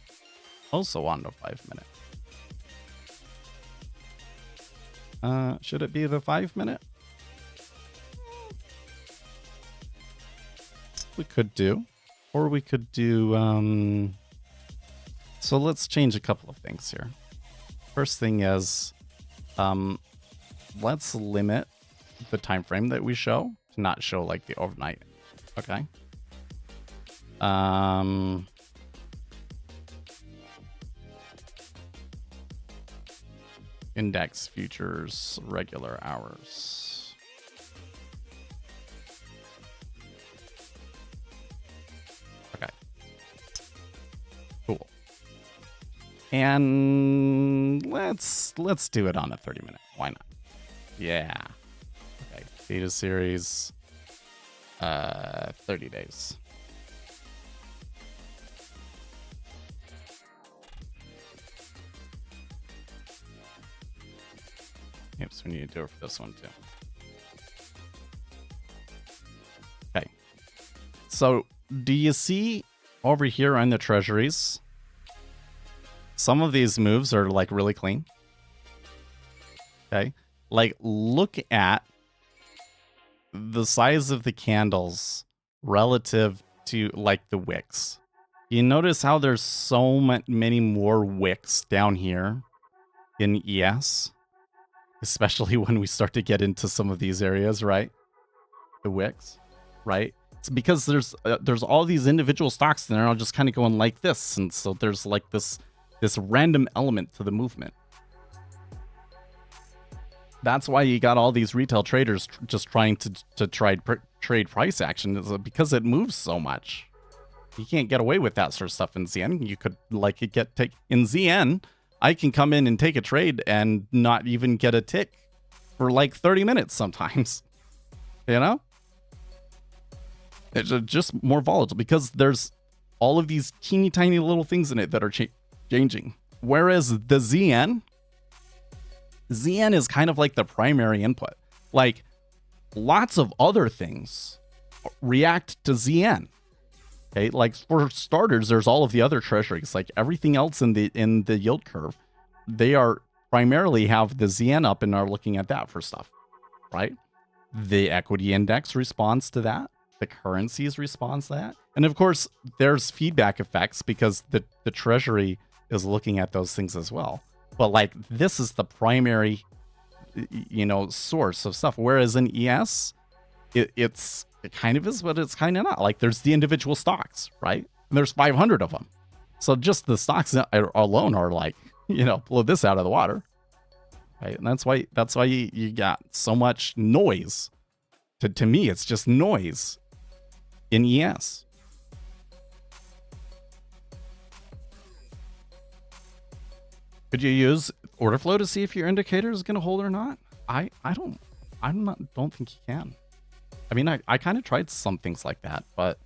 also on the 5 minute. Should it be the 5 minute? We could do, or we could do, so let's change a couple of things here. First thing is, let's limit the time frame that we show to not show like the overnight. Okay. Index futures regular hours. Okay. Cool. And let's do it on a 30-minute. Why not? Yeah. Okay. Data series 30 days. Yep, so we need to do it for this one too. Okay. So do you see over here on the treasuries, some of these moves are like really clean? Okay. Like, look at the size of the candles relative to like the wicks. You notice how there's so many more wicks down here in ES, especially when we start to get into some of these areas, right? The wicks, right? It's because there's all these individual stocks and they're all just kind of going like this, and so there's like this random element to the movement. That's why you got all these retail traders just trying to trade price action, is because it moves so much. You can't get away with that sort of stuff in ZN. You could like in ZN, I can come in and take a trade and not even get a tick for like 30 minutes sometimes. You know? It's just more volatile because there's all of these teeny tiny little things in it that are changing. Whereas the ZN is kind of like the primary input. Like, lots of other things react to ZN. Okay, like for starters, there's all of the other treasuries. Like everything else in the yield curve, they are primarily have the ZN up and are looking at that for stuff, right? The equity index responds to that. The currencies responds to that. And of course, there's feedback effects because the treasury is looking at those things as well. But like, this is the primary, source of stuff. Whereas in ES, it kind of is, but it's kind of not. Like, there's the individual stocks, right? And there's 500 of them. So just the stocks alone are like, blow this out of the water, right? And that's why you got so much noise. To me, it's just noise in ES. Could you use order flow to see if your indicator is going to hold or not? I don't think you can. I mean, I kind of tried some things like that, but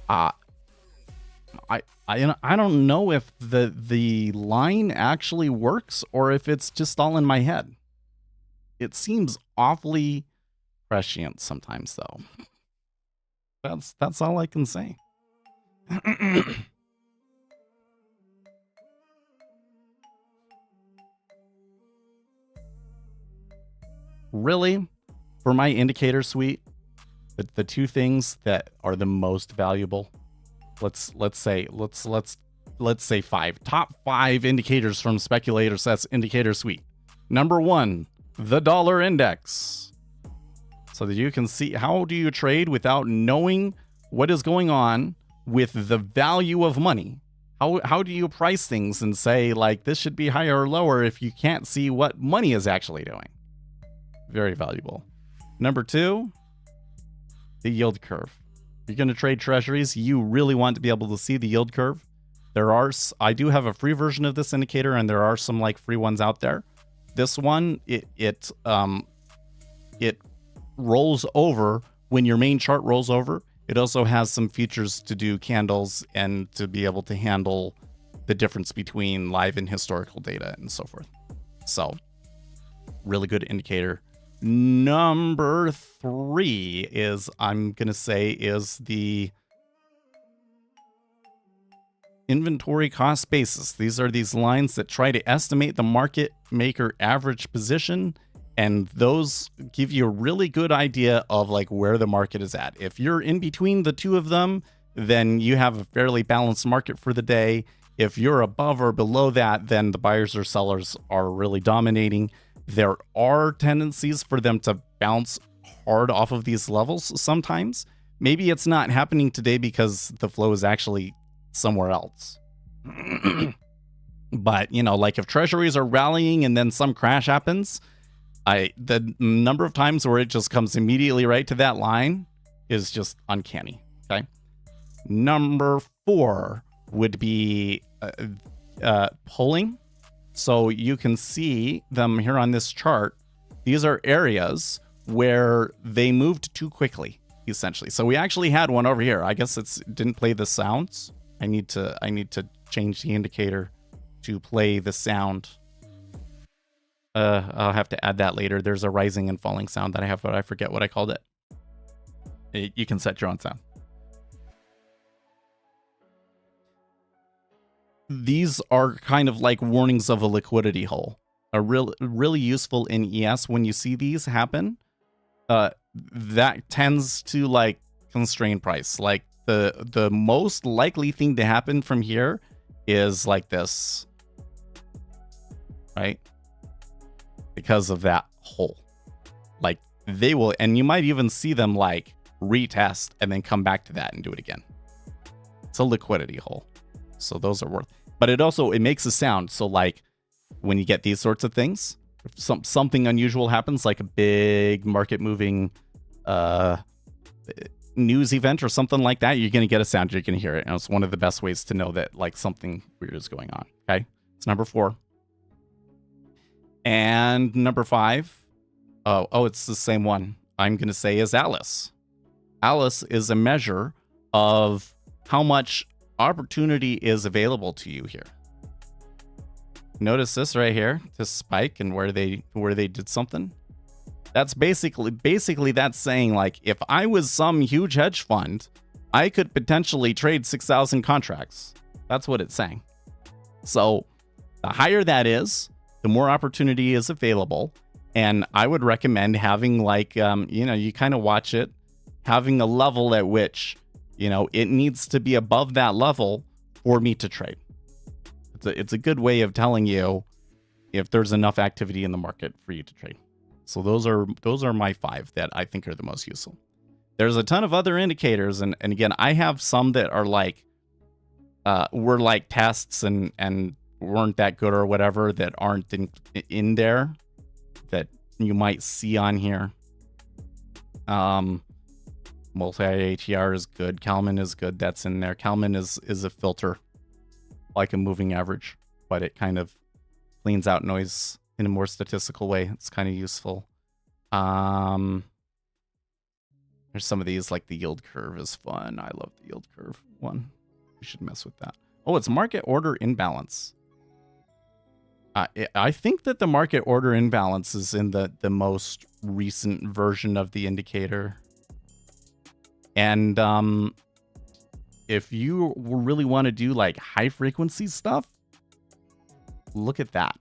I don't know if the line actually works or if it's just all in my head. It seems awfully prescient sometimes, though. That's all I can say. Really, for my indicator suite, the two things that are the most valuable, let's say 5 top 5 indicators from Speculator Set's indicator suite. Number 1, the dollar index, so that you can see how do you trade without knowing what is going on with the value of money. How do you price things and say, like, this should be higher or lower if you can't see what money is actually doing? Very valuable. Number 2, the yield curve. If you're going to trade treasuries, you really want to be able to see the yield curve. I do have a free version of this indicator, and there are some like free ones out there. This one, it rolls over when your main chart rolls over. It also has some features to do candles and to be able to handle the difference between live and historical data and so forth. So, really good indicator. Number 3 is, I'm going to say, is the inventory cost basis. These are these lines that try to estimate the market maker average position, and those give you a really good idea of like where the market is at. If you're in between the two of them, then you have a fairly balanced market for the day. If you're above or below that, then the buyers or sellers are really dominating. There are tendencies for them to bounce hard off of these levels sometimes. Maybe it's not happening today because the flow is actually somewhere else. But, you know, like if treasuries are rallying and then some crash happens, the number of times where it just comes immediately right to that line is just uncanny. Okay. Number 4 would be pulling. So you can see them here on this chart. These are areas where they moved too quickly, essentially. So we actually had one over here. I guess it didn't play the sounds. I need to change the indicator to play the sound. I'll have to add that later. There's a rising and falling sound that I have, but I forget what I called it. You can set your own sound. These are kind of like warnings of a liquidity hole. Really useful in ES when you see these happen. That tends to like constrain price. Like the most likely thing to happen from here is like this, right? Because of that hole. Like they will, and you might even see them like retest and then come back to that and do it again. It's a liquidity hole. So those are worth, but it makes a sound. So like when you get these sorts of things, if something unusual happens, like a big market moving news event or something like that, you're going to get a sound, you're going to hear it. And it's one of the best ways to know that like something weird is going on. Okay. It's number 4. And number 5, it's the same one. I'm going to say is Alice. Alice is a measure of how much opportunity is available to you here. Notice this right here, this spike and where they did something. That's basically that's saying like if I was some huge hedge fund, I could potentially trade 6,000 contracts. That's what it's saying. So the higher that is, the more opportunity is available. And I would recommend having like, you kind of watch it, having a level at which, it needs to be above that level for me to trade. It's a good way of telling you if there's enough activity in the market for you to trade. So those are my 5 that I think are the most useful. There's a ton of other indicators. And again, I have some that are like, were like tests and weren't that good or whatever, that aren't in there that you might see on here. Multi-ATR is good. Kalman is good. That's in there. Kalman is a filter, like a moving average, but it kind of cleans out noise in a more statistical way. It's kind of useful. There's some of these, like the yield curve is fun. I love the yield curve one. You should mess with that. Oh, it's market order imbalance. I think that the market order imbalance is in the most recent version of the indicator. And if you really want to do like high frequency stuff, look at that.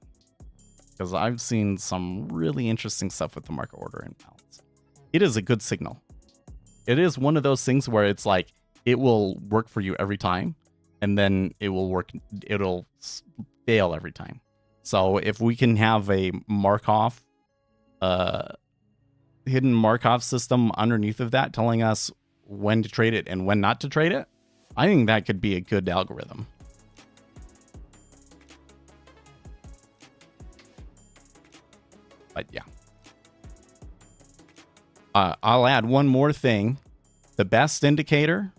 Because I've seen some really interesting stuff with the market order imbalance. It is a good signal. It is one of those things where it's like, it will work for you every time. And then it'll fail every time. So if we can have a Markov hidden Markov system underneath of that telling us when to trade it and when not to trade it, I think that could be a good algorithm. But yeah. I'll add one more thing. The best indicator,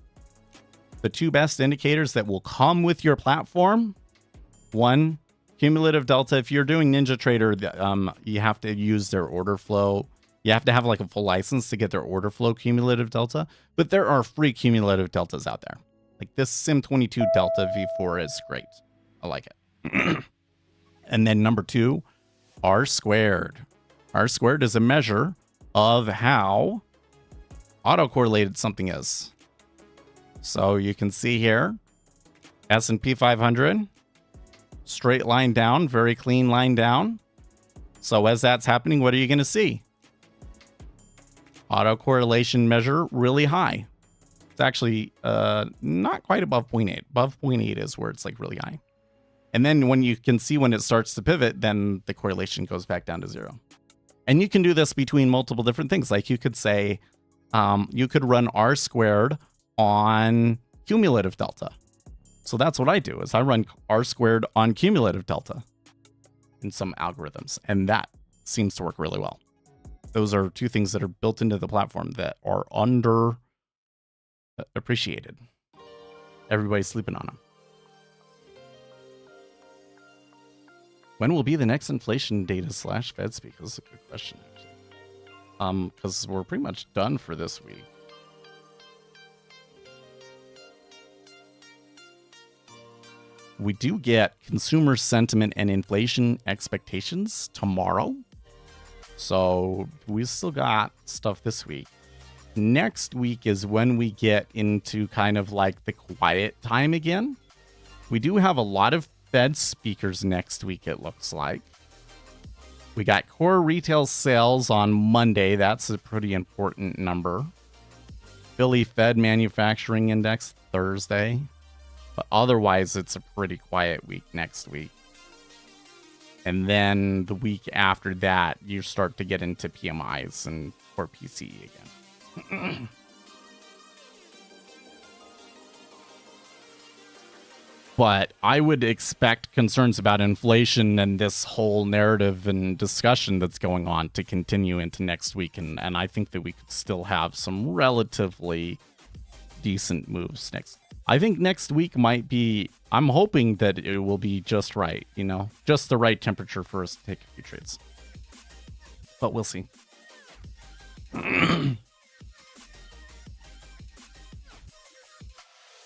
the two best indicators that will come with your platform. One, cumulative delta. If you're doing NinjaTrader, you have to use their order flow. You have to have like a full license to get their order flow cumulative delta. But there are free cumulative deltas out there. Like this Sim22 Delta V4 is great. I like it. And then number two, R squared. R squared is a measure of how autocorrelated something is. So you can see here, S&P 500, straight line down, very clean line down. So as that's happening, what are you going to see? Autocorrelation measure really high. It's actually not quite above 0.8. Above 0.8 is where it's like really high. And then when you can see when it starts to pivot, then the correlation goes back down to 0. And you can do this between multiple different things. Like you could say, you could run R squared on cumulative delta. So that's what I do, is I run R squared on cumulative delta in some algorithms. And that seems to work really well. Those are two things that are built into the platform that are under appreciated. Everybody's sleeping on them. When will be the next inflation data / Fed speak? That's a good question, actually. Because we're pretty much done for this week. We do get consumer sentiment and inflation expectations tomorrow. So we still got stuff this week. Next week is when we get into kind of like the quiet time again. We do have a lot of Fed speakers next week, it looks like. We got core retail sales on Monday. That's a pretty important number. Philly Fed manufacturing index Thursday. But otherwise, it's a pretty quiet week next week. And then the week after that, you start to get into PMIs and core PCE again. But I would expect concerns about inflation and this whole narrative and discussion that's going on to continue into next week. And I think that we could still have some relatively decent moves next. I think next week might be, I'm hoping that it will be just right, you know, just the right temperature for us to take a few trades. But we'll see.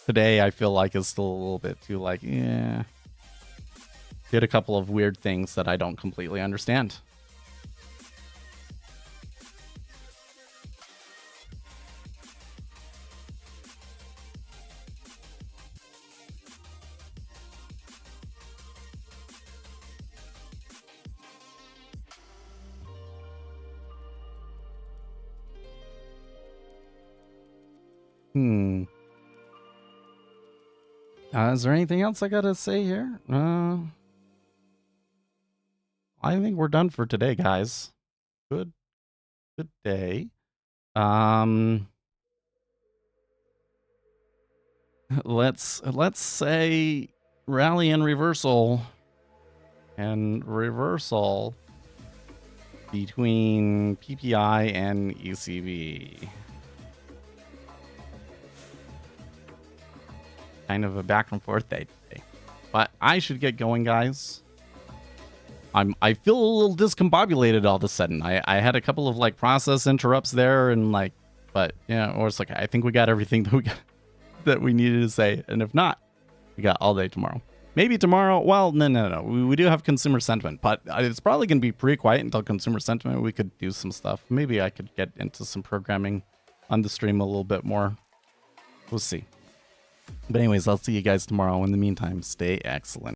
Today, I feel like is still a little bit too like, yeah. Did a couple of weird things that I don't completely understand. Is there anything else I gotta say here? I think we're done for today, guys. Good day. Let's say rally and reversal between PPI and ECB. Kind of a back and forth day today. But I should get going, guys. I feel a little discombobulated all of a sudden. I had a couple of like process interrupts there and like, but yeah, or it's like I think we got everything that we needed to say. And if not, we got all day tomorrow. Maybe tomorrow. Well, no. We do have consumer sentiment, but it's probably going to be pretty quiet until consumer sentiment. We could do some stuff. Maybe I could get into some programming on the stream a little bit more. We'll see. But anyways, I'll see you guys tomorrow. In the meantime, stay excellent.